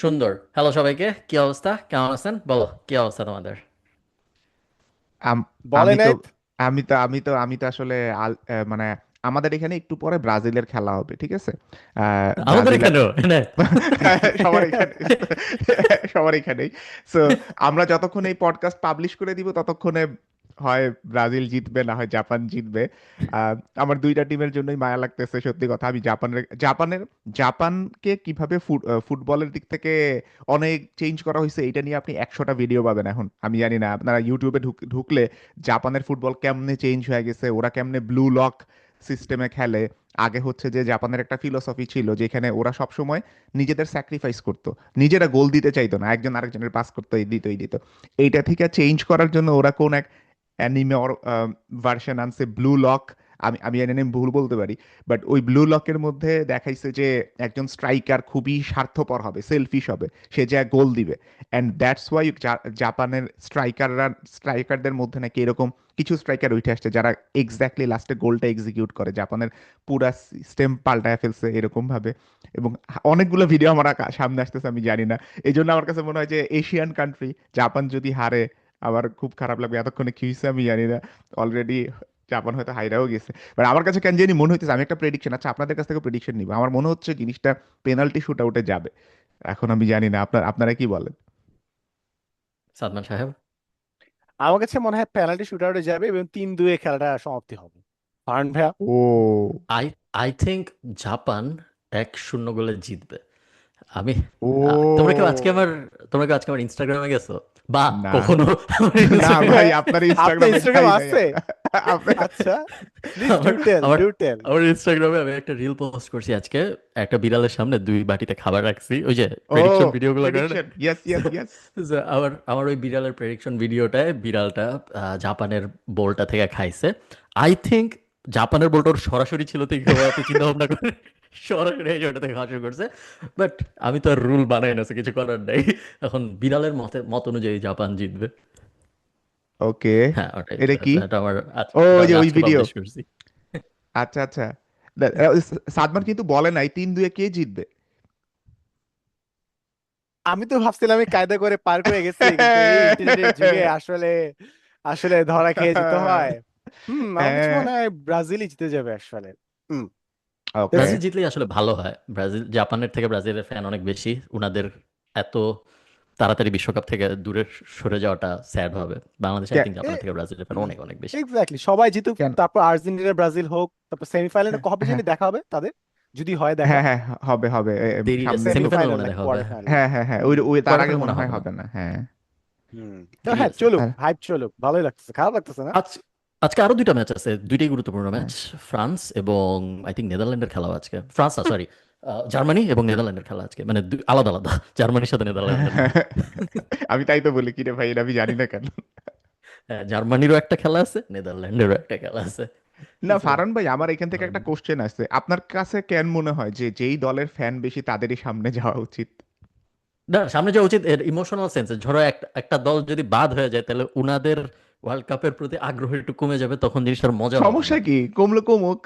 সুন্দর। হ্যালো সবাইকে, কি অবস্থা? কেমন আছেন? বলো, কি অবস্থা তোমাদের? আম- বলে আমি তো নাই। আমি তো আসলে মানে আমাদের এখানে একটু পরে ব্রাজিলের খেলা হবে, ঠিক আছে। আমাদের ব্রাজিল এখানেও না। সবার এখানে সবার এখানেই। সো আমরা যতক্ষণ এই পডকাস্ট পাবলিশ করে দিব ততক্ষণে হয় ব্রাজিল জিতবে, না হয় জাপান জিতবে। আহ, আমার দুইটা টিমের জন্যই মায়া লাগতেছে, সত্যি কথা। আমি জাপানকে কিভাবে ফুটবলের দিক থেকে অনেক চেঞ্জ করা হয়েছে এটা নিয়ে আপনি 100টা ভিডিও পাবেন এখন। আমি জানি না, আপনারা ইউটিউবে ঢুকলে জাপানের ফুটবল কেমনে চেঞ্জ হয়ে গেছে, ওরা কেমনে ব্লু লক সিস্টেমে খেলে। আগে হচ্ছে যে জাপানের একটা ফিলোসফি ছিল যেখানে ওরা সব সময় নিজেদের স্যাক্রিফাইস করতো, নিজেরা গোল দিতে চাইতো না, একজন আরেকজনের পাস করতো, এই দিত। এইটা থেকে চেঞ্জ করার জন্য ওরা কোন এক অ্যানিমে ভার্সন আনছে, ব্লু লক। আমি অ্যানিমে ভুল বলতে পারি, বাট ওই ব্লু লকের মধ্যে দেখাইছে যে একজন স্ট্রাইকার খুবই স্বার্থপর হবে, সেলফিশ হবে, সে যা গোল দিবে। অ্যান্ড দ্যাটস ওয়াই জাপানের স্ট্রাইকারদের মধ্যে নাকি এরকম কিছু স্ট্রাইকার উঠে আসছে যারা এক্স্যাক্টলি লাস্টে গোলটা এক্সিকিউট করে। জাপানের পুরা সিস্টেম পাল্টায় ফেলছে এরকম ভাবে। এবং অনেকগুলো ভিডিও আমার সামনে আসতেছে, আমি জানি না। এই জন্য আমার কাছে মনে হয় যে এশিয়ান কান্ট্রি জাপান যদি হারে আবার খুব খারাপ লাগবে। এতক্ষণে কি হয়েছে আমি জানি না, অলরেডি জাপান হয়তো হাইরাও গেছে। বাট আমার কাছে কেন জানি মনে হইতেছে, আমি একটা প্রেডিকশন, আচ্ছা আপনাদের কাছ থেকে প্রেডিকশন নিব, আমার মনে হচ্ছে জিনিসটা পেনাল্টি শুট আউটে যাবে। এখন আমি জানি না, আপনারা কি বলেন? সাদমান সাহেব। আমার কাছে মনে হয় পেনাল্টি শুটআউটে যাবে এবং 3-2 খেলাটা সমাপ্তি হবে। ফারান ভাইয়া। ও, আই আই থিঙ্ক জাপান 1-0 গোলে জিতবে। আমি ও, তোমরা কেউ আজকে আমার ইনস্টাগ্রামে গেছো বা না, কখনো আমার না ইনস্টাগ্রামে ভাই, আপনার আপনার ইনস্টাগ্রামে ইনস্টাগ্রাম যাই নাই। আছে? আপনি- আচ্ছা, প্লিজ ডু আমার টেল আমার ডু টেল। আমার ইনস্টাগ্রামে আমি একটা রিল পোস্ট করছি আজকে। একটা বিড়ালের সামনে 2 বাটিতে খাবার রাখছি, ওই যে ও, প্রেডিকশন ভিডিওগুলো করে না? Prediction, yes yes yes. So, আমার ওই বিড়ালের প্রেডিকশন ভিডিওটায় বিড়ালটা জাপানের বোলটা থেকে খাইছে। আই থিঙ্ক জাপানের বোলটা ওর সরাসরি ছিল থেকে হয়তো চিন্তা ভাবনা করে সরাসরি এই ওটা থেকে খাওয়া শুরু করছে। বাট আমি তো আর রুল বানাই না, so কিছু করার নাই। এখন বিড়ালের মত অনুযায়ী জাপান জিতবে। ওকে, হ্যাঁ, ওটাই। এটা কি? এটা আমার ও, এটা ওই আমি যে ওই আজকে ভিডিও। পাবলিশ করছি। আচ্ছা আচ্ছা। সাদমান কিন্তু বলে নাই 3-2 কে জিতবে। আমি তো ভাবছিলাম আমি কায়দা করে পার করে গেছি, কিন্তু এই ইন্টারনেটের যুগে আসলে আসলে ধরা খেয়ে যেতে হয়। আমার কাছে হ্যাঁ, মনে হয় ব্রাজিলই জিতে যাবে আসলে। হুম। ওকে। Let's Brazil see. জিতলেই আসলে ভালো হয়। জাপানের থেকে ব্রাজিলের ফ্যান অনেক বেশি। উনাদের এত তাড়াতাড়ি বিশ্বকাপ থেকে দূরে সরে যাওয়াটা স্যাড হবে। বাংলাদেশে আই থিঙ্ক জাপানের থেকে ব্রাজিলের ফ্যান অনেক অনেক বেশি। এক্স্যাক্টলি, সবাই জিতুক, কেন? তারপর আর্জেন্টিনা ব্রাজিল হোক, তারপর সেমিফাইনালে হ্যাঁ কবে হ্যাঁ জানি দেখা হবে তাদের, যদি হয় দেখা। হ্যাঁ হ্যাঁ, হবে হবে দেরি সামনে তো। সেমিফাইনাল সেমিফাইনাল মনে না দেখা হবে। Quarter final. হ্যাঁ হ্যাঁ হ্যাঁ, ওই হুম। ওই তার আগে কোয়ার্টার মনে মনে হয় হবে না। হবে না, হ্যাঁ। হুম। তো দেরি হ্যাঁ, আছে। চলুক, আর- হাইপ চলুক, ভালোই লাগতেছে, খারাপ লাগতেছে না। আজ আজকে আরো 2টা ম্যাচ আছে, দুইটাই গুরুত্বপূর্ণ হ্যাঁ। ম্যাচ। ফ্রান্স এবং আই থিঙ্ক নেদারল্যান্ডের খেলা আজকে। ফ্রান্স না, সরি, জার্মানি এবং নেদারল্যান্ডের খেলা আজকে, মানে আলাদা আলাদা। জার্মানির সাথে নেদারল্যান্ডের না। আমি তাই তো বলি, কি রে ভাই, এটা আমি জানি না কেন। হ্যাঁ, জার্মানিরও একটা খেলা আছে, নেদারল্যান্ডেরও একটা খেলা আছে। না So, ফারান ভাই, আমার এখান থেকে ভালো একটা না। কোশ্চেন আছে, আপনার কাছে কেন মনে হয় যে যেই দলের ফ্যান বেশি তাদেরই সামনে যাওয়া উচিত? না, সামনে যাওয়া উচিত। এর ইমোশনাল সেন্সে ধরো একটা একটা দল যদি বাদ হয়ে যায় তাহলে উনাদের ওয়ার্ল্ড কাপের প্রতি আগ্রহ একটু কমে যাবে, তখন জিনিসটার মজা হবে না। সমস্যা কি, কমলো কমুক।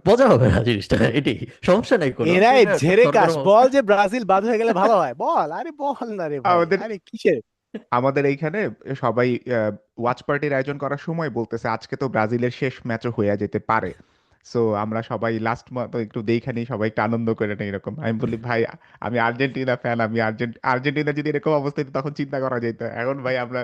মজা হবে না জিনিসটা, এটাই সমস্যা নেই কোনো। এরাই ঝেড়ে কাশ সরগরম বল যে ব্রাজিল বাদ হয়ে গেলে ভালো হয়, বল, আরে বল না রে ভাই, আমাদের আরে কিসের। আমাদের এইখানে সবাই ওয়াচ পার্টির আয়োজন করার সময় বলতেছে আজকে তো ব্রাজিলের শেষ ম্যাচও হয়ে যেতে পারে। সো আমরা সবাই লাস্ট মতো একটু দেখে নিই, সবাই একটু আনন্দ করে নেই এরকম। আমি বলি ভাই, আমি আর্জেন্টিনা ফ্যান, আমি আর্জেন্টিনা যদি এরকম অবস্থা হতো তখন চিন্তা করা যেত। এখন ভাই আমরা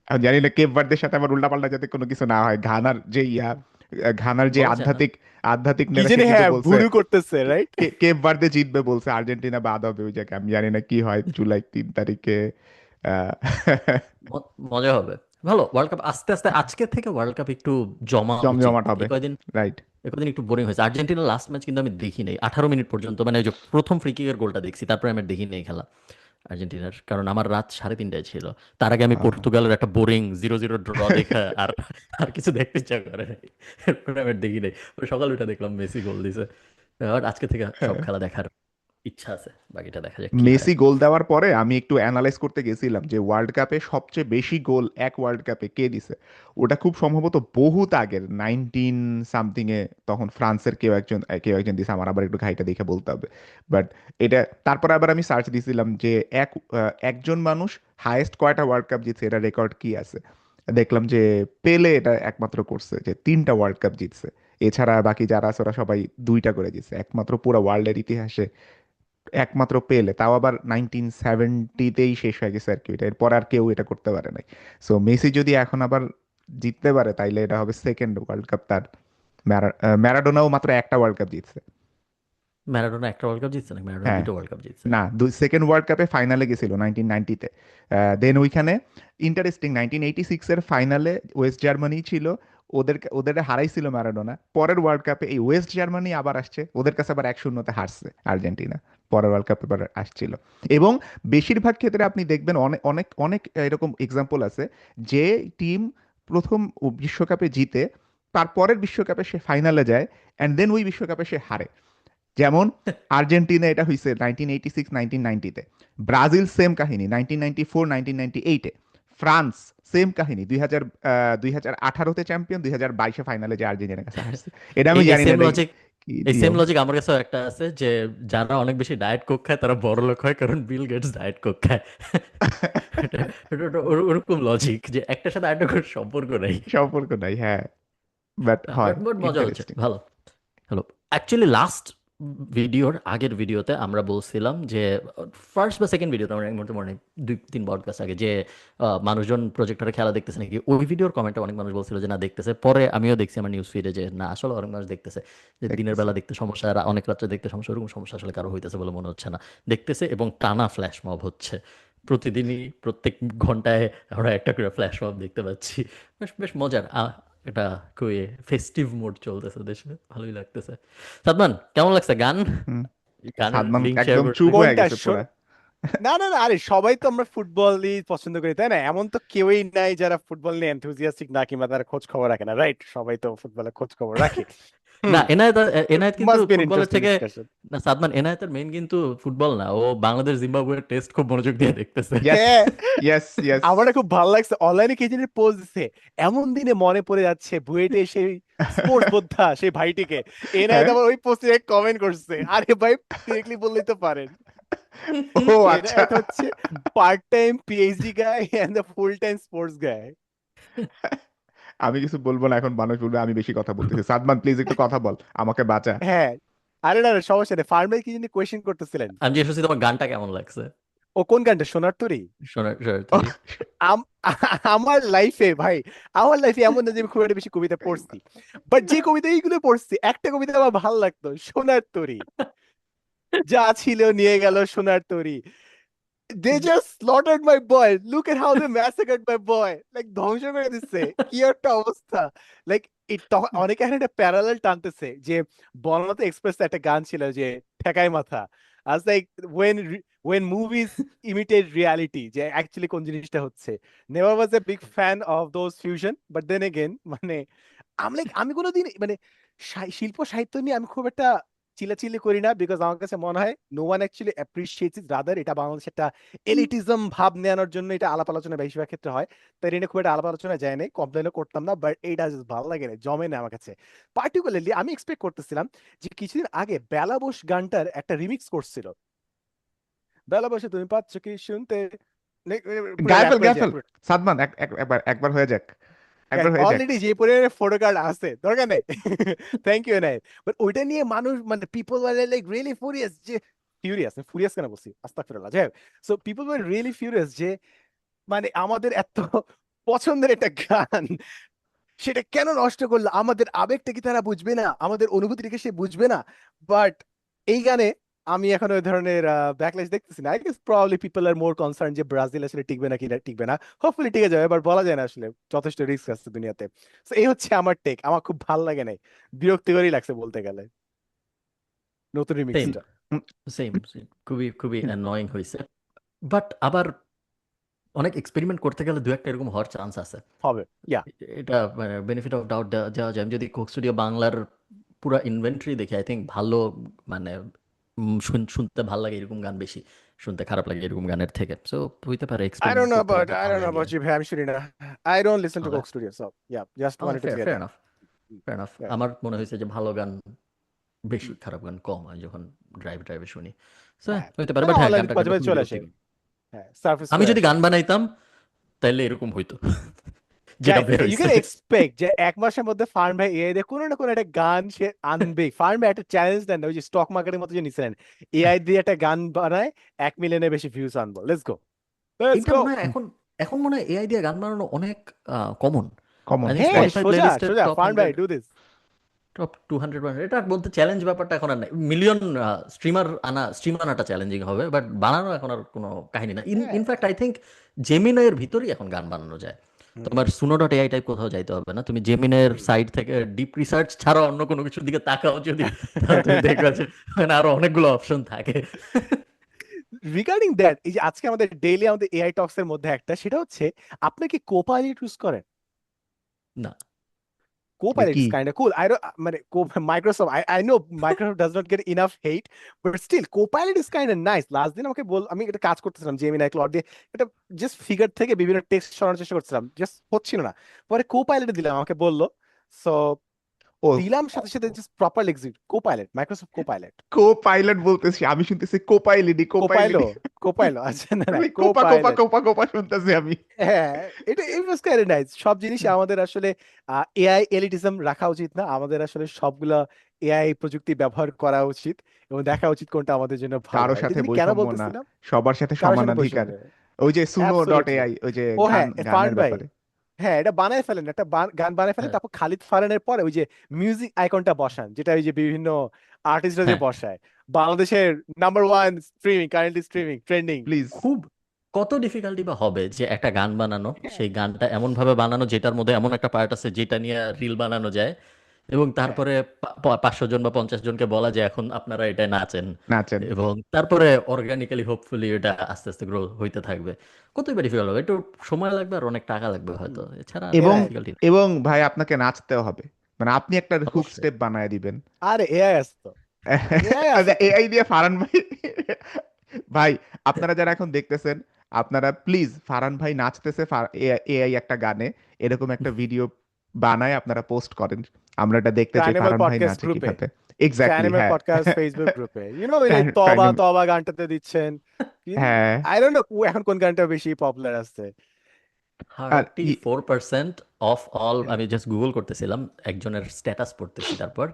এখন জানি না কেপ ভার্দের সাথে আমার উল্টাপাল্টা যাতে কোনো কিছু না হয়। ঘানার যে বলা যায় না। আধ্যাত্মিক আধ্যাত্মিক কি নেতা, সে জানি, কিন্তু হ্যাঁ, বলছে ভুরু করতেছে, রাইট। কেপ ভার্দে জিতবে, বলছে আর্জেন্টিনা বাদ হবে ওই জায়গায়। আমি জানি না কি হয় জুলাই 3 তারিখে। আহ, মজা হবে। ভালো ওয়ার্ল্ড কাপ আস্তে আস্তে আজকে থেকে ওয়ার্ল্ড কাপ একটু জমা উচিত। জমজমাট হবে। এই কয়দিন রাইট। এই কয়দিন একটু বোরিং হয়েছে। আর্জেন্টিনার লাস্ট ম্যাচ কিন্তু আমি দেখি নাই 18 মিনিট পর্যন্ত, মানে ওই যে প্রথম ফ্রি কিকের গোলটা দেখছি, তারপরে আমি আর দেখি নাই খেলা আর্জেন্টিনার, কারণ আমার রাত 3:30টায় ছিল। তার আগে আমি পর্তুগালের একটা বোরিং 0-0 ড্র দেখা আর আর কিছু দেখতে ইচ্ছা করে নাই। এরপরে আমি আর দেখি নাই। পরে সকালে উঠে দেখলাম মেসি গোল দিছে। আর আজকে থেকে সব খেলা দেখার। ইচ্ছা আছে, বাকিটা দেখা যাক কি হয়। মেসি গোল দেওয়ার পরে আমি একটু অ্যানালাইজ করতে গেছিলাম যে ওয়ার্ল্ড কাপে সবচেয়ে বেশি গোল এক ওয়ার্ল্ড কাপে কে দিছে। ওটা খুব সম্ভবত বহুত আগের 19 সামথিং এ, তখন ফ্রান্সের কেউ একজন দিছে, আমার আবার একটু ঘাইটা দেখে বলতে হবে। বাট এটা তারপরে আবার আমি সার্চ দিছিলাম যে একজন মানুষ হায়েস্ট কয়টা ওয়ার্ল্ড কাপ জিতছে, এটা রেকর্ড কি আছে। দেখলাম যে পেলে এটা একমাত্র করছে, যে 3টা ওয়ার্ল্ড কাপ জিতছে। এছাড়া বাকি যারা আছে ওরা সবাই 2টা করে জিতছে, একমাত্র পুরো ওয়ার্ল্ডের ইতিহাসে একমাত্র পেলে, তাও আবার 1970তেই শেষ হয়ে গেছে আর কি। এটা এরপর আর কেউ এটা করতে পারে নাই। সো মেসি যদি এখন আবার জিততে পারে তাইলে এটা হবে সেকেন্ড ওয়ার্ল্ড কাপ তার। ম্যারাডোনাও মাত্র একটা ওয়ার্ল্ড কাপ জিতছে। ম্যারাডোনা একটা ওয়ার্ল্ড কাপ জিতছে না, ম্যারাডোনা হ্যাঁ, 2টা ওয়ার্ল্ড কাপ জিতছে। না, সেকেন্ড ওয়ার্ল্ড কাপে ফাইনালে গেছিল 1990-তে। দেন ওইখানে ইন্টারেস্টিং, 1986-এর ফাইনালে ওয়েস্ট জার্মানি ছিল, ওদের হারাইছিল ম্যারাডোনা। পরের ওয়ার্ল্ড কাপে এই ওয়েস্ট জার্মানি আবার আসছে, ওদের কাছে আবার 1-0-তে হারছে আর্জেন্টিনা। পরের ওয়ার্ল্ড কাপে এবার আসছিল। এবং বেশিরভাগ ক্ষেত্রে আপনি দেখবেন অনেক অনেক অনেক এরকম এক্সাম্পল আছে যে টিম প্রথম বিশ্বকাপে জিতে, তারপরের বিশ্বকাপে সে ফাইনালে যায়, অ্যান্ড দেন ওই বিশ্বকাপে সে হারে। যেমন আর্জেন্টিনা এটা হয়েছে 1986-1990-তে। ব্রাজিল সেম কাহিনী 1994-1998-এ। ফ্রান্স সেম কাহিনী 2018-তে চ্যাম্পিয়ন, 2022-এ ফাইনালে যে আর্জেন্টিনার কাছে হারছে। এটা আমি এই এই জানি না সেম এটা লজিক কি এই সেম নিয়ম। লজিক আমার কাছেও একটা আছে, যে যারা অনেক বেশি ডায়েট কোক খায় তারা বড় লোক হয়, কারণ বিল গেটস ডায়েট কোক খায়। ওরকম লজিক, যে একটার সাথে আরেকটা কোনো সম্পর্ক নাই। সম্পর্ক নাই, হ্যাঁ, বাট হয়। বাট মজা হচ্ছে, ইন্টারেস্টিং। ভালো। হ্যালো, অ্যাকচুয়ালি লাস্ট ভিডিওর আগের ভিডিওতে আমরা বলছিলাম যে, ফার্স্ট বা সেকেন্ড ভিডিওতে, আমার এক মুহূর্তে মনে নেই, 2-3 পডকাস্ট আগে, যে মানুষজন প্রজেক্টরে খেলা দেখতেছে নাকি। ওই ভিডিওর কমেন্টে অনেক মানুষ বলছিল যে না, দেখতেছে। পরে আমিও দেখছি আমার নিউজ ফিডে যে না, আসলে অনেক মানুষ দেখতেছে, যে দিনের দেখতেছি। বেলা দেখতে সমস্যা, আর অনেক রাত্রে দেখতে সমস্যা, ওরকম সমস্যা আসলে কারো হইতেছে বলে মনে হচ্ছে না। দেখতেছে, এবং টানা ফ্ল্যাশ মব হচ্ছে প্রতিদিনই, প্রত্যেক ঘন্টায় আমরা একটা করে ফ্ল্যাশ মব দেখতে পাচ্ছি। বেশ বেশ মজার। এটা খুবই ফেস্টিভ মোড চলতেছে দেশে, ভালোই লাগতেছে। সাদমান, কেমন লাগছে গান? হুম। গানের সাদমান লিঙ্ক শেয়ার একদম করতে। চুপ হয়ে কোনটা গেছে পুরা। না না না, আরে সবাই তো আমরা ফুটবলই পছন্দ করি, তাই না? এমন তো কেউই নাই যারা ফুটবল নিয়ে এনথুজিয়াস্টিক না, কিংবা তারা খোঁজ খবর রাখে না, রাইট? সবাই তো ফুটবলের খোঁজ খবর রাখে। না, হুম। এনায়েত এনায়েত কিন্তু মাস্ট বি এন ফুটবলের ইন্টারেস্টিং থেকে, ডিসকাশন। না সাদমান, এনায়েতের মেইন কিন্তু ফুটবল না, ও বাংলাদেশ জিম্বাবুয়ের টেস্ট খুব মনোযোগ দিয়ে দেখতেছে। ইয়েস, হ্যাঁ, ইয়েস, ইয়েস। আমার না খুব ভালো লাগছে অনলাইনে কে জানি পোস্ট দিছে, এমন দিনে মনে পড়ে যাচ্ছে বুয়েটে সেই স্পোর্টস বোদ্ধা সেই ভাইটিকে। এনায়েত হ্যাঁ। আবার ওই পোস্টে কমেন্ট করছে, আরে ভাই ডিরেক্টলি বললেই তো পারেন। ও আচ্ছা। এনায়েত হচ্ছে part time PhD guy and the full time sports guy. আমি কিছু বলবো না, এখন মানুষ বলবে আমি বেশি কথা বলতেছি। সাদমান প্লিজ একটু কথা বল, আমাকে বাঁচা। হ্যাঁ, আরে না না, সমস্যা নেই। ফার্মে কি জানি কোয়েশ্চেন করতেছিলেন। আমি জিজ্ঞেস করছি তোমার গানটা কেমন লাগছে, ও কোন গানটা? সোনার তরী? শোনার শোনার। আম- আমার লাইফে ভাই, আমার লাইফে এমন না যে আমি খুব একটা বেশি কবিতা পড়ছি, বাট যে কবিতা এইগুলো পড়ছি, একটা কবিতা আমার ভালো লাগতো, সোনার তরী। যা ছিল নিয়ে গেল সোনার তরী। They just slaughtered my boy. Look at how they massacred my boy. Like ধ্বংস করে দিচ্ছে, কি একটা অবস্থা। লাইক অনেকে এখানে একটা প্যারালাল টানতেছে যে বনলতা এক্সপ্রেস একটা গান ছিল যে ঠেকাই মাথা। আজ like when movies imitate reality, যে অ্যাকচুয়ালি কোন জিনিসটা হচ্ছে। Never was a big fan of those fusion, but then again মানে আমি কোনোদিন মানে শিল্প সাহিত্য নিয়ে আমি খুব একটা চিল্লাচিল্লি করি না, বিকজ আমার কাছে মনে হয় নো ওয়ান অ্যাকচুয়ালি অ্যাপ্রিসিয়েটস ইট, রাদার এটা বাংলাদেশে একটা এলিটিজম ভাব নেওয়ার জন্য এটা আলাপ আলোচনা বেশিরভাগ ক্ষেত্রে হয়। তাই এটা নিয়ে খুব একটা আলাপ আলোচনা যায় নাই, কমপ্লেনও করতাম না, বাট এইটা just ভালো লাগে না, জমে না আমার কাছে। পার্টিকুলারলি আমি এক্সপেক্ট করতেছিলাম যে কিছুদিন আগে বেলা বোস গানটার একটা রিমিক্স করছিল। বেলা বসে তুমি পাচ্ছ কি শুনতে, পুরো গায়ে র্যাপ ফেল, করে গায়ে যায় ফেল। পুরো। সাদমান একবার একবার হয়ে যাক, একবার হয়ে যাক। অলরেডি যে পরিমাণে ফটো কার্ড আছে, দরকার নেই। থ্যাংক ইউ নাই, বাট ওইটা নিয়ে মানুষ মানে people were like really furious, যে ফিউরিয়াস ফিউরিয়াস কেন বলছি, আস্তাগফিরুল্লাহ, যাই হোক। So people were really furious যে মানে আমাদের এত পছন্দের একটা গান, সেটা কেন নষ্ট করলো? আমাদের আবেগটা কি তারা বুঝবে না? আমাদের অনুভূতিটাকে সে বুঝবে না? বাট এই গানে আমি এখন ওই ধরনের ব্যাকল্যাশ দেখতেছি না। I guess probably people are more concern যে ব্রাজিল আসলে টিকবে না, কি টিকবে না। হোপফুলি টিকে যাবে, এবার বলা যায় না, আসলে যথেষ্ট রিস্ক আছে দুনিয়াতে। তো এই হচ্ছে আমার টেক। আমার খুব ভাল লাগে নাই, বিরক্তিকরই লাগছে বলতে গেলে নতুন সেম রিমিক্সটা। উম, সেম সেম, খুবই খুবই অ্যানয়িং হয়েছে। বাট আবার অনেক এক্সপেরিমেন্ট করতে গেলে দু একটা এরকম হওয়ার চান্স আছে। হবে, ইয়া। এটা মানে বেনিফিট অফ ডাউট দেওয়া যায়। আমি যদি কোক স্টুডিও বাংলার পুরো ইনভেন্টরি দেখি, আই থিঙ্ক ভালো, মানে শুনতে ভালো লাগে এরকম গান বেশি, শুনতে খারাপ লাগে এরকম গানের থেকে। সো হইতে পারে I এক্সপেরিমেন্ট don't know করতে about পারবো I don't ভালো know নিয়ে। about you ভাই, আমি শুনি না। I don't listen to তাহলে Coke Studio, so yeah, just wanted to fair clear fair that. Enough, Mm, fair enough. fair আমার enough. মনে হয়েছে যে ভালো গান বেশি, Mm, খারাপ গান কম হয় যখন ড্রাইভে শুনি। সো হ্যাঁ, হইতে পারে, মানে বাট হ্যাঁ অনলাইনে গানটা মাঝে গানটা মাঝে খুবই চলে আসে। বিরক্তিকর। হ্যাঁ, সার্ফেস আমি চলে যদি আসে। গান বানাইতাম তাইলে এরকম হইতো যেটা গাইস, বের ইউ হইছে। ক্যান এক্সপেক্ট যে 1 মাসের মধ্যে ফার্ন ভাই এআই দিয়ে কোনো না কোনো একটা গান সে আনবে। ফার্ন ভাই একটা চ্যালেঞ্জ দেন না, ওই যে স্টক মার্কেটের মতো যে নিছেন, এআই দিয়ে একটা গান বানায় 1 মিলিয়নের বেশি ভিউজ আনবো। লেটস গো, লেটস এটা গো। মনে হয় এখন, এখন মনে হয় এআই দিয়ে গান বানানো অনেক কমন। কমন আই থিঙ্ক হ্যাঁ, রাইট। স্পটিফাই সোজা প্লেলিস্টের সোজা টপ ফার্ন ভাই 100, ডু দিস। টপ 200, এটা বলতে চ্যালেঞ্জ ব্যাপারটা এখন আর নাই। মিলিয়ন স্ট্রিম আনাটা চ্যালেঞ্জিং হবে, বাট বানানো এখন আর কোনো কাহিনী না। হ্যাঁ। ইনফ্যাক্ট আই থিঙ্ক জেমিনাইয়ের ভিতরেই এখন গান বানানো যায়। হুম, তোমার সুনো ডট এআই টাইপ কোথাও যাইতে হবে না, তুমি জেমিনের হুম। সাইট থেকে ডিপ রিসার্চ ছাড়া অন্য কোনো কিছুর দিকে তাকাও যদি, তাহলে তুমি দেখবে যে ওখানে আরো অনেকগুলো অপশন থাকে। রিগার্ডিং দ্যাট, এই যে আজকে আমাদের ডেইলি আমাদের এআই টক্স এর মধ্যে একটা, সেটা হচ্ছে আপনি কি কোপাইলট ইউজ করেন? না, Copilot কি is kind of cool. I don't, মানে Microsoft, I know Microsoft does not get enough hate, but still Copilot is kind of nice. Last দিন আমাকে আমি একটা কাজ করতেছিলাম জেমিনাই ক্লড দিয়ে, এটা জাস্ট ফিগার থেকে বিভিন্ন টেক্সট সরানোর চেষ্টা করছিলাম, জাস্ট হচ্ছিল না। পরে কোপাইলটে দিলাম, আমাকে বললো। সো ও দিলাম, সাথে সাথে just properly execute copilot, Microsoft copilot. Co pilot বলতেছি, আমি শুনতেছি কোপাইলিডি কোপাইলো, কোপাইলিডি। কোপাইলো, আচ্ছা না না, আমি Copa Copa copilot. Copa Copa শুনতেছি আমি। হ্যাঁ, এটা ইট ওয়াজ কাইন্ড নাইস। সব জিনিসই আমাদের আসলে এআই এলিটিজম রাখা উচিত না, আমাদের আসলে সবগুলা এআই প্রযুক্তি ব্যবহার করা উচিত এবং দেখা উচিত কোনটা আমাদের জন্য ভালো কারো হয়। এটা সাথে জানি কেন বৈষম্য না, বলতেছিলাম, সবার সাথে কারোর সাথে সমানাধিকার। বৈষম্য। ওই যে সুনো ডট অ্যাবসলিউটলি। এআই, ওই যে ও গান হ্যাঁ, ফার্ন গানের ভাই, ব্যাপারে। হ্যাঁ এটা বানায় ফেলেন, একটা গান বানায় ফেলেন, হ্যাঁ তারপর খালিদ ফারহানের পরে ওই যে মিউজিক আইকনটা বসান, যেটা ওই যে বিভিন্ন আর্টিস্টরা যে হ্যাঁ, বসায়, বাংলাদেশের number 1 streaming, currently streaming trending. Please. খুব কত ডিফিকাল্টি বা হবে যে একটা গান বানানো, সেই গানটা এমন ভাবে বানানো যেটার মধ্যে এমন একটা পার্ট আছে যেটা নিয়ে রিল বানানো যায়, এবং হ্যাঁ, তারপরে 500 জন বা 50 জনকে বলা যে এখন আপনারা এটা নাচেন, নাচেন। এবং তারপরে অর্গানিক্যালি হোপফুলি এটা আস্তে আস্তে গ্রো হইতে থাকবে। কতই বা ডিফিকাল্ট হবে, একটু সময় লাগবে আর অনেক টাকা লাগবে হয়তো, এছাড়া আর কোনো এবং রাইট। ডিফিকাল্টি এবং ভাই আপনাকে নাচতেও হবে, মানে আপনি একটা হুক অবশ্যই। স্টেপ বানায় দিবেন। আরে এআই আসতো, এআই আছে তো। এআই দিয়ে ফারান ভাই, ভাই আপনারা যারা এখন দেখতেছেন, আপনারা প্লিজ ফারান ভাই নাচতেছে এআই একটা গানে, এরকম একটা ভিডিও বানায় আপনারা পোস্ট করেন, আমরা এটা দেখতে চাই ট্রাইনেবল ফারান ভাই পডকাস্ট নাচে গ্রুপে, কিভাবে। এক্স্যাক্টলি, ট্রাইনেবল হ্যাঁ। পডকাস্ট ফেসবুক গ্রুপে, ওই যে তবা ট্রাইন- তবা গানটাতে দিচ্ছেন। হ্যাঁ। আই ডোন্ট নো এখন কোন গানটা বেশি পপুলার আছে। আর 34% অফ অল, আমি জাস্ট গুগল করতেছিলাম, একজনের স্ট্যাটাস পড়তেছি, তারপর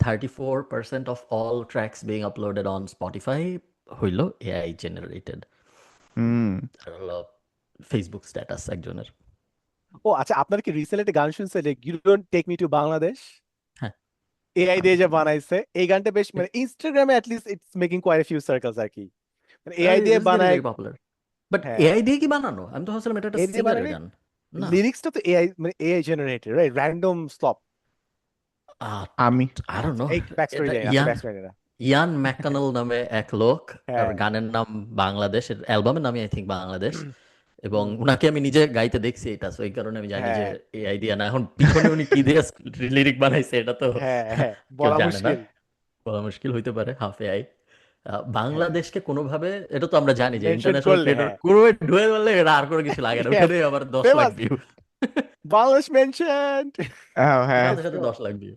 34% of all tracks being uploaded on Spotify হইল এআই জেনারেটেড। হুম। হলো ফেসবুক স্ট্যাটাস একজনের। ও আচ্ছা, আপনার কি রিসেন্টলি একটা গান শুনছে যে you don't take me to Bangladesh? হ্যাঁ, এআই আমি দিয়ে যে শুনছি। বানাইছে এই গানটা, বেশ মানে ইনস্টাগ্রামে at least it's making quite a few circles আর কি, মানে এআই দিয়ে ইটস গেটিং বানায়। ভেরি পপুলার, বাট হ্যাঁ, এআই দিয়ে কি বানানো? আমি তো ভাবছিলাম এটা একটা এআই দিয়ে সিঙ্গারের বানায়, গান। না, লিরিক্সটা তো এআই, মানে AI generated, right, random slope. আমি আই ডোন্ট নো। এই ব্যাক স্টোরি এটা জানি না, আপনি ব্যাক স্টোরি জানি না। ইয়ান ম্যাকানেল নামে এক লোক, তার হ্যাঁ। গানের নাম বাংলাদেশ, অ্যালবামের নামই আই থিঙ্ক বাংলাদেশ, এবং হুম, উনাকে আমি নিজে গাইতে দেখছি এটা, so এই কারণে আমি জানি যে হ্যাঁ এআই দিয়া না। এখন পিছনে উনি কি দিয়ে লিরিক বানাইছে এটা তো হ্যাঁ হ্যাঁ, কেউ বলা জানে না, মুশকিল। বলা মুশকিল, হইতে পারে হাফ এআই। বাংলাদেশকে কোনোভাবে, এটা তো আমরা জানি যে মেনশন ইন্টারন্যাশনাল করলে, ক্রিয়েটর হ্যাঁ, কোনোভাবে ঢুয়ে বললে এটা আর কোনো কিছু লাগে না, ওখানে আবার 10 lakh famous view. Bangladesh mention. হ্যাঁ। সাথে লেটস সাথে গো। 10 লাখ ভিউ।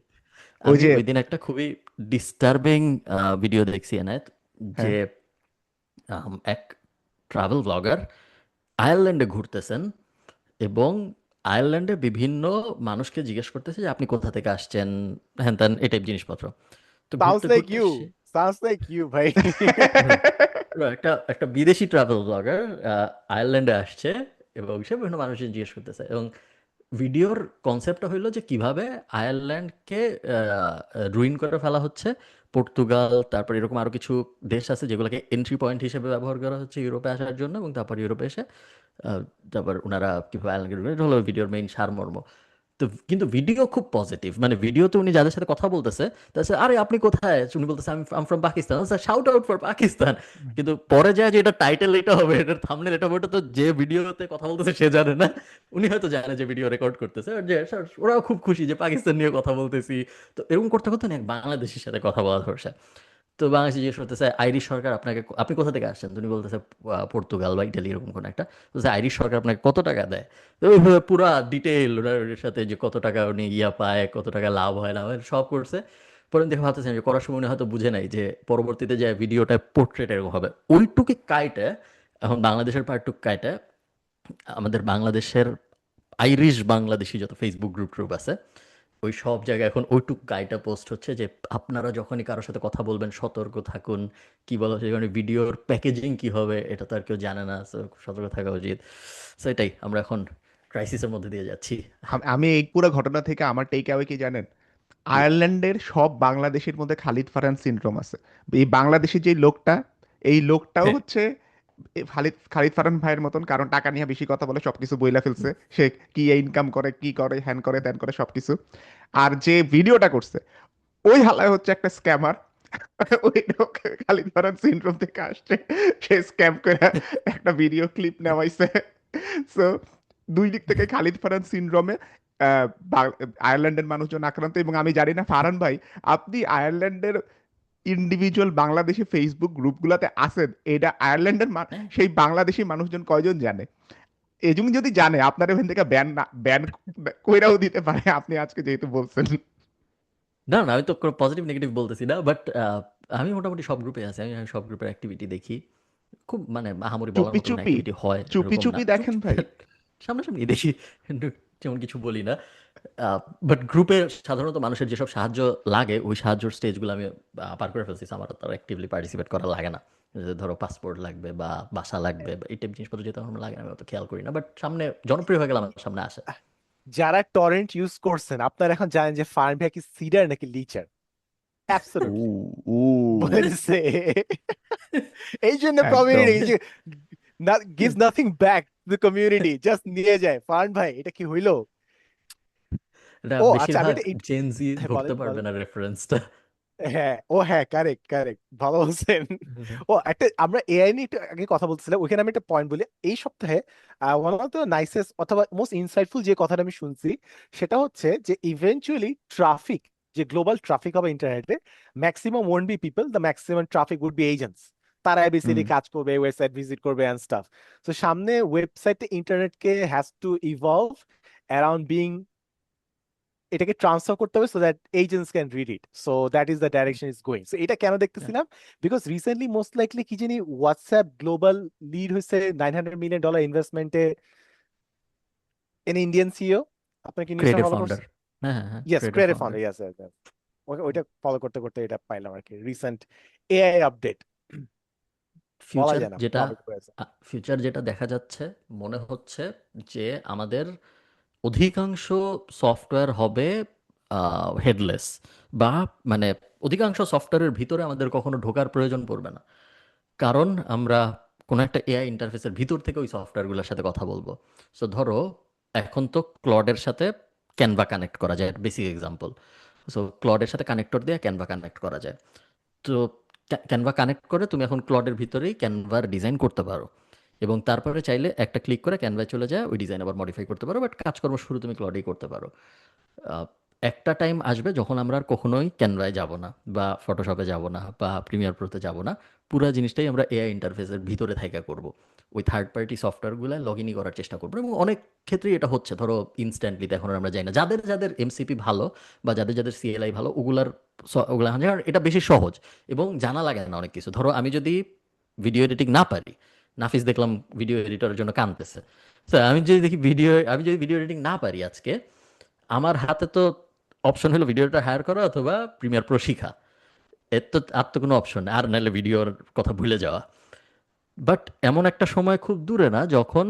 ওই আমি যে ওই দিন একটা খুবই ডিস্টার্বিং ভিডিও দেখছি এনায়েত, হ্যাঁ। যে এক ট্রাভেল ব্লগার আয়ারল্যান্ডে ঘুরতেছেন, এবং আয়ারল্যান্ডে বিভিন্ন মানুষকে জিজ্ঞেস করতেছে যে আপনি কোথা থেকে আসছেন, হ্যান ত্যান এই টাইপ জিনিসপত্র। তো সাউন্ডস ঘুরতে লাইক ঘুরতে ইউ, সাউন্ডস লাইক ইউ ভাই। হ্যাঁ, একটা একটা বিদেশি ট্রাভেল ব্লগার আয়ারল্যান্ডে আসছে, এবং সে বিভিন্ন মানুষজন জিজ্ঞেস করতেছে, এবং ভিডিওর কনসেপ্টটা হইলো যে কিভাবে আয়ারল্যান্ডকে রুইন করে ফেলা হচ্ছে। পর্তুগাল, তারপর এরকম আরো কিছু দেশ আছে যেগুলোকে এন্ট্রি পয়েন্ট হিসেবে ব্যবহার করা হচ্ছে ইউরোপে আসার জন্য, এবং তারপর ইউরোপে এসে তারপর ওনারা কিভাবে আয়ারল্যান্ডকে রুইন, এটা হলো ভিডিওর মেইন সারমর্ম। তো কিন্তু ভিডিও খুব পজিটিভ, মানে ভিডিওতে উনি যাদের সাথে কথা বলতেছে তার সাথে, আরে আপনি কোথায়, উনি বলতেছে আমি from Pakistan, shout out for Pakistan. কিন্তু পরে যায় যে এটা টাইটেল এটা হবে, এটার থাম্বনেল এটা হবে, ওটা তো যে ভিডিওতে কথা বলতেছে সে জানে না, উনি হয়তো জানে যে ভিডিও রেকর্ড করতেছে, আর যে ওরাও খুব খুশি যে পাকিস্তান নিয়ে কথা বলতেছি। তো এরকম করতে করতে না এক বাংলাদেশের সাথে কথা বলা ধরছে। তো বাংলাদেশে জিজ্ঞেস করতেছে আইরিশ সরকার আপনাকে, আপনি কোথা থেকে আসছেন, তুমি বলতেছে পর্তুগাল বা ইটালি এরকম কোন একটা, বলছে আইরিশ সরকার আপনাকে কত টাকা দেয়, তো ওইভাবে পুরা ডিটেল ওনার সাথে যে কত টাকা উনি পায়, কত টাকা লাভ হয় না হয় সব করছে। পরে আমি দেখে ভাবতেছেন যে করার সময় উনি হয়তো বুঝে নাই যে পরবর্তীতে যে ভিডিওটা পোর্ট্রেট এরকম হবে, ওইটুকু কাইটে এখন বাংলাদেশের পার্টটুক কাইটে আমাদের বাংলাদেশের আইরিশ বাংলাদেশি যত ফেসবুক গ্রুপ ট্রুপ আছে ওই সব জায়গায় এখন ওইটুক গাইটা পোস্ট হচ্ছে যে আপনারা যখনই কারোর সাথে কথা বলবেন সতর্ক থাকুন, কি বলা হচ্ছে কারণ ভিডিওর প্যাকেজিং কি হবে এটা তো আর কেউ জানে না, so সতর্ক থাকা উচিত। সো এটাই আমরা এখন ক্রাইসিসের মধ্যে দিয়ে যাচ্ছি। আমি এই পুরো ঘটনা থেকে আমার টেক অ্যাওয়ে কি জানেন? কি? আয়ারল্যান্ডের সব বাংলাদেশের মধ্যে খালিদ ফারহান সিনড্রোম আছে। এই বাংলাদেশি যে লোকটা, এই লোকটাও হচ্ছে এ খালিদ খালিদ ফারহান ভাইয়ের মতন, কারণ টাকা নিয়ে বেশি কথা বলে, সবকিছু বইলা ফেলছে সে, কি ইনকাম করে, কি করে, হ্যান করে, ত্যান করে, সবকিছু। আর যে ভিডিওটা করছে ওই হালায় হচ্ছে একটা স্ক্যামার। ওই লোক খালিদ ফারহান সিনড্রোম থেকে আসছে, সে স্ক্যাম করে একটা ভিডিও ক্লিপ নেওয়াইছে। সো দুই দিক থেকে খালিদ ফারহান সিনড্রোমে আয়ারল্যান্ডের মানুষজন আক্রান্ত। এবং আমি জানি না ফারহান ভাই, আপনি আয়ারল্যান্ডের ইন্ডিভিজুয়াল বাংলাদেশি ফেসবুক গ্রুপগুলোতে আছেন, এটা আয়ারল্যান্ডের হ্যাঁ। সেই বাংলাদেশি মানুষজন কয়জন জানে? এজন্য যদি জানে আপনার এখান থেকে ব্যান কইরাও দিতে পারে, আপনি আজকে যেহেতু বলছেন। না না, আমি তো কোনো পজিটিভ নেগেটিভ বলতেছি না, বাট আমি মোটামুটি সব গ্রুপে আছি, আমি সব গ্রুপের অ্যাক্টিভিটি দেখি। খুব মানে আহামরি বলার চুপি মতো কোনো চুপি অ্যাক্টিভিটি হয় চুপি এরকম না, চুপি দেখেন ভাই। সামনাসামনি দেখি, কিন্তু তেমন কিছু বলি না। বাট গ্রুপে সাধারণত মানুষের যেসব সাহায্য লাগে ওই সাহায্যের স্টেজগুলো আমি পার করে ফেলছি, আমার তো অ্যাক্টিভলি পার্টিসিপেট করা লাগে না। যে ধরো পাসপোর্ট লাগবে বা বাসা লাগবে বা এই টাইপ জিনিসপত্র যেটা আমার লাগে না, আমি অত খেয়াল করি না, বাট সামনে জনপ্রিয় হয়ে গেলে আমার সামনে আসে। যারা টরেন্ট ইউজ করছেন আপনারা এখন জানেন যে ফার্ন ভাই কি সিডার নাকি লিচার। ও অ্যাবসলিউটলি ও বলে দিছে। এই জন্য একদম। কমিউনিটি যে gives nothing back to the community, just নিয়ে যায়। ফার্ন ভাই এটা কি হইলো? এটা ও আচ্ছা, আমি বেশিরভাগ এটা জেনজি হ্যাঁ, ধরতে বলেন পারবে বলেন। না রেফারেন্সটা। হ্যাঁ, ও হ্যাঁ, কারেক্ট কারেক্ট, ভালো বলছেন। ও একটা, আমরা এআই নিয়ে একটু আগে কথা বলছিলাম, ওইখানে আমি একটা পয়েন্ট বলি। এই সপ্তাহে ওয়ান অফ দ্য নাইসেস্ট অথবা মোস্ট ইনসাইটফুল যে কথাটা আমি শুনছি সেটা হচ্ছে যে ইভেনচুয়ালি ট্রাফিক, যে গ্লোবাল ট্রাফিক হবে ইন্টারনেটে, maximum won't be people, the maximum traffic would be agents. তারা বেসিক্যালি কাজ করবে, ওয়েবসাইট ভিজিট করবে অ্যান্ড স্টাফ। তো সামনে ওয়েবসাইটে ইন্টারনেটকে has to evolve around being, এটাকে ট্রান্সফার করতে হবে so that agents can read it, so that is the direction is going. So এটা কেন দেখতেছিলাম, বিকজ রিসেন্টলি মোস্ট লাইকলি কি জানি হোয়াটসঅ্যাপ গ্লোবাল লিড হয়েছে $900 million ইনভেস্টমেন্টে ইন ইন্ডিয়ান সিইও। আপনার কি নিউজটা ক্রিয়েটিভ ফলো ফাউন্ডার। করছেন? হ্যাঁ হ্যাঁ হ্যাঁ, yes, creative creative founder. Founder, yes. ওইটা ফলো করতে করতে এটা পাইলাম আর কি, রিসেন্ট এআই আপডেট। বলা ফিউচার যায় না যেটা টপিক হয়েছে। ফিউচার যেটা দেখা যাচ্ছে মনে হচ্ছে যে আমাদের অধিকাংশ সফটওয়্যার হবে হেডলেস, বা মানে অধিকাংশ সফটওয়্যারের ভিতরে আমাদের কখনো ঢোকার প্রয়োজন পড়বে না, কারণ আমরা কোনো একটা এআই ইন্টারফেসের ভিতর থেকে ওই সফটওয়্যারগুলোর সাথে কথা বলবো। সো ধরো এখন তো ক্লডের সাথে ক্যানভা কানেক্ট করা যায়, বেসিক এক্সাম্পল। সো ক্লডের সাথে কানেক্টর দিয়ে ক্যানভা কানেক্ট করা যায়। তো ক্যানভা কানেক্ট করে তুমি এখন ক্লডের ভিতরেই ক্যানভার ডিজাইন করতে পারো, এবং তারপরে চাইলে একটা ক্লিক করে ক্যানভায় চলে যায়, ওই ডিজাইন আবার মডিফাই করতে পারো, বাট কাজকর্ম শুরু তুমি ক্লডেই করতে পারো। আহ, একটা টাইম আসবে যখন আমরা আর কখনোই ক্যানভায় যাব না, বা ফটোশপে যাব না, বা প্রিমিয়ার প্রোতে যাব না, পুরো জিনিসটাই আমরা এআই ইন্টারফেসের ভিতরে থাইকা করব। ওই থার্ড পার্টি সফটওয়্যারগুলো লগ ইনই করার চেষ্টা করবো, এবং অনেক ক্ষেত্রেই এটা হচ্ছে। ধরো ইনস্ট্যান্টলি এখন আর আমরা যাই না, যাদের যাদের এমসিপি ভালো বা যাদের যাদের সিএলআই ভালো ওগুলা কারণ এটা বেশি সহজ এবং জানা লাগে না অনেক কিছু। ধরো আমি যদি ভিডিও এডিটিং না পারি, নাফিস দেখলাম ভিডিও এডিটরের জন্য কাঁদতেছে। তো আমি যদি ভিডিও এডিটিং না পারি আজকে, আমার হাতে তো অপশন হলো ভিডিও এডিটর হায়ার করা অথবা প্রিমিয়ার প্রো শিখা। এর তো আর তো কোনো অপশন নেই, আর নাহলে ভিডিওর কথা ভুলে যাওয়া। বাট এমন একটা সময় খুব দূরে না যখন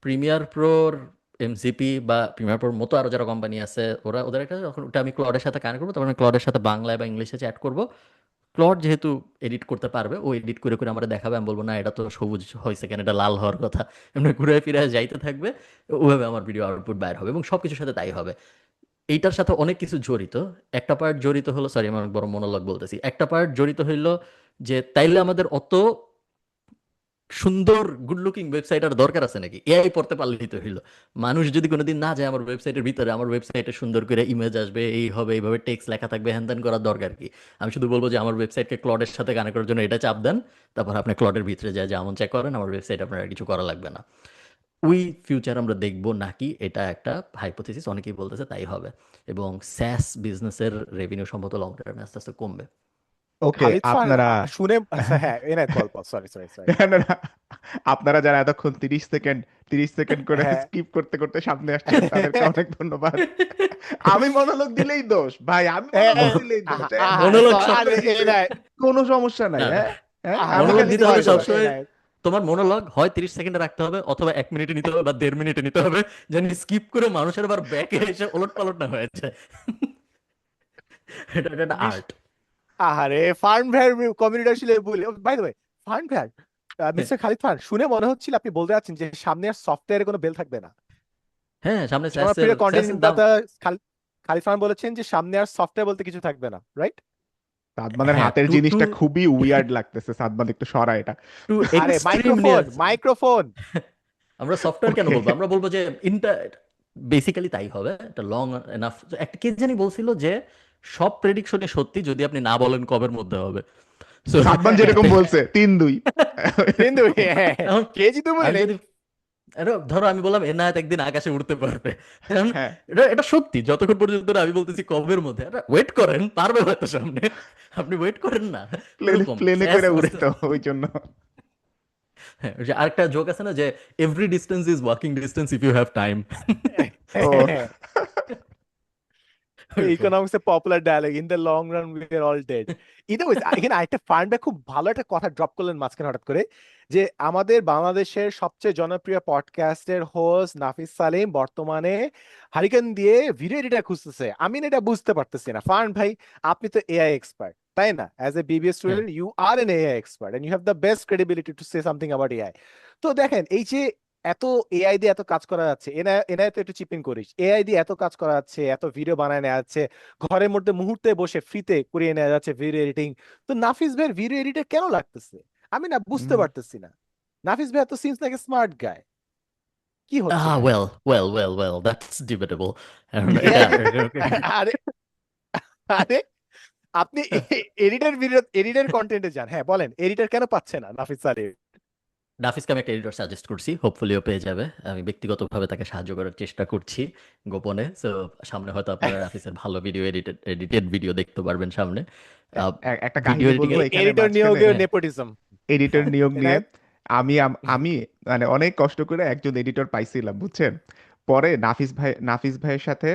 প্রিমিয়ার প্রোর এমসিপি বা প্রিমিয়ার প্রোর মতো আরো যারা কোম্পানি আছে ওদের একটা, যখন ওটা আমি ক্লডের সাথে কানেক্ট করবো, তখন আমি ক্লডের সাথে বাংলায় বা ইংলিশে চ্যাট করবো। ক্লড যেহেতু এডিট করতে পারবে, ও এডিট করে করে আমরা দেখাবে, আমি বলবো না এটা তো সবুজ হয়েছে কেন, এটা লাল হওয়ার কথা, এমনি ঘুরে ফিরে যাইতে থাকবে। ওভাবে আমার ভিডিও আউটপুট বাইর হবে এবং সবকিছুর সাথে তাই হবে। এইটার সাথে অনেক কিছু জড়িত। একটা পার্ট জড়িত হলো, সরি আমি অনেক বড় মনোলগ বলতেছি, একটা পার্ট জড়িত হইলো যে তাইলে আমাদের অত সুন্দর গুড লুকিং ওয়েবসাইট আর দরকার আছে নাকি? এআই পড়তে পারলেই তো হইলো। মানুষ যদি কোনোদিন না যায় আমার ওয়েবসাইটের ভিতরে, আমার ওয়েবসাইটে সুন্দর করে ইমেজ আসবে, এই হবে, এইভাবে টেক্সট লেখা থাকবে, হ্যান ত্যান করার দরকার কি? আমি শুধু বলবো যে আমার ওয়েবসাইটকে ক্লডের সাথে কানেক্ট করার জন্য এটা চাপ দেন, তারপর আপনি ক্লডের ভিতরে যায় যেমন চেক করেন, আমার ওয়েবসাইট আপনার আর কিছু করা লাগবে না। ওই ফিউচার আমরা দেখবো নাকি, এটা একটা হাইপোথিসিস, অনেকেই বলতেছে তাই হবে। এবং স্যাস বিজনেসের রেভিনিউ সম্ভবত লং টার্মে আস্তে আস্তে কমবে। ওকে, খালিদ ফান আপনারা শুনে আচ্ছা, হ্যাঁ এনায়েত বল বল, সরি সরি সরি। না, না, না। আপনারা যারা এতক্ষণ 30 সেকেন্ড করে হ্যাঁ স্কিপ করতে করতে সামনে আসছেন তাদেরকে অনেক ধন্যবাদ। আমি মনোলোগ দিলেই দোষ ভাই, আমি মনোলোগ দিলেই দোষ, হ্যাঁ? মনোলগ আরে এনায়েত, কোনো সমস্যা নাই, না, হ্যাঁ, হ্যাঁ, আমি মনোলগ খালি দিতে হলে জয় করা। সবসময় এনায়েত তোমার মনোলগ হয় 30 সেকেন্ডে রাখতে হবে, অথবা 1 মিনিটে নিতে হবে, বা 1.5 মিনিটে নিতে হবে, যেন স্কিপ করে মানুষের আবার ব্যাকে এসে ওলট পালট না হয়েছে। এটা এটা একটা বিশ আর্ট। আহারে ফার্ন ভ্যার কমিউনিটি আসলে বলি, বাই দ্য ওয়ে ফার্ন ভ্যার, মিস্টার খালিদ ফান, শুনে মনে হচ্ছিল আপনি বলতে যাচ্ছেন যে সামনে আর সফটওয়্যারে কোনো বেল থাকবে না। হ্যাঁ, সামনে আমার স্যাসের প্রিয় কন্টেন্ট স্যাসের দাম। নির্মাতা খালিদ ফান বলেছেন যে সামনে আর সফটওয়্যার বলতে কিছু থাকবে না, রাইট? সাদমানের হ্যাঁ, হাতের টু টু জিনিসটা খুবই উইয়ার্ড লাগতেছে, সাদমান একটু সরা এটা। টু আরে এক্সট্রিম নিয়ে মাইক্রোফোন মাইক্রোফোন। আমরা সফটওয়্যার কেন ওকে, বলবো, আমরা বলবো যে ইন্টার বেসিক্যালি তাই হবে, একটা লং এনাফ। একটা কে জানি বলছিল যে সব প্রেডিকশনই সত্যি যদি আপনি না বলেন কবের মধ্যে হবে। সো সাদমান যেরকম বলছে 3-2। কিন্তু এখন কেজি তো বলি আমি নাই। যদি ধরো আমি বললাম এনায়েত একদিন আকাশে উড়তে পারবে, এখন হ্যাঁ, এটা এটা সত্যি, যতক্ষণ পর্যন্ত না আমি বলতেছি কবের মধ্যে, ওয়েট করেন, পারবে হয়তো সামনে, আপনি ওয়েট করেন না। ওরকম প্লেনে স্যাস করে উড়ে তো ওই জন্য। হ্যাঁ, ওই যে আরেকটা জোক আছে না যে every distance is walking distance if you have time. ও, economics a popular dialogue, in the long run we are all dead. Either এখানে আরেকটা ফান্ডা খুব ভালো একটা কথা ড্রপ করলেন মাঝখানে হঠাৎ করে, যে আমাদের বাংলাদেশের সবচেয়ে জনপ্রিয় পডকাস্টের হোস্ট নাফিস সালিম বর্তমানে হারিকেন দিয়ে ভিডিও এডিটর খুঁজতেছে। আমি না এটা বুঝতে পারতেছি না। ফান ভাই, আপনি তো এআই এক্সপার্ট, তাই না? অ্যাজ এ বিবিএস হ্যাঁ, student you are an AI expert and you have the best credibility to say something about AI. তো দেখেন, এই যে এত এআই দিয়ে এত কাজ করা যাচ্ছে, এনআই তো একটু চিপিং করিস, এআই দিয়ে এত কাজ করা যাচ্ছে, এত ভিডিও বানায় নেওয়া যাচ্ছে, ঘরের মধ্যে মুহূর্তে বসে ফ্রিতে করিয়ে নেওয়া যাচ্ছে ভিডিও এডিটিং। তো নাফিস ভাইয়ের ভিডিও এডিটর কেন লাগতেছে? আমি না বুঝতে হুম। পারতেছি না। নাফিস ভাই তো সিমস লাইক এ স্মার্ট গায়, কি হচ্ছে এখানে? Well that's debatable. এটা এআই আরে আরে আপনি এডিটর ভিডিও এডিটর কন্টেন্টে যান, হ্যাঁ বলেন এডিটর কেন পাচ্ছে না নাফিস সালিম? নাফিসকে আমি একটা এডিটর সাজেস্ট করছি, হোপফুলি ও পেয়ে যাবে। আমি ব্যক্তিগতভাবে তাকে সাহায্য করার চেষ্টা করছি গোপনে। সো সামনে হয়তো আপনারা নাফিসের ভালো ভিডিও এডিটেড ভিডিও দেখতে পারবেন সামনে। একটা ভিডিও কাহিনী এডিটিং বলবো এর। এখানে এডিটর মাঝখানে। নিয়োগে হ্যাঁ, নেপোটিজম। এডিটর হ্যাঁ নিয়োগ নিয়ে এনায়েত। আমি মানে অনেক কষ্ট করে একজন এডিটর পাইছিলাম, বুঝছেন? পরে নাফিস ভাইয়ের সাথে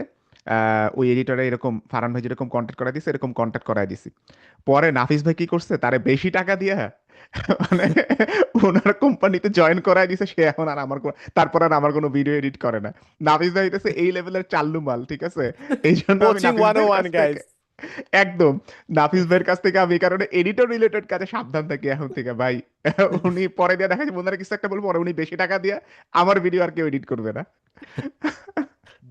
ওই এডিটরে এরকম ফারহান ভাই যেরকম কন্ট্যাক্ট করা দিছে এরকম কন্ট্যাক্ট করাই দিছি। পরে নাফিস ভাই কি করছে, তারে বেশি টাকা দিয়ে মানে ওনার কোম্পানিতে জয়েন করাই দিছে, সে এখন আর তারপর আর আমার কোনো ভিডিও এডিট করে না। নাফিস ভাই হইতেছে এই লেভেলের চাল্লু মাল, ঠিক আছে? এই জন্য আমি কোচিং নাফিস ওয়ান ও ভাইয়ের ওয়ান কাছ থেকে গাইস। একদম নাফিস ভাইয়ের কাছ থেকে আমি এই কারণে এডিটর রিলেটেড কাজে সাবধান থাকি এখন থেকে ভাই। উনি পরে দিয়ে দেখা যাবে ওনারা কিছু একটা বলবো, পরে উনি বেশি টাকা দিয়ে আমার ভিডিও আর কেউ এডিট করবে না।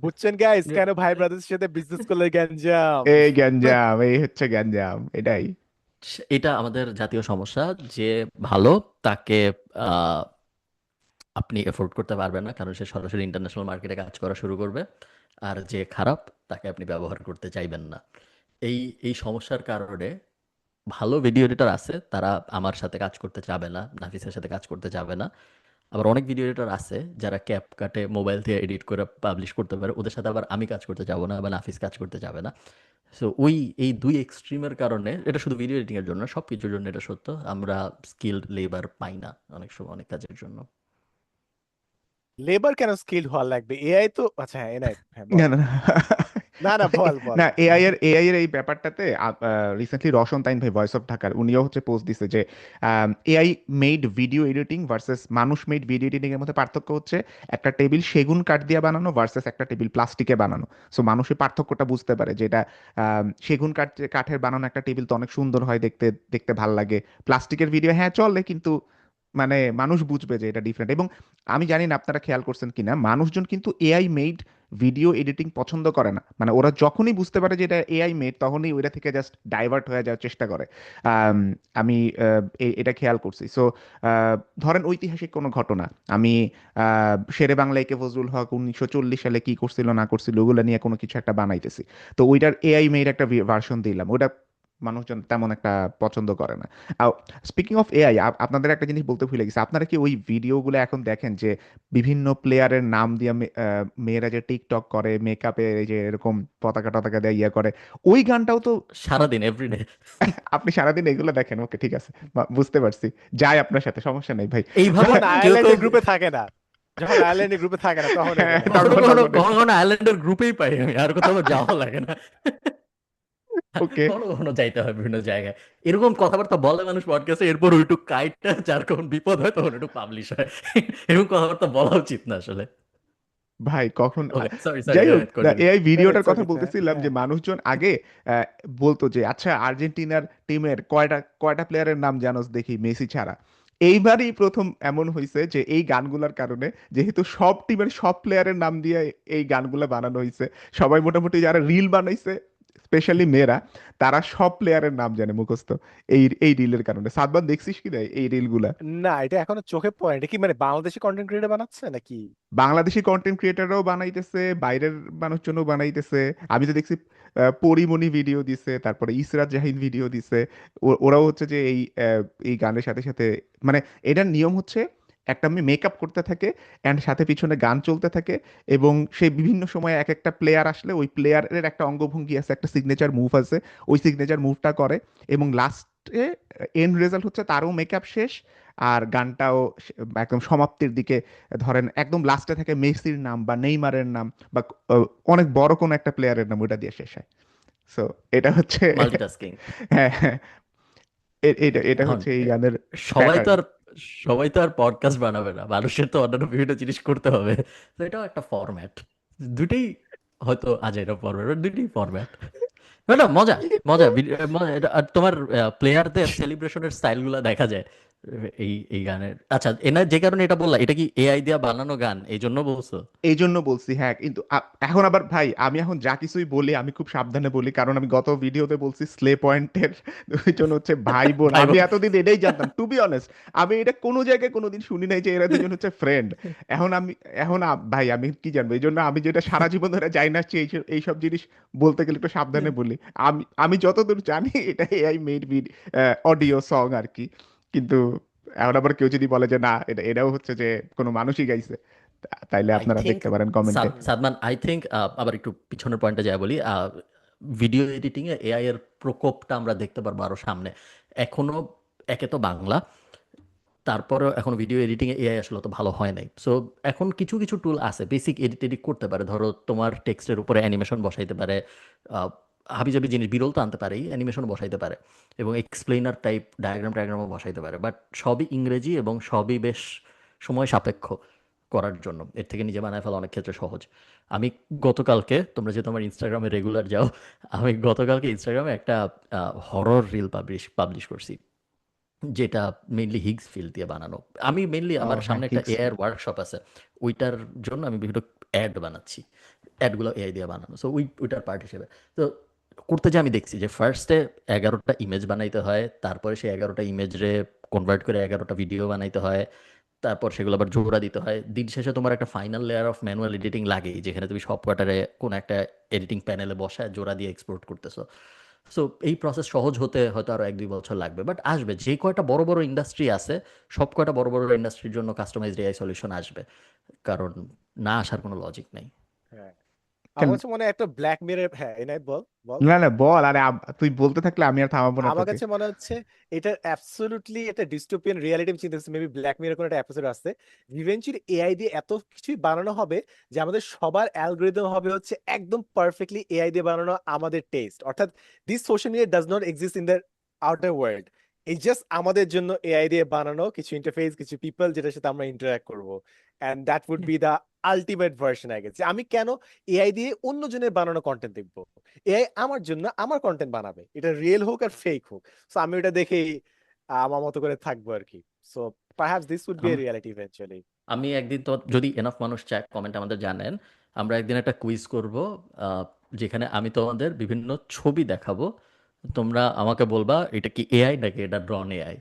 বুঝছেন গাইস কেন ভাই ব্রাদার্স সাথে বিজনেস করলে গ্যাঞ্জাম? এই গ্যাঞ্জাম, এই হচ্ছে গ্যাঞ্জাম, এটাই। এটা আমাদের জাতীয় সমস্যা, যে ভালো তাকে আহ, আপনি এফোর্ড করতে পারবেন না, কারণ সে সরাসরি ইন্টারন্যাশনাল মার্কেটে কাজ করা শুরু করবে। আর যে খারাপ, তাকে আপনি ব্যবহার করতে চাইবেন না। এই এই সমস্যার কারণে ভালো ভিডিও এডিটর আছে, তারা আমার সাথে কাজ করতে চাবে না, নাফিসের সাথে কাজ করতে চাবে না। আবার অনেক ভিডিও এডিটর আছে যারা ক্যাপ কাটে মোবাইল দিয়ে এডিট করে পাবলিশ করতে পারে, ওদের সাথে আবার আমি কাজ করতে যাবো না, বা নাফিস কাজ করতে যাবে না। সো এই দুই এক্সট্রিমের কারণে, এটা শুধু ভিডিও এডিটিং এর জন্য না, সব কিছুর জন্য এটা সত্য, আমরা স্কিলড লেবার পাই না অনেক সময় অনেক কাজের জন্য। লেবার কেন স্কিল হওয়া লাগবে? এআই তো আচ্ছা, হ্যাঁ এনায়েত, হ্যাঁ না, বল। না, না। না না বল বল। না, এআই এর এই ব্যাপারটাতে রিসেন্টলি রওশন তাইন ভাই ভয়েস অফ ঢাকার উনিও হচ্ছে পোস্ট দিছে যে AI made video editing versus মানুষ মেড ভিডিও এডিটিং এর মধ্যে পার্থক্য হচ্ছে একটা টেবিল সেগুন কাঠ দিয়ে বানানো ভার্সেস একটা টেবিল প্লাস্টিকে বানানো। সো মানুষের পার্থক্যটা বুঝতে পারে যে এটা সেগুন কাঠের বানানো একটা টেবিল তো অনেক সুন্দর হয় দেখতে, দেখতে ভাল লাগে। প্লাস্টিকের ভিডিও হ্যাঁ চলে, কিন্তু মানে মানুষ বুঝবে যে এটা ডিফারেন্ট। এবং আমি জানি না আপনারা খেয়াল করছেন কিনা, মানুষজন কিন্তু এআই মেড ভিডিও এডিটিং পছন্দ করে না, মানে ওরা যখনই বুঝতে পারে যে এটা এআই মেড তখনই ওইটা থেকে জাস্ট ডাইভার্ট হয়ে যাওয়ার চেষ্টা করে। আম, আমি এটা খেয়াল করছি। সো ধরেন ঐতিহাসিক কোনো ঘটনা, আমি শেরে বাংলা একে ফজলুল হক 1940 সালে কি করছিল না করছিল ওগুলো নিয়ে কোনো কিছু একটা বানাইতেছি, তো ওইটার এআই মেড একটা ভার্সন দিলাম, ওটা মানুষজন তেমন একটা পছন্দ করে না। স্পিকিং অফ এআই, আপনাদের একটা জিনিস বলতে ভুলে গেছি, আপনারা কি ওই ভিডিওগুলো এখন দেখেন যে বিভিন্ন প্লেয়ারের নাম দিয়ে মেয়েরা যে টিকটক করে, মেকআপে যে এরকম পতাকা টতাকা দিয়ে ইয়ে করে, ওই গানটাও তো সারাদিন এভরিডে। আপনি সারাদিন এগুলো দেখেন? ওকে, ঠিক আছে, বুঝতে পারছি, যাই আপনার সাথে, সমস্যা নেই ভাই। এইভাবে যখন কেউ কেউ আয়ারল্যান্ডের গ্রুপে থাকে না, যখন আয়ারল্যান্ডের গ্রুপে থাকে না তখন হ্যাঁ, এগুলো কখনো তখন কখনো তখন কখনো কখনো আইল্যান্ডের গ্রুপেই পাই আমি, আর কোথাও যাওয়া লাগে না। ওকে। কখনো কখনো যাইতে হয় বিভিন্ন জায়গায়, এরকম কথাবার্তা বলে মানুষ পডকাস্টে, এরপর ওইটু কাইটটা যার কখন বিপদ হয় তখন একটু পাবলিশ হয়। এরকম কথাবার্তা বলা উচিত না আসলে। ভাই কখন ওকে, সরি সরি, যাই হোক, কন্টিনিউ। এআই ভিডিওটার ইটস কথা ওকে স্যার। বলতেছিলাম যে হ্যাঁ, মানুষজন আগে আহ, বলতো যে আচ্ছা আর্জেন্টিনার টিমের কয়টা কয়টা প্লেয়ারের নাম জানোস দেখি মেসি ছাড়া। এইবারই প্রথম এমন হয়েছে যে এই গানগুলার কারণে, যেহেতু সব টিমের সব প্লেয়ারের নাম দিয়ে এই গানগুলা বানানো হয়েছে, সবাই মোটামুটি যারা রিল বানাইছে, স্পেশালি মেয়েরা, তারা সব প্লেয়ারের নাম জানে মুখস্থ এই এই রিলের কারণে। সাদবান দেখছিস কি না এই রিলগুলা? না এটা এখনো চোখে পড়ে, এটা কি মানে বাংলাদেশি কন্টেন্ট ক্রিয়েটর বানাচ্ছে নাকি? বাংলাদেশি কন্টেন্ট ক্রিয়েটাররাও বানাইতেছে, বাইরের মানুষজনও বানাইতেছে। আমি তো দেখছি পরিমণি ভিডিও দিছে, তারপরে ইসরাত জাহিন ভিডিও দিছে। ওরাও হচ্ছে যে এই গানের সাথে সাথে, মানে এটার নিয়ম হচ্ছে একটা আমি মেকআপ করতে থাকে অ্যান্ড সাথে পিছনে গান চলতে থাকে, এবং সেই বিভিন্ন সময় এক একটা প্লেয়ার আসলে ওই প্লেয়ারের একটা অঙ্গভঙ্গি আছে, একটা সিগনেচার মুভ আছে, ওই সিগনেচার মুভটা করে, এবং লাস্টে এন্ড রেজাল্ট হচ্ছে তারও মেকআপ শেষ আর গানটাও একদম সমাপ্তির দিকে, ধরেন একদম লাস্টে থাকে মেসির নাম বা নেইমারের নাম বা অনেক বড় কোনো একটা প্লেয়ারের নাম, ওটা দিয়ে শেষ হয়। সো এটা হচ্ছে মাল্টিটাস্কিং। হ্যাঁ হ্যাঁ, এটা এটা এখন হচ্ছে এই গানের সবাই তো প্যাটার্ন। আর সবাই তো আর পডকাস্ট বানাবে না, মানুষের তো অন্যান্য বিভিন্ন জিনিস করতে হবে। তো এটাও একটা ফরম্যাট, দুটেই হয়তো আজাইরা ফরম্যাট, দুটেই ফরম্যাট। না মজা, মজা আর তোমার প্লেয়ারদের সেলিব্রেশনের স্টাইলগুলো দেখা যায় এই এই গানের। আচ্ছা, এনা যে কারণে এটা বললা, এটা কি এআই দিয়া বানানো গান এই জন্য বলছো? এই জন্য বলছি, হ্যাঁ, কিন্তু এখন আবার ভাই আমি এখন যা কিছুই বলি আমি খুব সাবধানে বলি, কারণ আমি গত ভিডিওতে বলছি স্লে পয়েন্টের দুইজন হচ্ছে ভাই বোন। ভাই আমি বোন। এতদিন এটাই জানতাম, টু বি অনেস্ট, আমি এটা কোনো জায়গায় কোনোদিন শুনি নাই যে এরা দুজন হচ্ছে ফ্রেন্ড। এখন আমি ভাই আমি কি জানবো, এই জন্য আমি যেটা সারা জীবন ধরে যাই না এইসব জিনিস বলতে গেলে একটু সাবধানে বলি। আমি যতদূর জানি এটা এআই মেড অডিও সং আর কি, কিন্তু এখন আবার কেউ যদি বলে যে না এটাও হচ্ছে যে কোনো মানুষই গাইছে, তাইলে আই আপনারা থিঙ্ক দেখতে পারেন কমেন্টে। সাদমান, আই থিঙ্ক আবার একটু পিছনের পয়েন্টে যাই বলি, ভিডিও এডিটিং এ এআই এর প্রকোপটা আমরা দেখতে পারবো আরো সামনে। এখনো একে তো বাংলা, তারপরেও এখন ভিডিও এডিটিং এ এআই আসলে তো ভালো হয় নাই। সো এখন কিছু কিছু টুল আছে, বেসিক এডিট এডিট করতে পারে, ধরো তোমার টেক্সটের উপরে অ্যানিমেশন বসাইতে পারে, হাবিজাবি জিনিস বিরল তো আনতে পারেই, অ্যানিমেশন বসাইতে পারে, এবং এক্সপ্লেইনার টাইপ ডায়াগ্রাম টায়াগ্রামও বসাইতে পারে, বাট সবই ইংরেজি এবং সবই বেশ সময় সাপেক্ষ করার জন্য। এর থেকে নিজে বানায় ফেলা অনেক ক্ষেত্রে সহজ। আমি গতকালকে, তোমরা যেহেতু আমার ইনস্টাগ্রামে রেগুলার যাও, আমি গতকালকে ইনস্টাগ্রামে একটা হরর রিল পাবলিশ করছি, যেটা মেইনলি হিগস ফিল্ড দিয়ে বানানো। আমি মেইনলি ও আমার হ্যাঁ, সামনে একটা হিগস এআই এর ফিল্ড। ওয়ার্কশপ আছে, ওইটার জন্য আমি বিভিন্ন অ্যাড বানাচ্ছি, অ্যাডগুলো এআই দিয়ে বানানো। সো ওইটার পার্ট হিসেবে তো করতে যে আমি দেখছি যে ফার্স্টে 11টা ইমেজ বানাইতে হয়, তারপরে সেই 11টা ইমেজরে কনভার্ট করে 11টা ভিডিও বানাইতে হয়, তারপর সেগুলো আবার জোড়া দিতে হয়। দিন শেষে তোমার একটা final layer of manual editing লাগেই, যেখানে তুমি সব কটারে কোন একটা এডিটিং প্যানেলে বসায় জোড়া দিয়ে এক্সপোর্ট করতেছো। সো এই প্রসেস সহজ হতে হয়তো আরো 1-2 বছর লাগবে, বাট আসবে। যে কয়টা বড় বড় ইন্ডাস্ট্রি আছে, সব কয়টা বড় বড় ইন্ডাস্ট্রির জন্য কাস্টমাইজড এআই সলিউশন আসবে, কারণ না আসার কোনো লজিক নাই। হ্যাঁ, কেন? আমার কাছে মনে হয় একটা ব্ল্যাক মিরর। হ্যাঁ এনায়েত বল বল। না না, বল, আরে তুই বলতে থাকলে আমি আর থামাবো না আমার তোকে। কাছে মনে হচ্ছে এটা অ্যাবসলিউটলি একটা ডিস্টোপিয়ান রিয়ালিটি চিন্তা করছি, মেবি ব্ল্যাক মিরর কোনো একটা এপিসোড আছে। ইভেনচুয়ালি এআই দিয়ে এত কিছুই বানানো হবে যে আমাদের সবার অ্যালগরিদম হবে হচ্ছে একদম পারফেক্টলি এআই দিয়ে বানানো আমাদের টেস্ট, অর্থাৎ this social media does not exist in the outer world. এই জাস্ট আমাদের জন্য এআই দিয়ে বানানো কিছু ইন্টারফেস, কিছু পিপল যেটার সাথে আমরা ইন্টারঅ্যাক্ট করবো, and that would be the ultimate version. I গেছে আমি কেন এআই দিয়ে অন্যজনের বানানো কন্টেন্ট দেখবো? এআই আমার জন্য আমার কন্টেন্ট বানাবে, এটা রিয়েল হোক আর ফেক হোক। সো আমি ওটা দেখেই আমার মতো করে থাকবো আর কি। So perhaps this would be a um- reality eventually. আমি একদিন তো, যদি এনাফ মানুষ চায় কমেন্ট আমাদের জানেন, আমরা একদিন একটা কুইজ করব, আহ, যেখানে আমি তোমাদের বিভিন্ন ছবি দেখাবো, তোমরা আমাকে বলবা এটা কি এআই নাকি এটা ড্রন এআই,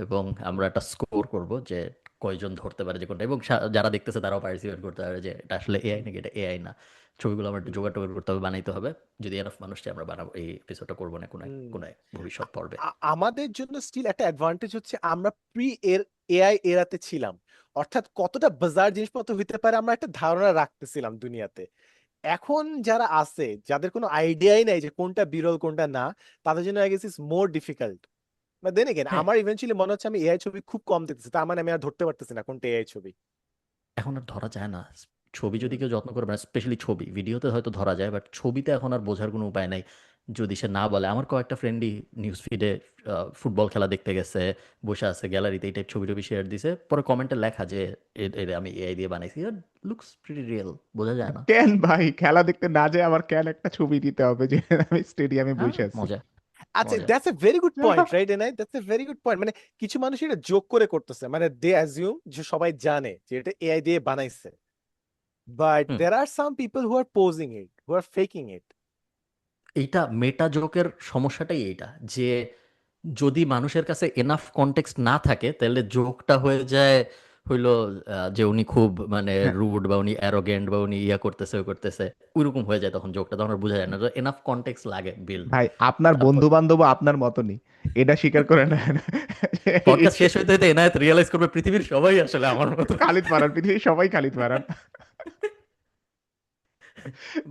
এবং আমরা একটা স্কোর করব যে কয়জন ধরতে পারে যে কোনটা, এবং যারা দেখতেছে তারাও পার্টিসিপেট করতে পারে যে এটা আসলে এআই নাকি এটা এআই না। ছবিগুলো আমার একটু জোগাড় টোগাড় করতে হবে, বানাইতে হবে। যদি এনাফ মানুষ চাই আমরা বানাবো, এই এপিসোডটা করবো না কোনো হুম। কোনো ভবিষ্যৎ পর্বে। আমাদের জন্য স্টিল একটা অ্যাডভান্টেজ হচ্ছে আমরা প্রি এর এআই এরাতে ছিলাম, অর্থাৎ কতটা বাজার জিনিসপত্র হইতে পারে আমরা একটা ধারণা রাখতেছিলাম দুনিয়াতে। এখন যারা আছে যাদের কোনো আইডিয়াই নাই যে কোনটা বিরল কোনটা না, তাদের জন্য I guess is more difficult. But then again হ্যাঁ, আমার ইভেন্চুয়ালি মনে হচ্ছে আমি এআই ছবি খুব কম দেখতেছি, তার মানে আমি আর ধরতে পারতেছি না কোনটা এআই ছবি। এখন আর ধরা যায় না। ছবি যদি হুম। কেউ যত্ন করবে না, স্পেশালি ছবি, ভিডিওতে হয়তো ধরা যায়, বাট ছবিতে এখন আর বোঝার কোনো উপায় নাই যদি সে না বলে। আমার কয়েকটা ফ্রেন্ডই নিউজ ফিডে ফুটবল খেলা দেখতে গেছে, বসে আছে গ্যালারিতে, এই টাইপ ছবি টবি শেয়ার দিছে, পরে কমেন্টে লেখা যে এটা আমি এআই দিয়ে বানাইছি, লুকস প্রিটি রিয়েল, বোঝা যায় না। কেন ভাই খেলা দেখতে না যায় আবার কেন একটা ছবি দিতে হবে যে আমি স্টেডিয়ামে হ্যাঁ, বসে আছি? মজা আচ্ছা, মজা। That's a very good point, right এনাই? That's a very good point. মানে কিছু মানুষ এটা জোক করে করতেছে, মানে দে অ্যাজিউম যে সবাই জানে যে এটা এআই দিয়ে বানাইছে, but hmm, there are some people who are posing it, who are faking it. এইটা মেটা জোকের সমস্যাটাই এইটা, যে যদি মানুষের কাছে এনাফ কনটেক্সট না থাকে তাহলে জোকটা হয়ে যায় হইলো যে উনি খুব মানে রুড, বা উনি অ্যারোগেন্ট, বা উনি ইয়া করতেছে ও করতেছে, ওইরকম হয়ে যায় তখন জোকটা, তখন আর বোঝা যায় না। এনাফ কনটেক্সট লাগে বিল্ড। ভাই আপনার তারপর বন্ধু বান্ধব আপনার মতনই, এটা স্বীকার করে নেন। পডকাস্ট শেষ হইতে হইতে এনায়েত রিয়েলাইজ করবে পৃথিবীর সবাই আসলে আমার মতো। খালিদ মারান, পৃথিবীর সবাই খালিদ মারান।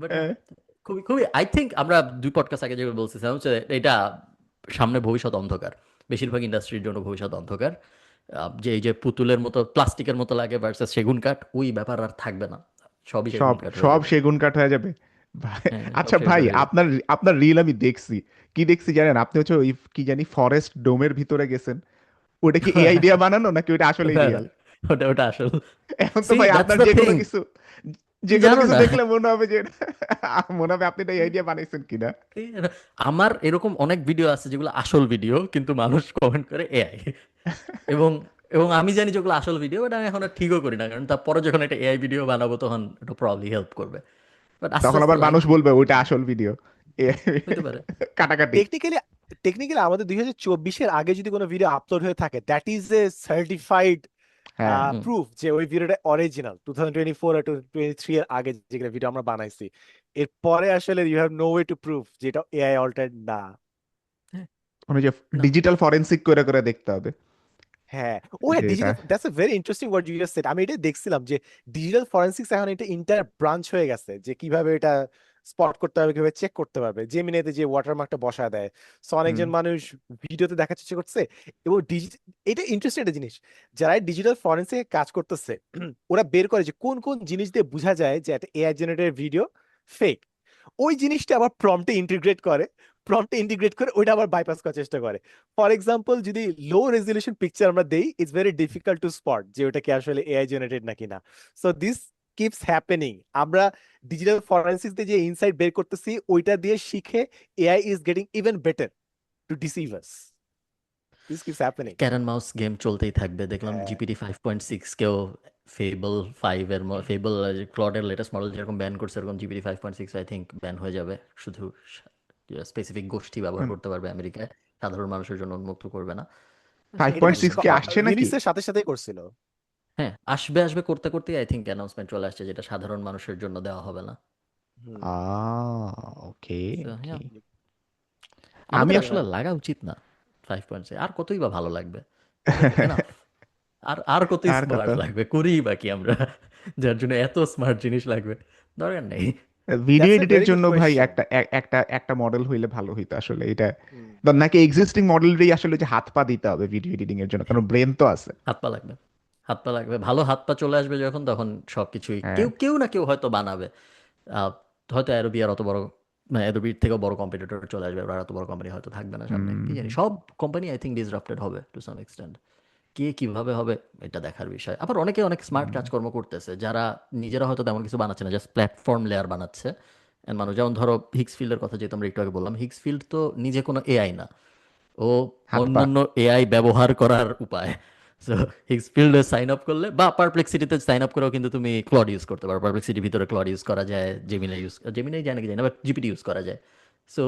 বাট খুবই খুবই আই থিঙ্ক আমরা দুই পডকাস্ট আগে যেগুলো বলছিলাম হচ্ছে এটা সামনে ভবিষ্যৎ অন্ধকার, বেশিরভাগ ইন্ডাস্ট্রির জন্য ভবিষ্যৎ অন্ধকার। যে এই যে পুতুলের মতো প্লাস্টিকের মতো লাগে ভার্সাস সেগুন কাঠ, ওই ব্যাপার আর থাকবে না, সবই সব সেগুন কাঠ হয়ে সব যাবে। সেগুন কাঠ হয়ে যাবে ভাই। হ্যাঁ, সব আচ্ছা সেগুন ভাই, কাঠ হয়ে যাবে। আপনার আপনার রিল আমি দেখছি। কি দেখছি জানেন? আপনি হচ্ছে ওই কি জানি ফরেস্ট ডোমের ভিতরে গেছেন। ওটা কি এআই দিয়া বানানো নাকি ওটা আসলেই না, না, রিয়েল? ওটা ওটা আসল। এখন তো সি ভাই দ্যাটস আপনার দ্য যে কোনো থিং, কিছু, যে কি কোনো জানো কিছু না, দেখলে মনে হবে যে মনে হবে আপনি এটা এআই দিয়ে বানাইছেন কিনা। আমার এরকম অনেক ভিডিও আছে যেগুলো আসল ভিডিও কিন্তু মানুষ কমেন্ট করে এআই, এবং এবং আমি জানি যেগুলো আসল ভিডিও, বাট আমি এখন আর ঠিকও করি না, কারণ তারপরে যখন একটা এআই ভিডিও বানাবো তখন এটা প্রবলি হেল্প করবে। বাট আস্তে তখন আস্তে আবার লাইন মানুষ বলবে ওইটা আসল ভিডিও। হইতে পারে। কাটাকাটি। টেকনিক্যালি টেকনিক্যালি আমাদের 2024-এর আগে যদি কোনো ভিডিও আপলোড হয়ে থাকে, দ্যাট ইজ এ সার্টিফাইড হ্যাঁ, হুম। প্রুফ যে ওই ভিডিওটা অরিজিনাল। 2024 আর 2023 এর আগে যেগুলো ভিডিও আমরা বানাইছি, এরপরে আসলে you have no way to proof যে এটা এআই অল্টারড না। হ্যাঁ, মানে যে না, ডিজিটাল ফরেনসিক করে করে দেখতে হবে হ্যাঁ, ও হ্যাঁ, যে এটা। Digital, that's a very interesting word you just said. আমি এটা দেখছিলাম যে ডিজিটাল ফরেনসিক্স এখন এটা ইন্টার ব্রাঞ্চ হয়ে গেছে, যে কিভাবে এটা স্পট করতে হবে, কিভাবে চেক করতে পারবে। জেমিনিতে যে ওয়াটারমার্কটা বসায় দেয়, সো হুম। অনেকজন মানুষ ভিডিওতে দেখার চেষ্টা করছে। এবং এটা ইন্টারেস্টিং একটা জিনিস, যারা ডিজিটাল ফরেন্সিক কাজ করতেছে ওরা বের করে যে কোন কোন জিনিস দিয়ে বোঝা যায় যে একটা এআই জেনারেটেড ভিডিও ফেক। ওই জিনিসটা আবার প্রম্পটে ইন্টিগ্রেট করে ওইটা আবার বাইপাস করার চেষ্টা করে। ফর এক্সাম্পল, যদি লো রেজলিউশন পিকচার আমরা দেই, it's very difficult to spot যে ওটা কি আসলে এআই জেনারেটেড নাকি না। So this keeps happening. আমরা ডিজিটাল ফরেন্সিক্স দিয়ে যে ইনসাইট বের করতেছি, ওইটা দিয়ে শিখে AI is getting even better to deceive us. This keeps happening. Cat and mouse game চলতেই থাকবে। দেখলাম জিপিটি 5.6 কেও ফেবল 5 এর ফেবল ক্লডের লেটেস্ট মডেল যেরকম ব্যান করছে, এরকম জিপিটি 5.6 আই থিঙ্ক ব্যান হয়ে যাবে। শুধু স্পেসিফিক গোষ্ঠী ব্যবহার করতে পারবে আমেরিকায়, সাধারণ মানুষের জন্য উন্মুক্ত করবে না। ফাইভ এটা পয়েন্ট সিক্স কি আসছে নাকি? রিলিজের সাথে সাথেই করছিল। হ্যাঁ, আসবে আসবে করতে করতেই আই থিঙ্ক অ্যানাউন্সমেন্ট চলে আসছে যেটা সাধারণ মানুষের জন্য দেওয়া হবে না। হুম। ওকে So, ওকে। yeah, আমি আমাদের আসলে আসলে লাগা উচিত না 5.6, আর কতই বা ভালো লাগবে, এনাফ। আর আর কতই আর কত স্মার্ট লাগবে, করি বাকি আমরা, যার জন্য এত স্মার্ট জিনিস লাগবে, দরকার নেই। ভিডিও দ্যাটস এ এডিটের ভেরি গুড জন্য ভাই কোয়েশ্চেন। একটা মডেল হইলে ভালো হইতো আসলে এটা। নাকি এক্সিস্টিং মডেলরই আসলে যে হাত পা দিতে হবে ভিডিও এডিটিং এর জন্য, কারণ ব্রেন তো আছে। হাত পা লাগবে, হাত পা লাগবে, ভালো হাত পা চলে আসবে যখন, তখন সবকিছুই হ্যাঁ। কেউ কেউ না কেউ হয়তো বানাবে। আহ, হয়তো অ্যাডোবি আর অত বড়, মানে অ্যাডোবির থেকেও বড় কম্পিটিটর চলে আসবে, আর এত বড় কোম্পানি হয়তো থাকবে না সামনে, কি জানি। হুম। সব কোম্পানি আই থিঙ্ক ডিসরাপ্টেড হবে টু সাম এক্সটেন্ট। কে কিভাবে হবে এটা দেখার বিষয়। আবার অনেকে অনেক স্মার্ট হুম। কাজকর্ম করতেছে যারা নিজেরা হয়তো তেমন কিছু বানাচ্ছে না, জাস্ট প্ল্যাটফর্ম লেয়ার বানাচ্ছে। And মানুষ যেমন ধরো হিগস ফিল্ডের কথা যেহেতু আমরা একটু আগে বললাম, হিগস ফিল্ড তো নিজে কোনো এআই না, ও হাত পা। অন্যান্য এআই ব্যবহার করার উপায়। সো হিগস ফিল্ডে সাইন আপ করলে বা পারপ্লেক্সিটিতে সাইন আপ করেও কিন্তু তুমি ক্লড ইউজ করতে পারো। পারপ্লেক্সিটির ভিতরে ক্লড ইউজ করা যায়, জেমিনাই যায় নাকি জানি না, বাট জিপিটি ইউজ করা যায়। সো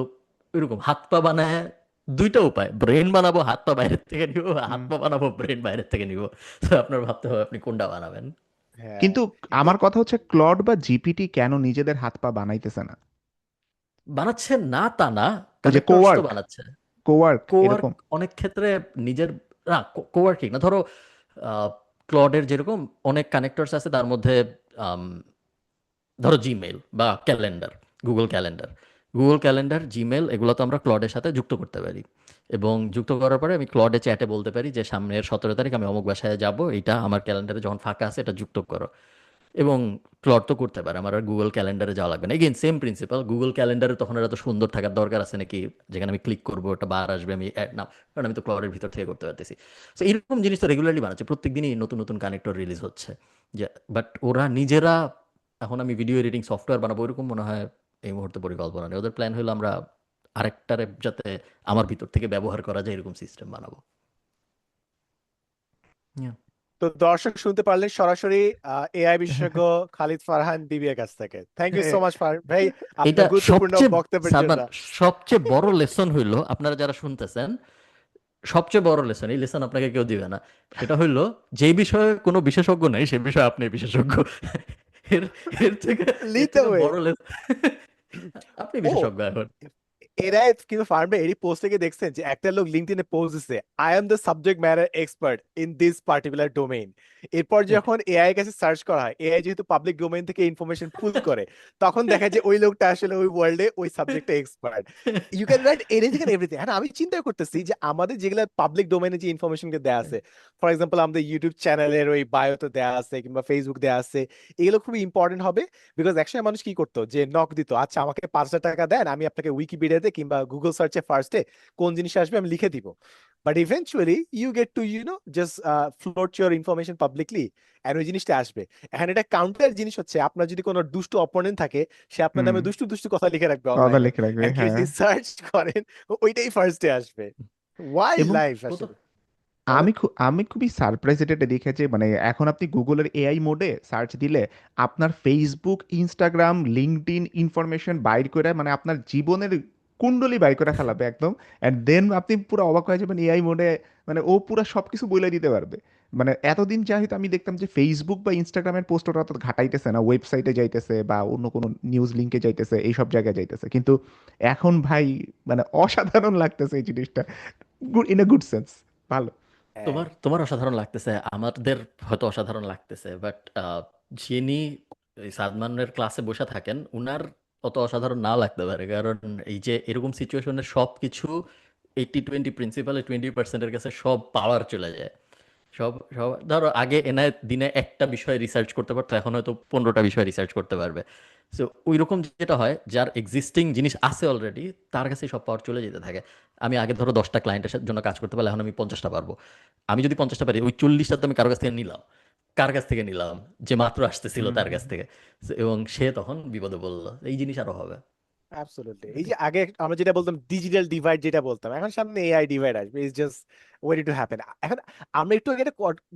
ওইরকম হাত পা বানায় দুইটা উপায়, ব্রেন বানাবো হাত পা বাইরের থেকে নিব, হাত হুম। পা বানাবো ব্রেন বাইরের থেকে নিব। তো আপনার ভাবতে হবে আপনি কোনটা বানাবেন। হ্যাঁ কিন্তু কিন্তু আমার কথা হচ্ছে ক্লড বা জিপিটি কেন নিজেদের হাত পা বানাইতেছে না? বানাচ্ছে না তা না, ওই যে কানেক্টরস তো কোওয়ার্ক, বানাচ্ছে। কোওয়ার্ক কোয়ার্ক এরকম। অনেক ক্ষেত্রে নিজের, না কোয়ার্কিং না, ধরো ক্লডের যেরকম অনেক কানেক্টরস আছে তার মধ্যে, আম, ধরো জিমেইল বা ক্যালেন্ডার, গুগল ক্যালেন্ডার, জিমেল এগুলো তো আমরা ক্লডের সাথে যুক্ত করতে পারি। এবং যুক্ত করার পরে আমি ক্লডে চ্যাটে বলতে পারি যে সামনের 17 তারিখ আমি অমুক বাসায় যাব, এটা আমার ক্যালেন্ডারে যখন ফাঁকা আছে এটা যুক্ত করো। এবং ক্লড তো করতে পারে, আমার আর গুগল ক্যালেন্ডারে যাওয়া লাগবে না। এগেইন সেম প্রিন্সিপাল, গুগল ক্যালেন্ডারে তখন এত সুন্দর থাকার দরকার আছে নাকি, যেখানে আমি ক্লিক করবো ওটা বার আসবে, আমি না, কারণ আমি তো ক্লডের ভিতর থেকে করতে পারতেছি। তো এরকম জিনিস তো রেগুলারলি বানাচ্ছে, প্রত্যেকদিনই নতুন নতুন কানেক্টর রিলিজ হচ্ছে। যে বাট ওরা নিজেরা এখন আমি ভিডিও এডিটিং সফটওয়্যার বানাবো এরকম মনে হয় এই মুহূর্তে পরিকল্পনা নেই। ওদের প্ল্যান হলো আমরা আরেকটারে যাতে আমার ভিতর থেকে ব্যবহার করা যায় এরকম সিস্টেম বানাবো। Yeah. তো দর্শক শুনতে পারলেন সরাসরি এআই বিশেষজ্ঞ খালিদ ফারহান বিবিএর কাছ থেকে। থ্যাংক ইউ সো মাচ ভাই এটা আপনার গুরুত্বপূর্ণ সবচেয়ে, বক্তব্যের জন্য। সালমান, সবচেয়ে বড় লেসন হইলো আপনারা যারা শুনতেছেন, সবচেয়ে বড় লেসন, এই লেসন আপনাকে কেউ দিবে না। সেটা হইলো যে বিষয়ে কোনো বিশেষজ্ঞ নেই সে বিষয়ে আপনি বিশেষজ্ঞ। এর এর থেকে এর লিড দ্য থেকে ওয়ে। বড় লেসন, আপনি ও বিশেষজ্ঞ এখন। এরা কিন্তু ফার্মে এরই পোস্ট থেকে দেখছেন যে একটা লোক লিঙ্কডইনে পোস্ট দিছে, I am the subject matter expert in this particular domain. এরপর যখন এআই এর কাছে সার্চ করা হয়, এআই যেহেতু পাবলিক ডোমেইন থেকে ইনফরমেশন পুল করে, তখন দেখা যায় ওই লোকটা আসলে ওই ওয়ার্ল্ডে ওই সাবজেক্টে expert. You can write anything and everything. হ্যাঁ আমি চিন্তা করতেছি যে আমাদের যেগুলো পাবলিক ডোমেইনে যে ইনফরমেশন দেয়া আছে, ফর এক্সাম্পল আমাদের ইউটিউব চ্যানেলের ওই বায়োতে দেয়া আছে কিংবা ফেসবুক দেয়া আছে, এগুলো খুবই ইম্পর্টেন্ট হবে। বিকজ একসময় মানুষ কি করতো, যে নক দিত, আচ্ছা আমাকে 5,000 টাকা দেন, আমি আপনাকে উইকিপিডিয়াতে কিংবা গুগল সার্চে ফার্স্টে কোন জিনিস আসবে আমি লিখে দিব। But eventually you get to just float your information publicly, and ওই জিনিসটা আসবে। এখন এটা কাউন্টার জিনিস হচ্ছে, আপনার যদি কোনো দুষ্ট অপোনেন্ট থাকে, সে আপনার হুম, নামে দুষ্টু দুষ্টু কথা লিখে রাখবে কথা অনলাইনে, লিখে রাখবে, এন্ড হ্যাঁ। যদি সার্চ করেন ওইটাই ফার্স্টে আসবে। ওয়াই এবং লাইফ ও তো আসলে। বলেন। আমি খুবই সারপ্রাইজড এটা দেখেছি, মানে এখন আপনি গুগলের এআই মোডে সার্চ দিলে আপনার ফেসবুক, ইনস্টাগ্রাম, লিঙ্কডইন ইনফরমেশন বাইর করে, মানে আপনার জীবনের কুণ্ডলি বাইর করে ফেলাবে একদম। এন্ড দেন আপনি পুরো অবাক হয়ে যাবেন এআই মোডে, মানে ও পুরো সবকিছু বলে দিতে পারবে। মানে এতদিন যা হয়তো আমি দেখতাম যে ফেসবুক বা ইনস্টাগ্রামের পোস্ট ওরা অত ঘাটাইতেছে না, ওয়েবসাইটে যাইতেছে বা অন্য কোনো নিউজ লিঙ্কে যাইতেছে, এইসব জায়গায় যাইতেছে, কিন্তু এখন ভাই মানে অসাধারণ লাগতেছে এই জিনিসটা, good in a good sense, ভালো। হ্যাঁ তোমার তোমার অসাধারণ লাগতেছে, আমাদের হয়তো অসাধারণ লাগতেছে, বাট যিনি এই সাদমানের ক্লাসে বসে থাকেন উনার অত অসাধারণ না লাগতে পারে, কারণ এই যে এরকম সিচুয়েশনের সব কিছু 80-20 প্রিন্সিপালে 20%-এর কাছে সব পাওয়ার চলে যায়। সব সব ধরো আগে এনায়েত দিনে একটা বিষয় রিসার্চ করতে পারতো, এখন হয়তো 15টা বিষয় রিসার্চ করতে পারবে। সো ওই রকম যেটা হয়, যার এক্সিস্টিং জিনিস আছে অলরেডি তার কাছে সব পাওয়ার চলে যেতে থাকে। আমি আগে ধরো 10টা ক্লায়েন্টের জন্য কাজ করতে পারলে এখন আমি 50টা পারবো। আমি যদি 50টা পারি, ওই 40টা তো আমি কারো কাছ থেকে নিলাম, কার কাছ থেকে নিলাম, যে মাত্র আসতেছিল হুম, তার কাছ থেকে। So, এবং সে তখন বিপদে বললো, এই জিনিস আরো হবে। অ্যাবসলিউটলি। এই যে আগে আমরা যেটা বলতাম ডিজিটাল ডিভাইড, যেটা বলতাম, এখন সামনে এআই ডিভাইড আসবে, ইজ জাস্ট ওয়েরি টু হ্যাপেন। এখন আমরা একটু আগে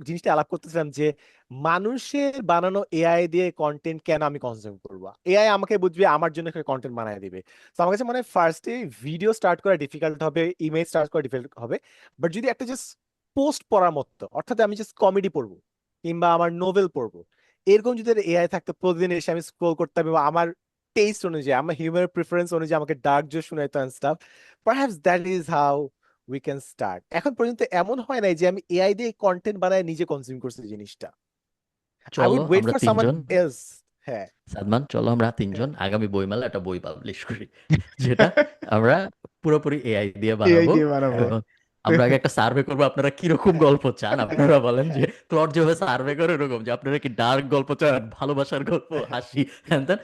জিনিসটা আলাপ করতেছিলাম যে মানুষের বানানো এআই দিয়ে কন্টেন্ট কেন আমি কনজিউম করবো, এআই আমাকে বুঝবে, আমার জন্য কন্টেন্ট বানায় দিবে। তো আমার কাছে মনে হয় ফার্স্টে ভিডিও স্টার্ট করা ডিফিকাল্ট হবে, ইমেজ স্টার্ট করা ডিফিকাল্ট হবে। বাট যদি একটা জাস্ট পোস্ট পড়ার মতো, অর্থাৎ আমি জাস্ট কমেডি পড়বো কিংবা আমার নোভেল পড়বো, এরকম যদি এআই থাকতো, প্রতিদিন এসে আমি স্ক্রোল করতাম এবং আমার টেস্ট অনুযায়ী, আমার হিউম্যান প্রিফারেন্স অনুযায়ী আমাকে ডার্ক জোক শুনাইতো and stuff, perhaps that is how we can start. এখন পর্যন্ত এমন হয় নাই যে আমি এআই দিয়ে কন্টেন্ট বানায় নিজে কনজিউম করছি জিনিসটা। আই চলো উড ওয়েট আমরা ফর সামওয়ান তিনজন, এলস। হ্যাঁ সাদমান চলো আমরা হ্যাঁ তিনজন আগামী বইমেলা একটা বই পাবলিশ করি, যেটা আমরা পুরোপুরি এআই দিয়ে এআই বানাবো। দিয়ে বানাবো। এবং আমরা আগে একটা সার্ভে করবো, আপনারা কিরকম হ্যাঁ গল্প চান আপনারা বলেন, যে হ্যাঁ ক্লড যেভাবে সার্ভে করে এরকম, যে আপনারা কি ডার্ক গল্প চান, ভালোবাসার গল্প, হাসি, হ্যান ত্যান,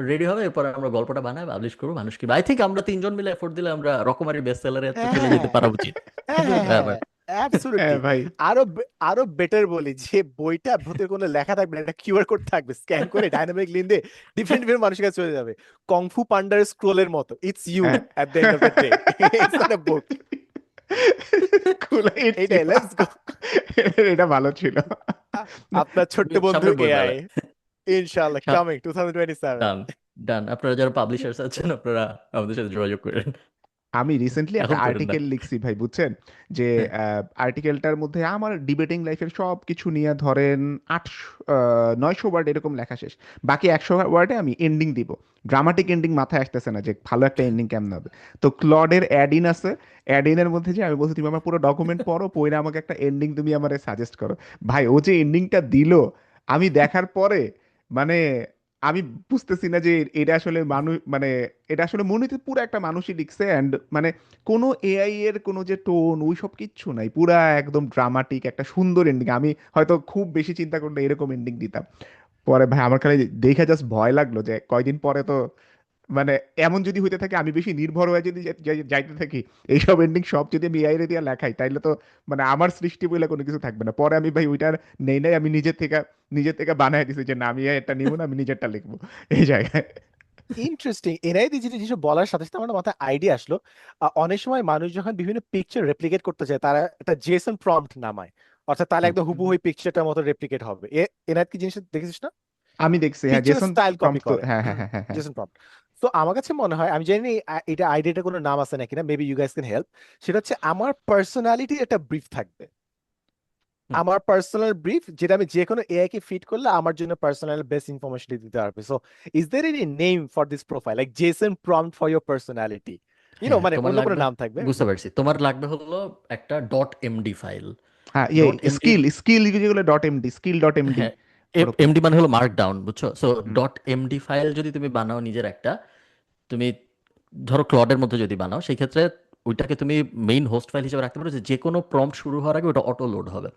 রেডি হবে। এরপর আমরা গল্পটা বানাই পাবলিশ করবো, মানুষ কি, আই থিঙ্ক আমরা তিনজন মিলে এফোর্ট দিলে আমরা রকমারি বেস্ট সেলারে তো চলে যেতে হ্যাঁ পারা উচিত। হ্যাঁ হ্যাঁ হ্যাঁ ব্যাপার। হ্যাঁ অ্যাবসলিউটলি। ভাই। আরো বেটার বলি, যে বইটা ভূতের কোনো লেখা থাকবে না, একটা কিউআর কোড থাকবে, স্ক্যান করে ডাইনামিক লিঙ্ক দিয়ে ডিফারেন্ট ডিফারেন্ট মানুষের কাছে চলে যাবে, কংফু পান্ডার স্ক্রোলের মতো। ইটস ইউ হ্যাঁ। At the end of the day, it's not a book. খুলে এইটাই, লেটস গো। এটা ভালো ছিল। আপনার ছোট্ট বন্ধু সামনের বই এআই, মেলায় ইনশাআল্লাহ কামিং 2027। ডান ডান। আপনারা যারা পাবলিশার্স আছেন আপনারা আমাদের সাথে যোগাযোগ করেন, আমি রিসেন্টলি একটা এখন করেন না। আর্টিকেল লিখছি ভাই, বুঝছেন? যে হ্যাঁ আর্টিকেলটার মধ্যে আমার ডিবেটিং লাইফের সব কিছু নিয়ে ধরেন 900 ওয়ার্ড এরকম লেখা শেষ। বাকি 100 ওয়ার্ডে আমি এন্ডিং দিব। ড্রামাটিক এন্ডিং মাথায় আসতেছে না যে ভালো একটা এন্ডিং কেমন হবে। তো ক্লডের অ্যাডিন আছে, অ্যাডিনের মধ্যে যে আমি বলছি তুমি আমার পুরো ডকুমেন্ট পড়ো, পড়ে আমাকে একটা এন্ডিং তুমি আমারে সাজেস্ট করো। ভাই ও যে এন্ডিংটা দিল, আমি দেখার পরে মানে আমি বুঝতেছি না যে এটা আসলে মানুষ মানে এটা আসলে মনে হচ্ছে পুরো একটা মানুষই লিখছে। অ্যান্ড মানে কোনো এআই এর কোনো যে টোন ওই সব কিচ্ছু নাই, পুরা একদম ড্রামাটিক একটা সুন্দর এন্ডিং। আমি হয়তো খুব বেশি চিন্তা করলে এরকম এন্ডিং দিতাম। পরে ভাই আমার খালি দেখে জাস্ট ভয় লাগলো যে কয়দিন পরে তো মানে এমন যদি হইতে থাকে, আমি বেশি নির্ভর হয়ে যদি যাইতে থাকি এইসব এন্ডিং সব যদি আমি এআই রে দিয়ে লেখাই, তাইলে তো মানে আমার সৃষ্টি বলে কোনো কিছু থাকবে না। পরে আমি ভাই ওইটার নেই নাই, আমি নিজের থেকে বানায় দিছি যে না আমি এটা নিব না, আমি নিজেরটা লিখবো এই জায়গায়। ইন্টারেস্টিং। এনআই দিয়ে যেটা জিনিস বলার সাথে সাথে আমার মাথায় আইডিয়া আসলো। অনেক সময় মানুষ যখন বিভিন্ন পিকচার রেপ্লিকেট করতে চায় তারা একটা জেসন প্রম্পট নামায়, অর্থাৎ তাহলে হুম। একদম হুবহু ওই পিকচারটার মতো রেপ্লিকেট হবে। এনআই কি জিনিসটা দেখেছিস না? আমি দেখছি, হ্যাঁ, picture Jason style copy prompt তো, করে, হ্যাঁ হ্যাঁ হ্যাঁ হ্যাঁ হ্যাঁ। Jason prompt. তো আমার কাছে মনে হয়, আমি জানি না এটা আইডিয়াটা কোনো নাম আছে নাকি না, maybe you guys can help. সেটা হচ্ছে আমার পার্সোনালিটির একটা ব্রিফ থাকবে, হুম। আমার পার্সোনাল ব্রিফ, যেটা আমি যে কোনো এআই কে ফিট করলে আমার জন্য পার্সোনাল বেস্ট ইনফরমেশন দিতে পারবে। So is there any name for this profile, like JSON prompt for your personality, হ্যাঁ মানে তোমার অন্য কোনো লাগবে, নাম থাকবে। বুঝতে পারছি, তোমার লাগবে হলো একটা ডট এমডি ফাইল। হ্যাঁ, ইয়ে ডট এমডি, স্কিল স্কিল যেগুলো dot MD, skill dot MD হ্যাঁ ওরকম। এমডি মানে হলো মার্কডাউন, বুঝছো? সো হুম। ডট এমডি ফাইল যদি তুমি বানাও নিজের একটা, তুমি ধরো ক্লডের মধ্যে যদি বানাও সেই ক্ষেত্রে ওইটাকে তুমি মেইন হোস্ট ফাইল হিসেবে রাখতে পারো, যে কোনো প্রম্পট শুরু হওয়ার আগে ওটা অটো লোড হবে।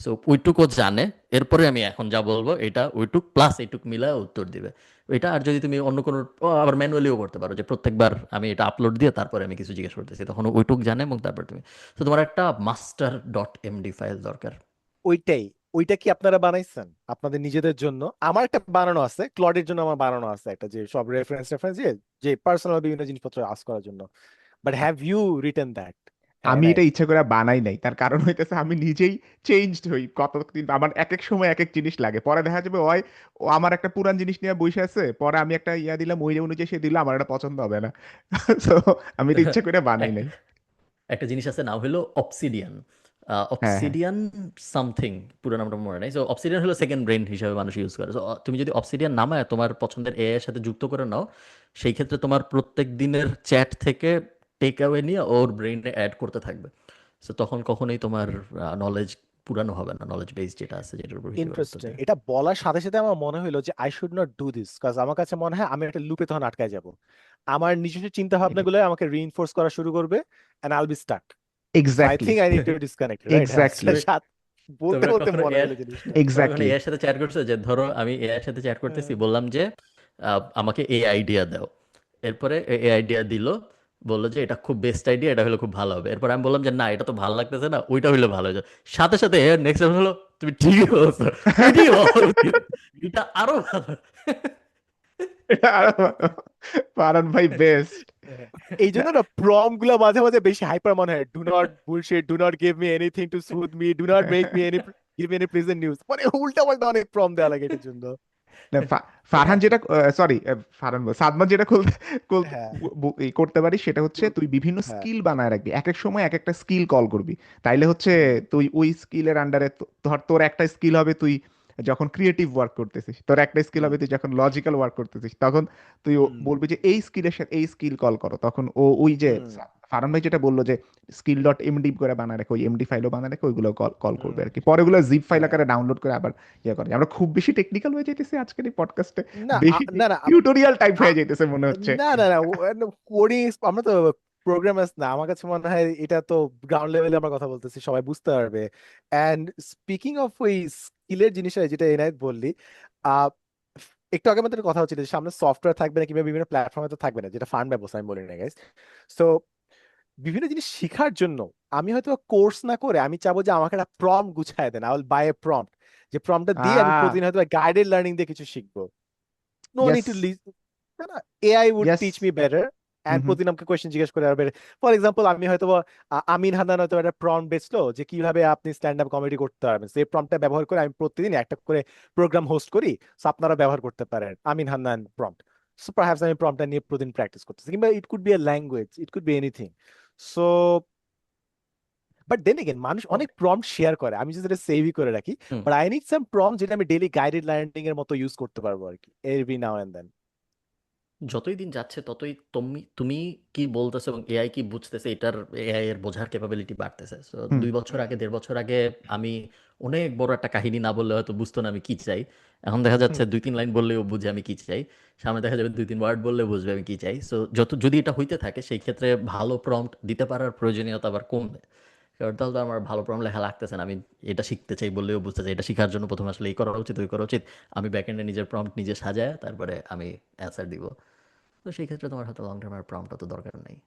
সো ওইটুকু জানে, এরপরে আমি এখন যা বলবো এটা ওইটুক প্লাস এইটুক মিলায় উত্তর দিবে এটা। আর যদি তুমি অন্য কোনো আবার ম্যানুয়ালিও করতে পারো, যে প্রত্যেকবার আমি এটা আপলোড দিয়ে তারপরে আমি কিছু জিজ্ঞেস করতেছি, তখন ওইটুক জানে এবং তারপর তুমি। তো তোমার একটা মাস্টার ডট এমডি ফাইল দরকার। ওইটাই, ওইটা কি আপনারা বানাইছেন আপনাদের নিজেদের জন্য? আমার একটা বানানো আছে, ক্লডের জন্য আমার বানানো আছে একটা, যে সব রেফারেন্স যে পার্সোনাল বিভিন্ন জিনিসপত্র আস করার জন্য। But have you written that? হ্যাঁ আমি নাই। এটা ইচ্ছা করে বানাই নাই, তার কারণ হইতেছে আমি নিজেই চেঞ্জড হই কতদিন, আমার এক এক সময় এক এক জিনিস লাগে। পরে দেখা যাবে ওই ও আমার একটা পুরান জিনিস নিয়ে বসে আছে, পরে আমি একটা ইয়া দিলাম ওই অনুযায়ী সে দিল, আমার এটা পছন্দ হবে না। তো আমি এটা ইচ্ছা করে বানাই নাই। একটা একটা জিনিস আছে, নাম হলো অবসিডিয়ান। হ্যাঁ হ্যাঁ। অবসিডিয়ান সামথিং, পুরো নামটা মনে নাই। সো অবসিডিয়ান হলো সেকেন্ড ব্রেন হিসেবে মানুষ ইউজ করে। সো তুমি যদি অবসিডিয়ান নামায় তোমার পছন্দের এআই এর সাথে যুক্ত করে নাও, সেই ক্ষেত্রে তোমার প্রত্যেক দিনের চ্যাট থেকে টেক অ্যাওয়ে নিয়ে ওর ব্রেইনে অ্যাড করতে থাকবে। সো তখন কখনোই তোমার নলেজ পুরানো হবে না, নলেজ বেস যেটা আছে যেটার উপর ভিত্তি করে উত্তর ইন্টারেস্টিং। দেবে। এটা বলার সাথে সাথে আমার মনে হলো যে I should not do this, কাজ আমার কাছে মনে হয় আমি একটা লুপে তখন আটকায় যাব। আমার নিজস্ব চিন্তা ভাবনাগুলো আমাকে রিইনফোর্স করা শুরু করবে, and I'll be stuck. So I exactly, think I need to disconnect, right? হ্যাঁ, এক্স্যাক্টলি, বলতে তোমরা বলতে কখনো মনে এআই, হলো জিনিসটা। তোমরা কখনো এক্স্যাক্টলি। এআই এর সাথে চ্যাট করছো, যে ধরো আমি এআই এর সাথে চ্যাট করতেছি, বললাম যে আমাকে এই আইডিয়া দাও, এরপরে এই আইডিয়া দিল, বললো যে এটা খুব বেস্ট আইডিয়া, এটা হলে খুব ভালো হবে। এরপর আমি বললাম যে না এটা তো ভালো লাগতেছে না, ওইটা হলে ভালো হবে। সাথে সাথে নেক্সট হলো তুমি ঠিকই বলছো, ওইটাই হওয়া উচিত, এটা আরো ভালো। ফারহান ভাই বেস্ট। এই জন্য না প্রম গুলা মাঝে মাঝে বেশি হাইপার মনে হয়। Do not bullshit, do not give me anything to soothe me, do not make me any, give me any present news, মানে উল্টা পাল্টা অনেক প্রম দেওয়া লাগে এটার জন্য। না, ফারহান যেটা সরি ফারহান সাদমান যেটা হ্যাঁ করতে পারিস সেটা হচ্ছে তুই বিভিন্ন হ্যাঁ। স্কিল বানায় রাখবি, এক এক সময় এক একটা স্কিল কল করবি। তাইলে হচ্ছে হুম তুই ওই স্কিলের আন্ডারে ধর তোর একটা স্কিল হবে তুই যখন ক্রিয়েটিভ ওয়ার্ক করতেছিস, তোর একটা স্কিল হুম হবে তুই যখন লজিক্যাল ওয়ার্ক করতেছিস, তখন তুই হুম বলবি যে এই স্কিলের সাথে এই স্কিল কল করো, তখন ও ওই যে হুম ফারহান ভাই যেটা বললো যে স্কিল ডট এমডি করে বানায় রাখে, ওই এমডি ফাইলও বানায় রাখে, ওইগুলো কল কল করবে হুম। আর কি। পরে ওগুলো জিপ ফাইল হ্যাঁ। আকারে ডাউনলোড করে আবার ইয়ে করে। আমরা খুব বেশি টেকনিক্যাল হয়ে যাইতেছি আজকের এই পডকাস্টে, না বেশি না না টিউটোরিয়াল টাইপ হয়ে যাইতেছে মনে হচ্ছে। না না না, কোডিং আমরা তো প্রোগ্রামার্স না। আমার কাছে মনে হয় এটা তো গ্রাউন্ড লেভেলে আমরা কথা বলতেছি, সবাই বুঝতে পারবে। এন্ড স্পিকিং অফ ওই স্কিলের জিনিসটা যেটা এনায়েত বললি, আহ, একটু আগে আমাদের কথা হচ্ছিল যে সামনে সফটওয়্যার থাকবে না কিংবা বিভিন্ন প্ল্যাটফর্মে তো থাকবে না, যেটা ফান্ড ব্যবস্থা আমি বলি না গাইস। সো বিভিন্ন জিনিস শেখার জন্য আমি হয়তো কোর্স না করে আমি চাবো যে আমাকে একটা প্রম্পট গুছায় দেন, I will buy a prompt, যে প্রম্পটটা দিয়ে আমি প্রতিদিন হয়তো গাইডেড লার্নিং দিয়ে কিছু শিখবো। নো ইয়েস, নিড টু, না, AI would yes, teach me better. Hmm and hmm প্রতিদিন আমাকে কোয়েশ্চেন জিজ্ঞেস করে আসবে। ফর এক্সাম্পল আমি হয়তো আমিন হান্নান হয়তো একটা প্রম্পট বেচলো যে কিভাবে আপনি স্ট্যান্ড আপ কমেডি করতে পারবেন, সেই প্রম্পটটা ব্যবহার করে আমি প্রতিদিন একটা করে প্রোগ্রাম হোস্ট করি। সো আপনারা ব্যবহার করতে পারেন Amin Hannan prompt. So perhaps আমি প্রম্পটটা নিয়ে প্রতিদিন প্র্যাকটিস করতেছি, কিংবা it could be a language, it could be anything. So but then again মানুষ অনেক ওকে। প্রম্পট শেয়ার করে, আমি যদি সেভই করে রাখি। Hmm. But I need some prompt যেটা আমি ডেইলি গাইডেড লার্নিং এর মতো ইউজ করতে পারবো আর কি, এভরি নাও এন্ড দেন। যতই দিন যাচ্ছে ততই তুমি তুমি কি বলতেছো এবং এআই কি বুঝতেছে এটার এআই এর বোঝার ক্যাপাবিলিটি বাড়তেছে। সো হুম 2 বছর আগে 1.5 বছর আগে আমি অনেক বড় একটা কাহিনী না বললে হয়তো বুঝতো না আমি কি চাই। এখন দেখা যাচ্ছে 2-3 লাইন বললেও বুঝে আমি কি চাই। সামনে দেখা যাবে 2-3 ওয়ার্ড বললে বুঝবে আমি কি চাই। সো যদি এটা হইতে থাকে সেই ক্ষেত্রে ভালো প্রম্পট দিতে পারার প্রয়োজনীয়তা আবার কমবে। কারণ তাহলে তো আমার ভালো প্রম্পট লেখা লাগতেছে না। আমি এটা শিখতে চাই বললেও বুঝতে চাই এটা শেখার জন্য প্রথমে আসলে এই করা উচিত ওই করা উচিত। আমি ব্যাকএন্ডে নিজের প্রম্পট নিজে সাজায় তারপরে আমি অ্যান্সার দিব। তো সেই ক্ষেত্রে তোমার হয়তো লং টার্ম আর প্রম্পট তো দরকার নেই।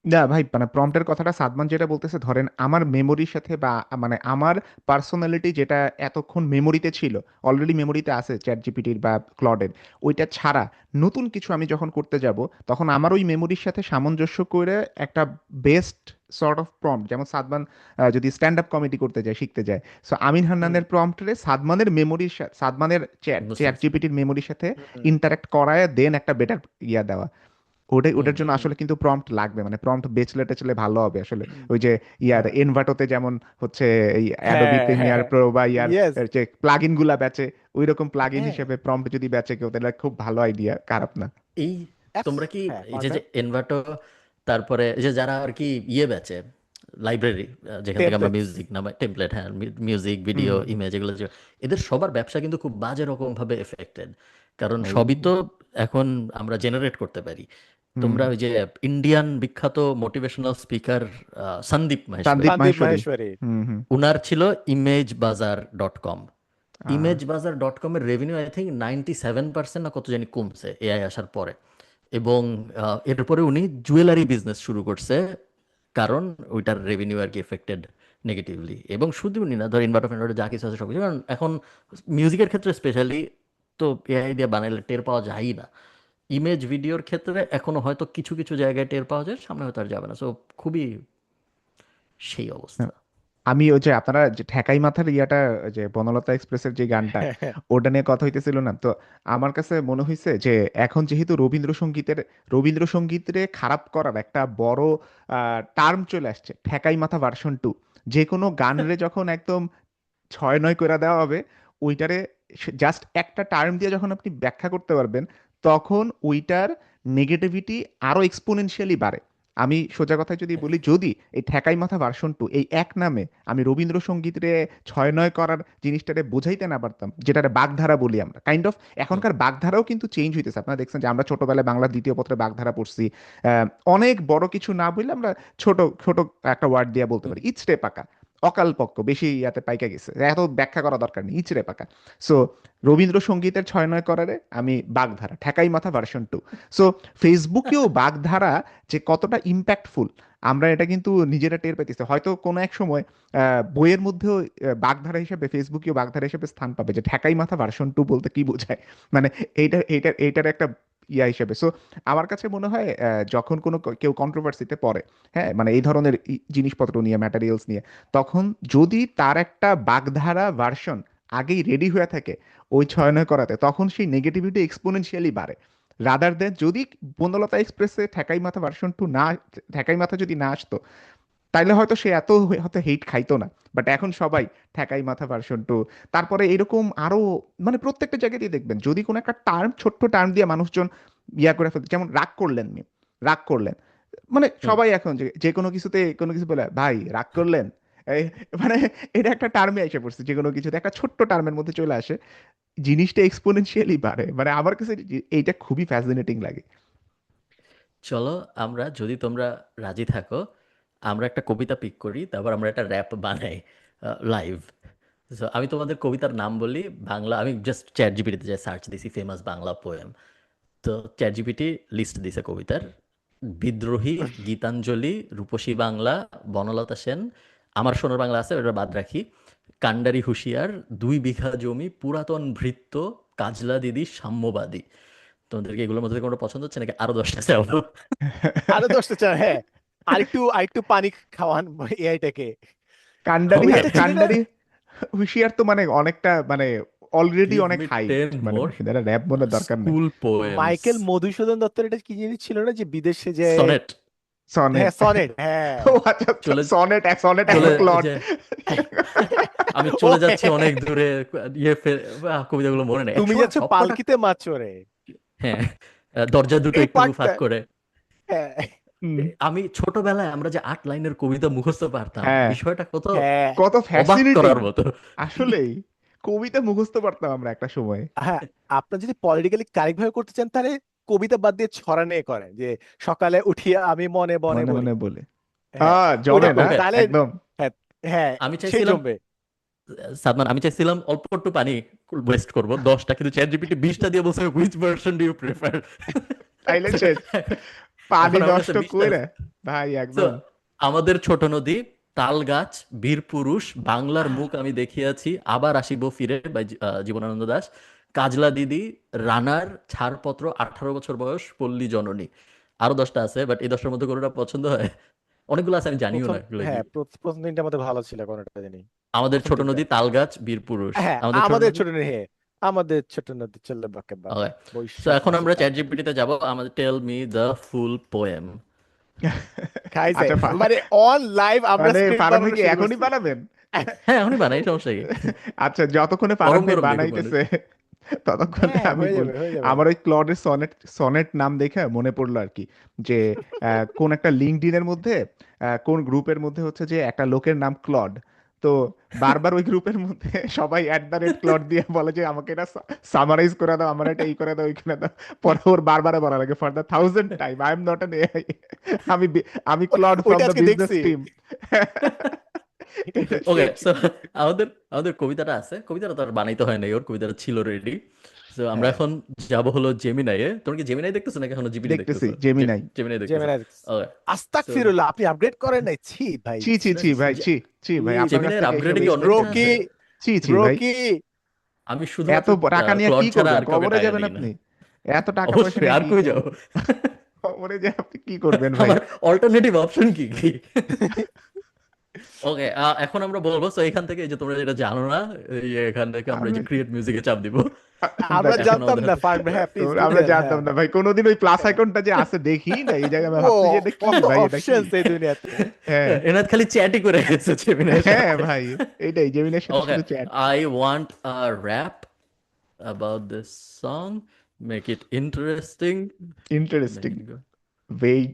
না ভাই, মানে প্রম্পটের কথাটা সাদমান যেটা বলতেছে, ধরেন আমার মেমোরির সাথে বা মানে আমার পার্সোনালিটি যেটা এতক্ষণ মেমোরিতে ছিল, অলরেডি মেমোরিতে আছে চ্যাট জিপিটির বা ক্লডের, ওইটা ছাড়া নতুন কিছু আমি যখন করতে যাব, তখন আমার ওই মেমোরির সাথে সামঞ্জস্য করে একটা বেস্ট সর্ট অফ প্রম্পট, যেমন সাদমান যদি স্ট্যান্ড আপ কমেডি করতে যায়, শিখতে যায়, সো আমিন হুম, হান্নানের প্রম্পটে সাদমানের মেমোরির সাথে, সাদমানের চ্যাট বুঝতে চ্যাট পারছি। জিপিটির মেমোরির সাথে হুম, ইন্টারাক্ট করায় দেন একটা বেটার ইয়া দেওয়া। ওটাই, হুম ওটার জন্য হুম, আসলে কিন্তু প্রম্পট লাগবে, মানে প্রম্পট বেচলে টেচলে ভালো হবে আসলে। হুম। ওই যে ইয়ার হ্যাঁ, এনভাটোতে যেমন হচ্ছে এই অ্যাডোবি হ্যাঁ, হ্যাঁ, প্রিমিয়ার হ্যাঁ, প্রো বা ইয়ার ইয়েস, এর যে প্লাগইন গুলা বেচে, ওই রকম প্লাগইন হ্যাঁ, হিসেবে প্রম্পট যদি বেচে কেউ, তাহলে খুব ভালো আইডিয়া, খারাপ না। এই তোমরা কি হ্যাঁ, এই যে কোনটা? যে এনভাটো তারপরে এই যে যারা আর কি ইয়ে বেচে লাইব্রেরি যেখান থেকে আমরা টেমপ্লেটস। মিউজিক নামে টেমপ্লেট, হ্যাঁ মিউজিক হুম ভিডিও হুম ইমেজ এগুলো এদের সবার ব্যবসা কিন্তু খুব বাজে রকম ভাবে এফেক্টেড। কারণ ও সবই তো এখন আমরা জেনারেট করতে পারি। হুম তোমরা ওই যে ইন্ডিয়ান বিখ্যাত মোটিভেশনাল স্পিকার সন্দীপ মাহেশ্বরী, সন্দীপ সন্দীপ মাহেশ্বরী। মাহেশ্বরী। হুম। উনার ছিল imagebazaar.com। আহ, imagebazaar.com এর রেভিনিউ আই থিঙ্ক 97% না কত জানি কমছে এআই আসার পরে। এবং এরপরে উনি জুয়েলারি বিজনেস শুরু করছে, কারণ ওইটার রেভিনিউ আর কি এফেক্টেড নেগেটিভলি। এবং শুধু উনি না, ধর ইনভার্টার ফিনভার্টার যা কিছু আছে সব কিছু, কারণ এখন মিউজিকের ক্ষেত্রে স্পেশালি তো এআই দিয়ে বানাইলে টের পাওয়া যায় না। ইমেজ ভিডিওর ক্ষেত্রে এখনো হয়তো কিছু কিছু জায়গায় টের পাওয়া যায়, সামনে হয়তো আর যাবে না। সো খুবই সেই অবস্থা। আমি ওই যে আপনারা যে ঠেকাই মাথার ইয়াটা, ওই যে বনলতা এক্সপ্রেসের যে গানটা, ওটা নিয়ে কথা হইতেছিল না তো, আমার কাছে মনে হয়েছে যে এখন যেহেতু রবীন্দ্রসঙ্গীতে খারাপ করার একটা বড় টার্ম চলে আসছে, ঠেকাই মাথা ভার্সন 2। যে কোনো গানরে যখন একদম 6-9 করে দেওয়া হবে, ওইটারে জাস্ট একটা টার্ম দিয়ে যখন আপনি ব্যাখ্যা করতে পারবেন, তখন ওইটার নেগেটিভিটি আরো এক্সপোনেনশিয়ালি বাড়ে। আমি সোজা কথায় যদি বলি, যদি এই ঠেকাই মাথা ভার্সন 2 এই এক নামে আমি রবীন্দ্রসঙ্গীতে 6-9 করার জিনিসটারে বোঝাইতে না পারতাম, যেটারে বাগধারা বলি আমরা কাইন্ড অফ, হুম। এখনকার বাগধারাও কিন্তু চেঞ্জ হইতেছে। আপনারা দেখছেন যে আমরা ছোটবেলায় বাংলার দ্বিতীয় পত্রে বাগধারা পড়ছি, অনেক বড় কিছু না বললে আমরা ছোট ছোট একটা ওয়ার্ড দিয়ে বলতে হুম। পারি, ইচড়ে পাকা, অকালপক্ষ, বেশি ইয়াতে পাইকা গেছে, এত ব্যাখ্যা করা দরকার নেই, ইচড়ে পাকা। সো রবীন্দ্রসঙ্গীতের 6-9 করারে আমি বাগধারা, ঠেকাই মাথা ভার্সন 2। সো ফেসবুকেও বাগধারা যে কতটা ইম্প্যাক্টফুল, আমরা এটা কিন্তু নিজেরা টের পাইতেছি। হয়তো কোনো এক সময় বইয়ের মধ্যেও বাগধারা হিসেবে, ফেসবুকেও বাগধারা হিসেবে স্থান পাবে, যে ঠেকাই মাথা ভার্সন 2 বলতে কি বোঝায়, মানে এইটার একটা ইয়া হিসেবে। সো আমার কাছে মনে হয় যখন কোনো কেউ কন্ট্রোভার্সিতে পড়ে, হ্যাঁ, মানে এই ধরনের জিনিসপত্র নিয়ে, ম্যাটেরিয়ালস নিয়ে, তখন যদি তার একটা বাগধারা ভার্সন আগেই রেডি হয়ে থাকে ওই 6-9 করাতে, তখন সেই নেগেটিভিটি এক্সপোনেনশিয়ালি বাড়ে। রাদার দেন যদি বনলতা এক্সপ্রেসে ঠেকাই মাথা ভার্সন 2 না, ঠেকাই মাথা যদি না আসতো, তাইলে হয়তো সে এত হয়তো হেট খাইতো না। বাট এখন সবাই ঠেকাই মাথা ভার্সন 2, তারপরে এরকম আরো, মানে প্রত্যেকটা জায়গাতেই দেখবেন যদি কোনো একটা টার্ম, ছোট্ট টার্ম দিয়ে মানুষজন ইয়া করে ফেলতে, যেমন রাগ করলেন রাগ করলেন, মানে হুম। সবাই এখন যে যে কোনো কিছুতে কোনো কিছু বলে ভাই রাগ করলেন, এই, মানে এটা একটা টার্মে এসে পড়ছে, যে কোনো কিছুতে একটা ছোট্ট টার্মের মধ্যে চলে আসে, জিনিসটা এক্সপোনেনশিয়ালি বাড়ে। মানে আমার কাছে এইটা খুবই ফ্যাসিনেটিং লাগে। চলো, আমরা যদি তোমরা রাজি থাকো আমরা একটা কবিতা পিক করি, তারপর আমরা একটা র্যাপ বানাই লাইভ। সো আমি তোমাদের কবিতার নাম বলি বাংলা, আমি জাস্ট চ্যাট জিপিটিতে যাই সার্চ দিছি ফেমাস বাংলা পোয়েম। তো চ্যাট জিপিটি লিস্ট দিছে কবিতার: বিদ্রোহী, গীতাঞ্জলি, রূপসী বাংলা, বনলতা সেন, আমার সোনার বাংলা আছে ওটা বাদ রাখি, কান্ডারি হুঁশিয়ার, 2 বিঘা জমি, পুরাতন ভৃত্য, কাজলা দিদি, সাম্যবাদী। তোমাদেরকে এগুলোর মধ্যে থেকে কোনটা পছন্দ হচ্ছে নাকি আরো 10টা চাও? আরো 10টা চান, হ্যাঁ। আরেকটু পানি খাওয়ান এআইটাকে। কান্ডারি ওই একটা ছিল না, কান্ডারি হুশিয়ার তো মানে অনেকটা মানে অলরেডি গিভ অনেক মি হাইট, 10 মানে মোর র্যাপ মনে দরকার নাই। School poems. মাইকেল মধুসূদন দত্তের এটা কি জিনিস ছিল না, যে বিদেশে যে, সনেট। সনেট। হ্যাঁ সনেট, হ্যাঁ। ও আচ্ছা আচ্ছা, চলে সনেট সনেট চলে একটা ক্লড। যে আমি ও চলে যাচ্ছি হ্যাঁ, অনেক দূরে, কবিতাগুলো মনে নেই তুমি একসময় যাচ্ছ সবকটা। পালকিতে মাছ চড়ে, হ্যাঁ, দরজা দুটো এই একটু পার্টটা, ফাঁক করে। হ্যাঁ আমি ছোটবেলায় আমরা যে 8 লাইনের কবিতা মুখস্থ পারতাম, হ্যাঁ, বিষয়টা কত হ্যাঁ কত অবাক ফ্যাসিনেটিং করার মতো। আসলেই। কবিতা মুখস্থ পারতাম আমরা একটা সময়। হ্যাঁ। আপনার যদি পলিটিক্যালি কারেক্ট ভাবে করতে চান, তাহলে কবিতা বাদ দিয়ে ছড়া নিয়ে করেন, যে সকালে উঠিয়া আমি মনে মনে মনে বলি, মনে বলে হ্যাঁ ওইটা জমে না করুন, ওকে, তাহলে একদম। হ্যাঁ, হ্যাঁ আমি সে চাইছিলাম জমবে। সাদমান, আমি চাইছিলাম অল্প একটু পানি ওয়েস্ট করবো 10টা, কিন্তু চ্যাট জিপিটি 20টা দিয়ে বলছে which version do you prefer. তাইলে শেষ, পানি এখন আমার কাছে নষ্ট 20টা কইরা আছে। ভাই So, একদম। আমাদের ছোট নদী, তাল গাছ, বীর পুরুষ, বাংলার মুখ আমি দেখিয়াছি, আবার আসিব ফিরে by জীবনানন্দ দাশ, কাজলা দিদি, রানার, ছাড়পত্র, 18 বছর বয়স, পল্লী জননী। আরো 10টা আছে, বাট এই 10টার মধ্যে কোনোটা পছন্দ হয়? অনেকগুলো আছে, আমি জানিও প্রথম, না এগুলো কি। হ্যাঁ প্রথম দিনটা আমাদের ভালো ছিল, কোনোটা জানি, আমাদের প্রথম ছোট দিনটা, নদী, তাল গাছ, বীর পুরুষ। হ্যাঁ আমাদের ছোট আমাদের নদী। ছোট নেই, হ্যাঁ আমাদের ছোট নদী চললে বাঁকে বাঁক, ওকে, সো বৈশাখ এখন মাসে আমরা তার চ্যাট জিপিটিতে যাব, আমাদের tell me the full poem. খাইছে, আচ্ছা মানে অন লাইভ আমরা মানে স্ক্রিপ্ট ফারামি বানানো কি শুরু এখনই করছি। বানাবেন? হ্যাঁ, এখনই বানাই, সমস্যা কি? আচ্ছা, যতক্ষণে ফারহান গরম ভাই গরম দেখুক মানুষ। বানাইতেছে ততক্ষণে হ্যাঁ আমি হয়ে বল, যাবে, হয়ে যাবে। আমার ওই ক্লডের সনেট সনেট নাম দেখে মনে পড়লো আর কি, যে কোন একটা লিঙ্কডইনের মধ্যে কোন গ্রুপের মধ্যে হচ্ছে যে একটা লোকের নাম ক্লড, তো বারবার ওই গ্রুপের মধ্যে সবাই @ক্লড দিয়ে বলে যে আমাকে এটা সামারাইজ করে দাও, আমার এটা এই করে দাও, ওই করে দাও, পরে ওর বারবার বলা লাগে for the 1000th time, I am not an AI, আমি ক্লড ফ্রম ওইটা দ্য আজকে বিজনেস দেখছি, টিম। এটা দেখছি ওকে, আজকে। সো আমাদের আমাদের কবিতাটা আছে, কবিতাটা তো আর বানাইতে হয় নাই, ওর কবিতাটা ছিল রেডি। সো আমরা হ্যাঁ এখন যাব হলো জেমিনাইয়ে। তোমরা কি জেমিনাই দেখতেছো নাকি এখনো জিপিটি দেখতেছি দেখতেছো? জেমিনাই। জেমিনাই দেখতেছো? জেমিনাই, ওকে, আস্তাক সো ফিরুল্লাহ, আপনি আপগ্রেড করেন নাই? ছি ভাই, ছি ছি ছি ভাই, ছি ছি ভাই, আপনার কাছ জেমিনাইয়ের থেকে এইসব আপগ্রেডে কি অন্য কিছু এক্সপেকটেশন রকি, আছে? ছি ছি ভাই। রকি। আমি এত শুধুমাত্র টাকা নিয়ে ক্লড কি ছাড়া করবেন? আর কাউকে কবরে টাকা যাবেন দিই না। আপনি? এত টাকা পয়সা অবশ্যই, নিয়ে আর কি কই যাবো? করবেন? কবরে যে আপনি কি করবেন ভাই? আমার অল্টারনেটিভ অপশন কি কি? ওকে, এখন আমরা বলবো, তো এখান থেকে এই যে তোমরা যেটা জানো না, এখান থেকে আমরা এই আমি যে ক্রিয়েট মিউজিকে চাপ দিব। আমরা ভাই, এখন জানতাম আমাদের না, হাতে ফার্ম, হ্যাঁ প্লিজ আমরা বলেন, জানতাম হ্যাঁ। না ভাই, কোনোদিন ওই প্লাস আইকনটা যে আছে দেখি না এই জায়গায়, আমি ও ভাবছি যে এটা কি কত ভাই, এটা কি? অপশনস এই দুনিয়াতে। হ্যাঁ এনাদ খালি চ্যাটই করে গেছে জেমিনের হ্যাঁ সাথে। ভাই, এইটাই জেমিনের সাথে ওকে, শুধু chat. I want a rap about this song, make it interesting, interesting, make it good. Vague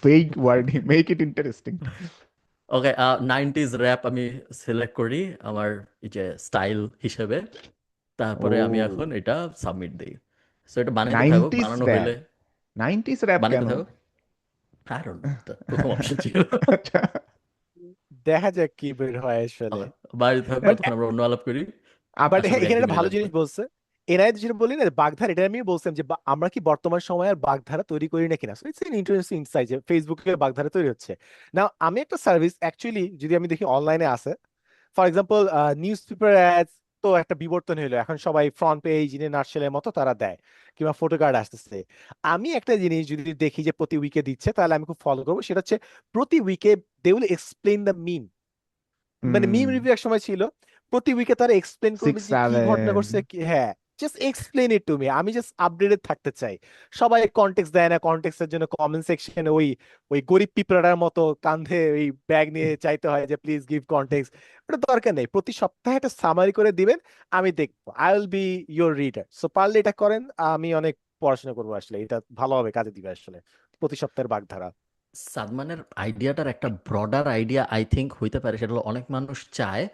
vague wording, make it interesting. Okay, 90s rap আমি সিলেক্ট করি আমার এই যে স্টাইল হিসেবে, তারপরে আমি ও এখন এটা সাবমিট দিই। সো এটা বানাইতে থাকো, 90s বানানো র‍্যাপ, হইলে 90s র‍্যাপ বানাইতে কেন? থাকো। I don't know, এটা প্রথম অপশন ছিল। আচ্ছা দেখা যাক কি বের হয় আসলে। বাড়িতে থাকো, বাট তখন আমরা অন্য আলাপ করি। বাট আশা হ্যাঁ, করি এখানে একদিন একটা মিলে ভালো আসবে। জিনিস বলছে এনআই, যেটা বললি না বাগধারা, এটা আমি বলছিলাম যে আমরা কি বর্তমান সময়ে আর বাগধারা তৈরি করি না কিনা। ইটস এন ইন্টারেস্টিং ইনসাইট যে ফেসবুকে বাগধারা তৈরি হচ্ছে না। আমি একটা সার্ভিস অ্যাকচুয়ালি যদি আমি দেখি অনলাইনে আছে, for example news paper ads, তো একটা বিবর্তন হলো, এখন সবাই ফ্রন্ট পেজ ইনে নার্সেলের মতো তারা দেয়, কিংবা ফটো কার্ড আসতেছে। আমি একটা জিনিস যদি দেখি যে প্রতি উইকে দিচ্ছে, তাহলে আমি খুব ফলো করবো, সেটা হচ্ছে প্রতি উইকে দে উইল এক্সপ্লেইন দ্য মিম। মানে মিম রিভিউ এক সময় ছিল, প্রতি উইকে তারা এক্সপ্লেন করবে 6 যে কি ঘটনা 7 ঘটছে, হ্যাঁ just explain it to me. আমি জাস্ট আপডেটেড থাকতে চাই। সবাই কনটেক্সট দেয় না, কনটেক্সটের জন্য কমেন্ট সেকশনে ওই ওই গরিব পিঁপড়ার মতো কাঁধে ওই ব্যাগ নিয়ে চাইতে হয় যে প্লিজ গিভ কনটেক্সট। ওটা দরকার নেই, প্রতি সপ্তাহে একটা সামারি করে দিবেন, আমি দেখবো, I will be your reader. So পারলে এটা করেন, আমি অনেক পড়াশোনা করবো আসলে, এটা ভালোভাবে কাজে দিবে আসলে প্রতি সপ্তাহের বাগধারা। সাদমানের আইডিয়াটার একটা ব্রডার আইডিয়া আই থিঙ্ক হইতে পারে, সেটা হলো অনেক মানুষ চায়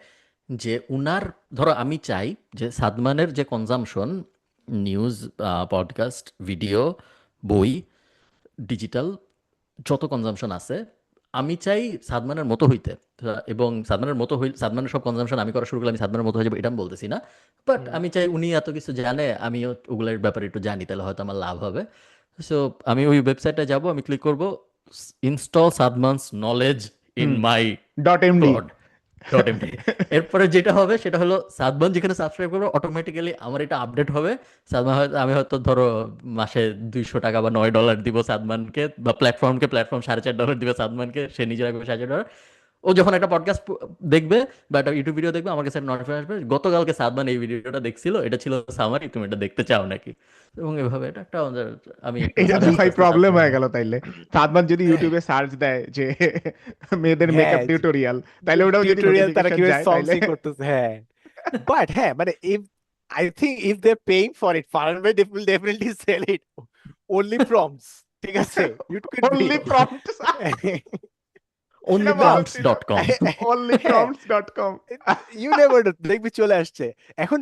যে উনার, ধরো আমি চাই যে সাদমানের যে কনজামশন, নিউজ, পডকাস্ট, ভিডিও, বই, ডিজিটাল যত কনজামশন আছে, আমি চাই সাদমানের মতো হইতে। এবং সাদমানের মতো সাদমানের সব কনজামশন আমি করা শুরু করলে আমি সাদমানের মতো হয়ে যাবো, এটা আমি বলতেছি না। বাট আমি চাই উনি এত কিছু জানে, আমিও ওগুলোর ব্যাপারে একটু জানি, তাহলে হয়তো আমার লাভ হবে। সো আমি ওই ওয়েবসাইটে যাব, আমি ক্লিক করব install Sadman's knowledge in hmm my .md Claude. .md। এরপরে যেটা হবে সেটা হলো সাদমান যেখানে সাবস্ক্রাইব করবে অটোমেটিক্যালি আমার এটা আপডেট হবে। সাদমান হয়তো আমি হয়তো ধরো মাসে $200 বা $9 দিব সাদমানকে, বা প্ল্যাটফর্ম $4.5 দিবে সাদমানকে, সে নিজে রাখবে $4.5। ও যখন একটা পডকাস্ট দেখবে বা একটা ইউটিউব ভিডিও দেখবে আমার কাছে নোটিফিকেশন আসবে, গতকালকে সাদমান এই ভিডিওটা দেখছিল, এটা ছিল সামারি, তুমি এটা দেখতে চাও নাকি? এবং এভাবে এটা একটা এটা আমি তো আস্তে ভাই আস্তে প্রবলেম সাবস্ক্রাইব। হয়ে গেল তাইলে। সাদমান যদি ইউটিউবে সার্চ দেয় যে মেয়েদের মেকআপ হ্যাঁ, টিউটোরিয়াল, তাইলে ওটাও যদি টিউটোরিয়াল তারা নোটিফিকেশন কিভাবে যায় সং তাইলে সিং করতেছে, হ্যাঁ। বাট হ্যাঁ, মানে if I think if they're paying for it, Farhan bhai will definitely sell it. Only prompts. ঠিক আছে? You could be. Only prompts, এটা ভালো ছিল, onlyprompts.com। অনলি হ্যাঁ, prompts dot com. You never know, দেখবি চলে আসছে। এখন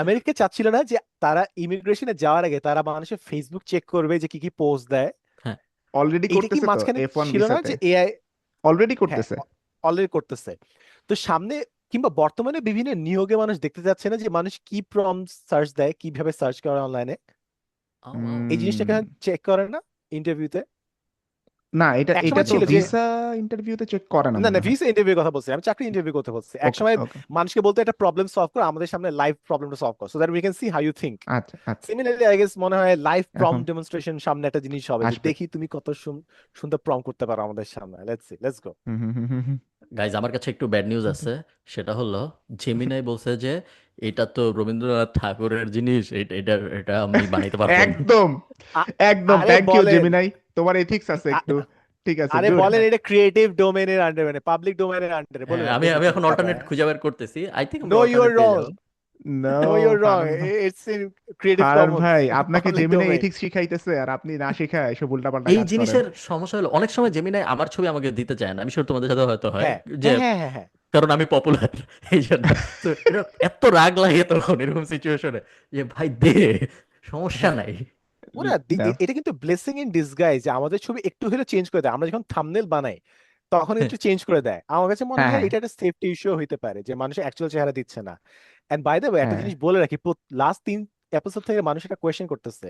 আমেরিকা চাচ্ছিল না যে তারা ইমিগ্রেশনে যাওয়ার আগে তারা মানুষের ফেসবুক চেক করবে যে কি কি পোস্ট দেয়। হ্যাঁ, অলরেডি এইটা কি করতেছে তো মাঝখানে F1 ছিল না ভিসাতে, যে এআই? অলরেডি হ্যাঁ, করতেছে। অলরেডি করতেছে। তো সামনে কিংবা বর্তমানে বিভিন্ন নিয়োগে মানুষ দেখতে যাচ্ছে না যে মানুষ কি প্রম্পট সার্চ দেয়, কিভাবে সার্চ করে অনলাইনে, এই জিনিসটাকে উম, চেক করে না ইন্টারভিউতে? না, এটা এটা একসময় তো ছিল যে, ভিসা ইন্টারভিউতে চেক করে না না না মনে হয়। ভিসা ইন্টারভিউ কথা বলছি, আমি চাকরি ইন্টারভিউ কথা বলছি। ওকে একসময় ওকে, মানুষকে বলতে একটা প্রবলেম সলভ করো, আমাদের সামনে লাইভ প্রবলেমটা সলভ করো, so that we can see how you think. আচ্ছা আচ্ছা। সিমিলারলি আই গেস মনে হয় লাইভ এখন প্রম্পট ডেমনস্ট্রেশন সামনে একটা জিনিস হবে, যে আসবে। দেখি তুমি কত সুন্দর প্রম্পট করতে পারো আমাদের সামনে। Let's see, let's go. Hmm hmm hmm hmm hmm. Guys আমার কাছে একটু ব্যাড নিউজ আছে। সেটা হলো জেমিনাই বলছে যে এটা তো রবীন্দ্রনাথ ঠাকুরের জিনিস, এটা এটা আমি বানাইতে পারবো না। একদম একদম, আরে থ্যাংক ইউ বলেন, জেমিনাই, তোমার এথিক্স আছে একটু। ঠিক আছে, আরে গুড। বলেন এটা ক্রিয়েটিভ ডোমেইনের আন্ডারে, মানে পাবলিক ডোমেইনের আন্ডারে, হ্যাঁ, বলুন আমি দেখি আমি কি এখন করতে অল্টারনেট পারে। খুঁজে বের করতেছি, আই থিঙ্ক আমরা নো ইউ আর অল্টারনেট পেয়ে রং, যাবো। নো নো ইউ আর রং, ফারহান ভাই, it's in creative Farhan Commons, ভাই আপনাকে পাবলিক জেমিনাই ডোমেইন। এথিক্স শিখাইতেছে আর আপনি না শিখায় এসব উল্টাপাল্টা এই কাজ করেন। জিনিসের সমস্যা হলো অনেক সময় জেমিনাই আমার ছবি আমাকে দিতে চায় না, আমি শিওর তোমাদের সাথে হয়তো হয় হ্যাঁ যে, হ্যাঁ হ্যাঁ হ্যাঁ হ্যাঁ। কারণ আমি পপুলার এই জন্য। তো এটা এত রাগ লাগে তখন এরকম সিচুয়েশনে যে ভাই দে, সমস্যা হ্যাঁ, নাই। ওরা না, এটা কিন্তু ব্লেসিং ইন ডিসগাইজ, যে আমাদের ছবি একটু হলে চেঞ্জ করে দেয়, আমরা যখন থাম্বনেল বানাই তখন একটু চেঞ্জ করে দেয়। আমার কাছে মনে হ্যাঁ হয় হ্যাঁ এটা একটা সেফটি ইস্যু হইতে পারে, যে মানুষের অ্যাকচুয়াল চেহারা দিচ্ছে না। এন্ড বাই দ্য ওয়ে একটা হ্যাঁ জিনিস বলে রাখি, লাস্ট 3 এপিসোড থেকে মানুষ একটা কোয়েশ্চেন করতেছে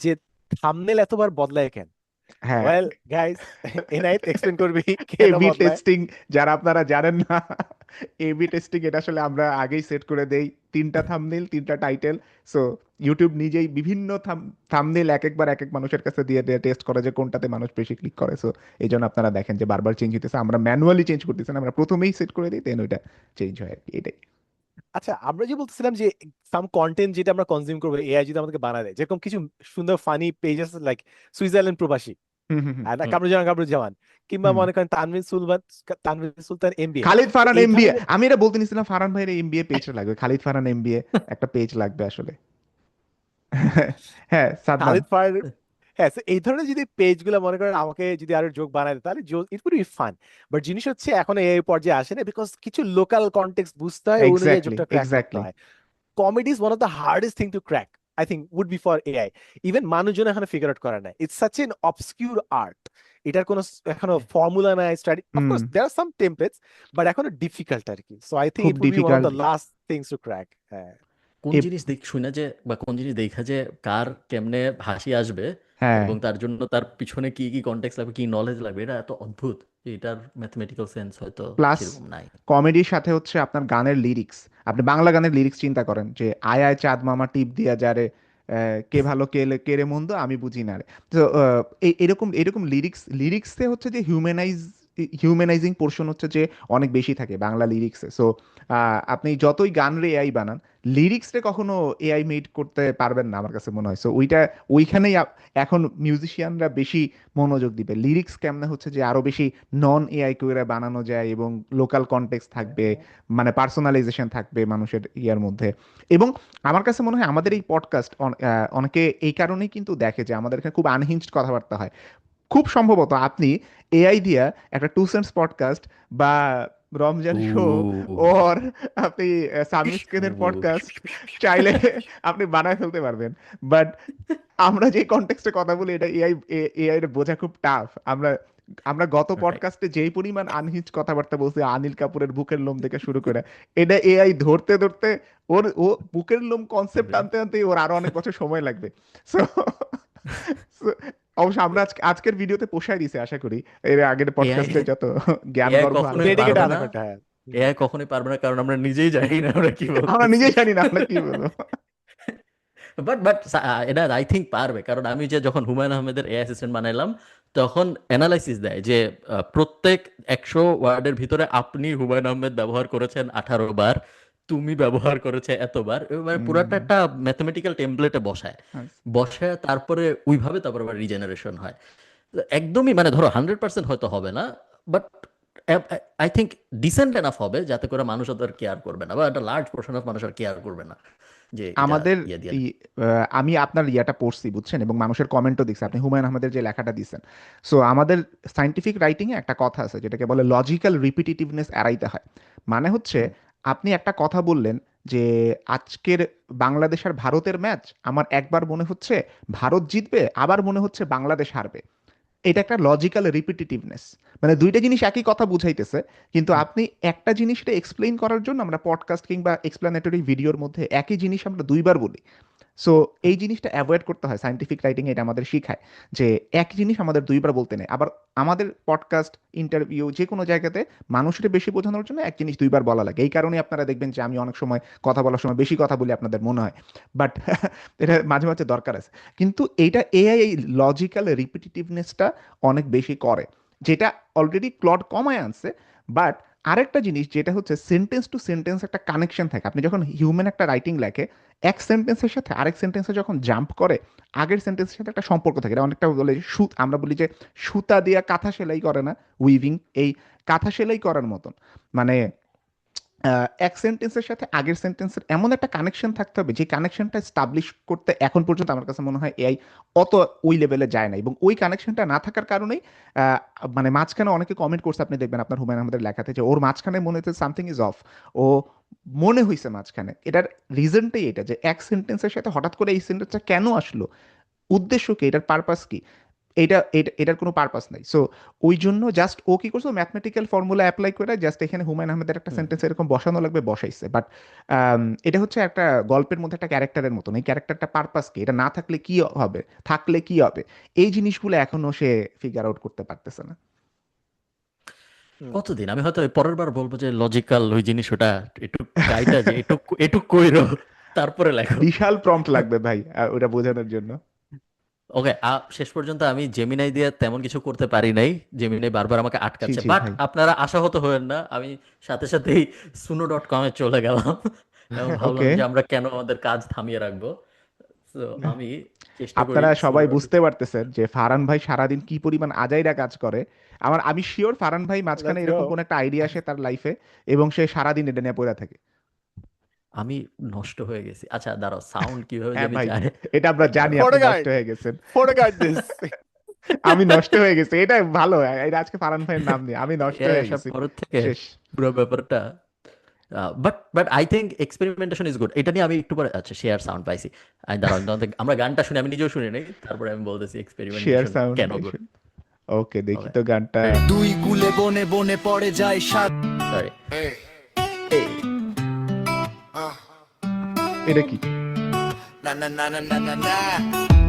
যে থাম্বনেল এতবার বদলায় কেন। হ্যাঁ। ওয়েল গাইস, এনায়েত এক্সপ্লেন করবি কেন এবি বদলায়। টেস্টিং, যারা আপনারা জানেন না, এবি টেস্টিং এটা আসলে আমরা আগেই সেট করে দেই, 3টা থাম্বনেল 3টা টাইটেল। সো ইউটিউব নিজেই বিভিন্ন থাম্বনেল এক একবার এক এক মানুষের কাছে দিয়ে দিয়ে টেস্ট করে যে কোনটাতে মানুষ বেশি ক্লিক করে। সো এই জন্য আপনারা দেখেন যে বারবার চেঞ্জ হইতেছে, আমরা ম্যানুয়ালি চেঞ্জ করতেছি না, আমরা প্রথমেই সেট করে দিই, দেন ওইটা চেঞ্জ হয় আর কি, এটাই। আচ্ছা, আমরা যে বলতেছিলাম যে সাম কন্টেন্ট যেটা আমরা কনজিউম করবো এআই যদি আমাদেরকে বানায় দেয়, যেরকম কিছু সুন্দর ফানি পেজেস লাইক সুইজারল্যান্ড প্রবাসী, হুম হুম হুম আর হুম। কামরুজ্জামান, কিংবা হুম। মনে করেন তানভীর সুলতান এমবিএ, খালিদ ফারহান এই এমবিএ, ধরনের। আমি এটা বলতে নিছিলাম, ফারহান ভাইয়ের এমবিএ পেজটা লাগবে, খালিদ ফারহান এমবিএ একটা পেজ লাগবে আসলে। হ্যাঁ সাদমান। খালিদ ফার, হ্যাঁ, so এই ধরনের যদি পেজ গুলো মনে করেন আমাকে যদি আরো যোগ বানায় দেয়, তাহলে it would be fun. But জিনিস হচ্ছে এখন এই পর্যায়ে আসে না, বিকজ কিছু লোকাল কনটেক্সট বুঝতে হয়, ওই অনুযায়ী এক্স্যাক্টলি যোগটা ক্র্যাক করতে এক্স্যাক্টলি। হয়। Comedy is one of the hardest thing to crack, I think would be for AI. Even মানুষজন এখনো ফিগার আউট করে না, it's such an obscure art. এটার কোনো এখনো ফর্মুলা নাই, study, hmm. Of course there are some templates, but এখনো difficult আর কি। সো আই থিঙ্ক খুব it would be one of difficult. The last things to crack. হ্যাঁ কোন জিনিস দেখ শুনে যে, বা কোন জিনিস দেখা যে কার কেমনে হাসি আসবে হ্যাঁ, এবং তার জন্য তার পিছনে কি কি কনটেক্সট লাগবে, কি নলেজ লাগবে, এটা এত অদ্ভুত যে এটার ম্যাথমেটিক্যাল সেন্স হয়তো প্লাস সেরকম নাই। কমেডির সাথে হচ্ছে আপনার গানের লিরিক্স। আপনি বাংলা গানের লিরিক্স চিন্তা করেন যে আয় আয় চাঁদ মামা টিপ দিয়া যারে, কে ভালো কে রে মন্দ আমি বুঝি না রে। তো এরকম এরকম লিরিক্সে হচ্ছে যে হিউম্যানাইজিং পোর্শন হচ্ছে যে অনেক বেশি থাকে বাংলা লিরিক্সে। সো আপনি যতই গান রে এআই বানান, লিরিক্সে কখনো এআই মেড করতে পারবেন না আমার কাছে মনে হয়। সো ওইখানেই এখন মিউজিশিয়ানরা বেশি মনোযোগ দিবে, লিরিক্স কেমনে হচ্ছে যে আরো বেশি নন এআই করে বানানো যায় এবং লোকাল কনটেক্সট থাকবে, মানে পার্সোনালাইজেশন থাকবে মানুষের ইয়ার মধ্যে। এবং আমার কাছে মনে হয় আমাদের এই পডকাস্ট অনেকে এই কারণেই কিন্তু দেখে যে আমাদের এখানে খুব আনহিঞ্জড কথাবার্তা হয়। খুব সম্ভবত আপনি এআই দিয়া একটা 2 সেন্টস পডকাস্ট বা রমজান শো উ ওর আপনি সামি স্ক্রিনের উ পডকাস্ট চাইলে আপনি বানায় ফেলতে পারবেন। বাট আমরা যে কনটেক্সটে কথা বলি এটা এআই এর বোঝা খুব টাফ। আমরা আমরা গত রাইট। পডকাস্টে যেই পরিমাণ আনহিঞ্জ কথাবার্তা বলছি, অনিল কাপুরের বুকের লোম থেকে শুরু করে, এটা এআই ধরতে ধরতে ও বুকের লোম কনসেপ্ট আনতে আনতে ওর আরো অনেক বছর সময় লাগবে। সো অবশ্য আমরা আজকের ভিডিওতে পোষায় দিছে আশা করি, এর আগের এআই পডকাস্টে যত জ্ঞান এআই গর্ভ কখনোই আলোচনা ডেডিকেট পারবে করলাম। আধা না, ঘন্টা, হ্যাঁ। এআই কখনোই পারবে না, কারণ আমরা নিজেই জানি না আমরা কি আমরা বলতেছি। নিজেই জানি না আমরা কি বলবো। বাট এটা আই থিঙ্ক পারবে, কারণ আমি যে যখন হুমায়ুন আহমেদের এআই অ্যাসিস্ট্যান্ট বানাইলাম, তখন অ্যানালাইসিস দেয় যে প্রত্যেক 100 ওয়ার্ডের ভিতরে আপনি হুমায়ুন আহমেদ ব্যবহার করেছেন 18 বার, তুমি ব্যবহার করেছে এতবার, এবার পুরাটা হুম, একটা ম্যাথমেটিক্যাল টেমপ্লেটে বসায়, আচ্ছা। তারপরে ওইভাবে তারপরে আবার রিজেনারেশন হয়। তো একদমই মানে ধরো 100% হয়তো হবে না, but I think decent enough হবে যাতে করে মানুষ ওদের কেয়ার করবে না, বা একটা লার্জ পোর্শন অফ মানুষ আর কেয়ার করবে না যে এটা আমাদের ইয়ে দিয়ে। আমি আপনার ইয়াটা পড়ছি বুঝছেন, এবং মানুষের কমেন্টও দেখছি, আপনি হুমায়ুন আহমেদের যে লেখাটা দিচ্ছেন। সো আমাদের সাইন্টিফিক রাইটিং এ একটা কথা আছে যেটাকে বলে লজিক্যাল রিপিটিটিভনেস এড়াইতে হয়। মানে হচ্ছে হুম, আপনি একটা কথা বললেন যে আজকের বাংলাদেশ আর ভারতের ম্যাচ আমার একবার মনে হচ্ছে ভারত জিতবে, আবার মনে হচ্ছে বাংলাদেশ হারবে। এটা একটা লজিক্যাল রিপিটিটিভনেস, মানে দুইটা জিনিস একই কথা বুঝাইতেছে, কিন্তু হুম, আপনি একটা জিনিসটা এক্সপ্লেইন করার জন্য আমরা পডকাস্ট কিংবা এক্সপ্লেনেটরি ভিডিওর মধ্যে একই জিনিস আমরা দুইবার বলি। সো হুম, এই জিনিসটা অ্যাভয়েড করতে হয়, সাইন্টিফিক রাইটিং এটা আমাদের শিখায় যে এক জিনিস আমাদের দুইবার বলতে নেই। আবার আমাদের পডকাস্ট, ইন্টারভিউ যে কোনো জায়গাতে মানুষের বেশি বোঝানোর জন্য এক জিনিস দুইবার বলা লাগে। এই কারণে আপনারা দেখবেন যে আমি অনেক সময় কথা বলার সময় বেশি কথা বলি আপনাদের মনে হয়, বাট এটা মাঝে মাঝে দরকার আছে। কিন্তু এইটা এআই এই লজিক্যাল রিপিটিটিভনেসটা অনেক বেশি করে, যেটা অলরেডি ক্লড কমায় আনছে। বাট আরেকটা জিনিস যেটা হচ্ছে সেন্টেন্স টু সেন্টেন্স একটা কানেকশন থাকে। আপনি যখন হিউম্যান একটা রাইটিং লেখে, এক সেন্টেন্সের সাথে আরেক সেন্টেন্সে যখন জাম্প করে, আগের সেন্টেন্সের সাথে একটা সম্পর্ক থাকে। এটা অনেকটা বলে আমরা বলি যে সুতা দিয়ে কাঁথা সেলাই করে না, উইভিং, এই কাঁথা সেলাই করার মতন। মানে এক সেন্টেন্সের সাথে আগের সেন্টেন্সের এমন একটা কানেকশন থাকতে হবে যে কানেকশনটা এস্টাবলিশ করতে এখন পর্যন্ত আমার কাছে মনে হয় এআই অত ওই লেভেলে যায় না, এবং ওই কানেকশনটা না থাকার কারণেই আহ, মানে মাঝখানে অনেকে কমেন্ট করছে, আপনি দেখবেন আপনার হুমায়ুন আহমেদের লেখাতে, যে ওর মাঝখানে মনে হচ্ছে সামথিং ইজ অফ। ও মনে হয়েছে মাঝখানে, এটার রিজনটাই এটা যে এক সেন্টেন্সের সাথে হঠাৎ করে এই সেন্টেন্সটা কেন আসলো, উদ্দেশ্য কি, এটার পারপাস কি, এটার কোনো পারপাস নাই। সো ওই জন্য জাস্ট ও কি করছো, ম্যাথমেটিক্যাল ফর্মুলা অ্যাপ্লাই করে জাস্ট এখানে হুমায়ুন আহমেদের একটা হুম। সেন্টেন্স এরকম বসানো লাগবে, বসাইছে। বাট এটা হচ্ছে একটা গল্পের মধ্যে একটা ক্যারেক্টারের মতন, এই ক্যারেক্টারটা পারপাস কি, এটা না থাকলে কি হবে, থাকলে কি হবে, এই জিনিসগুলো এখনো সে ফিগার আউট করতে পারতেছে না। হুম। কতদিন আমি হয়তো পরের বার বলবো যে লজিক্যাল ওই জিনিস ওটা একটু গাইটা যে একটু একটু কইরো, তারপরে লেখো। বিশাল প্রম্পট লাগবে ভাই ওটা বোঝানোর জন্য। ওকে, শেষ পর্যন্ত আমি জেমিনাই দিয়ে তেমন কিছু করতে পারি নাই, জেমিনাই বারবার আমাকে জি আটকাচ্ছে। জি বাট ভাই। আপনারা আশাহত হবেন না, আমি সাথে সাথেই suno.com-এ চলে গেলাম এবং ভাবলাম ওকে, যে আমরা কেন আমাদের কাজ থামিয়ে রাখবো। তো আমি চেষ্টা করি আপনারা সবাই suno.com। বুঝতে পারতেছেন যে ফারহান ভাই সারাদিন কি পরিমাণ আজাইরা কাজ করে। আমি শিওর ফারহান ভাই মাঝখানে Let's এরকম go. কোন একটা আইডিয়া আসে তার লাইফে, এবং সে সারাদিন এটা নিয়ে পড়ে থাকে। আমি নষ্ট হয়ে গেছি। আচ্ছা দাঁড়াও, সাউন্ড কিভাবে হ্যাঁ জানি ভাই, যায়। এটা আমরা জানি দাঁড়াও। আপনি Photogard. নষ্ট হয়ে গেছেন। Photogard this. আমি নষ্ট হয়ে গেছি, এটা ভালো, এটা আজকে ফারহান ভাইয়ের নাম নিয়ে আমি নষ্ট এআই হয়ে আসার গেছি। পর থেকে শেষ। পুরো ব্যাপারটা, but I think experimentation is good. এটা নিয়ে আমি একটু পরে, আচ্ছা শেয়ার সাউন্ড পাইছি। আমি দাঁড়াও, আমরা গানটা শুনি, আমি নিজেও শুনি নাই, তারপরে আমি বলতেছি শেয়ার এক্সপেরিমেন্টেশন সাউন্ড কেন গুড। পাইছেন? ওকে, দেখি ওকে, তো গানটা। রেডি, দুই কুলে বনে বনে পড়ে যায় সাত। সরি। এটা কি? না না না না না না না।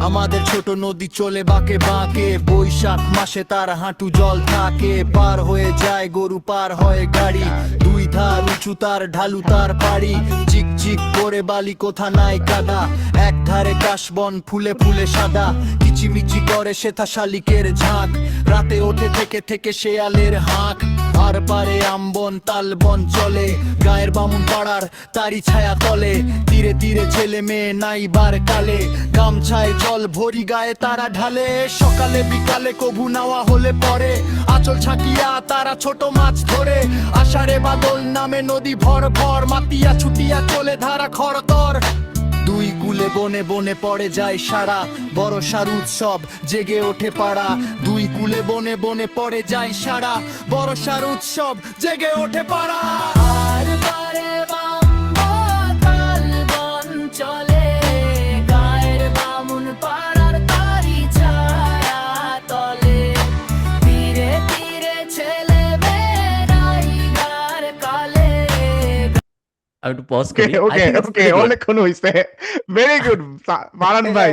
আমাদের ছোট নদী চলে বাঁকে বাঁকে, বৈশাখ মাসে তার হাঁটু জল থাকে, পার হয়ে যায় গরু, পার হয় গাড়ি, দুই ধার উঁচু তার ঢালু তার পাড়ি, চিক চিক করে বালি কোথা নাই কাদা, এক ধারে কাশবন ফুলে ফুলে সাদা, কিচিমিচি করে সেথা শালিকের ঝাঁক, রাতে ওঠে থেকে থেকে শেয়ালের হাঁক, আর পারে আমবন তালবন চলে, গায়ের বামুন পাড়ার তারি ছায়া তলে, তীরে তীরে ছেলে মেয়ে নাইবার কালে, গামছায় জল ভরি গায়ে তারা ঢালে, সকালে বিকালে কভু নাওয়া হলে পরে, আঁচল ছাকিয়া তারা ছোট মাছ ধরে, আষাঢ়ে বাদল নামে নদী ভর ভর, মাতিয়া ছুটিয়া চলে ধারা খরতর, দুই কুলে বনে বনে পড়ে যায় সারা, বর্ষার উৎসব জেগে ওঠে পাড়া, দুই কুলে বনে বনে পড়ে যায় সারা, বর্ষার উৎসব জেগে ওঠে পাড়া। আর বারে বাম্বো তালবন চলে, গায়ের বামুন পাড়ার তারি ছায়া তলে, তীরে তীরে ছেলে বেড়াইবার কালে। আমি একটু পজ ওকে করি। I okay think it's okay, very good. অনেকক্ষণ হইছে। ভেরি গুড ফারহান ভাই।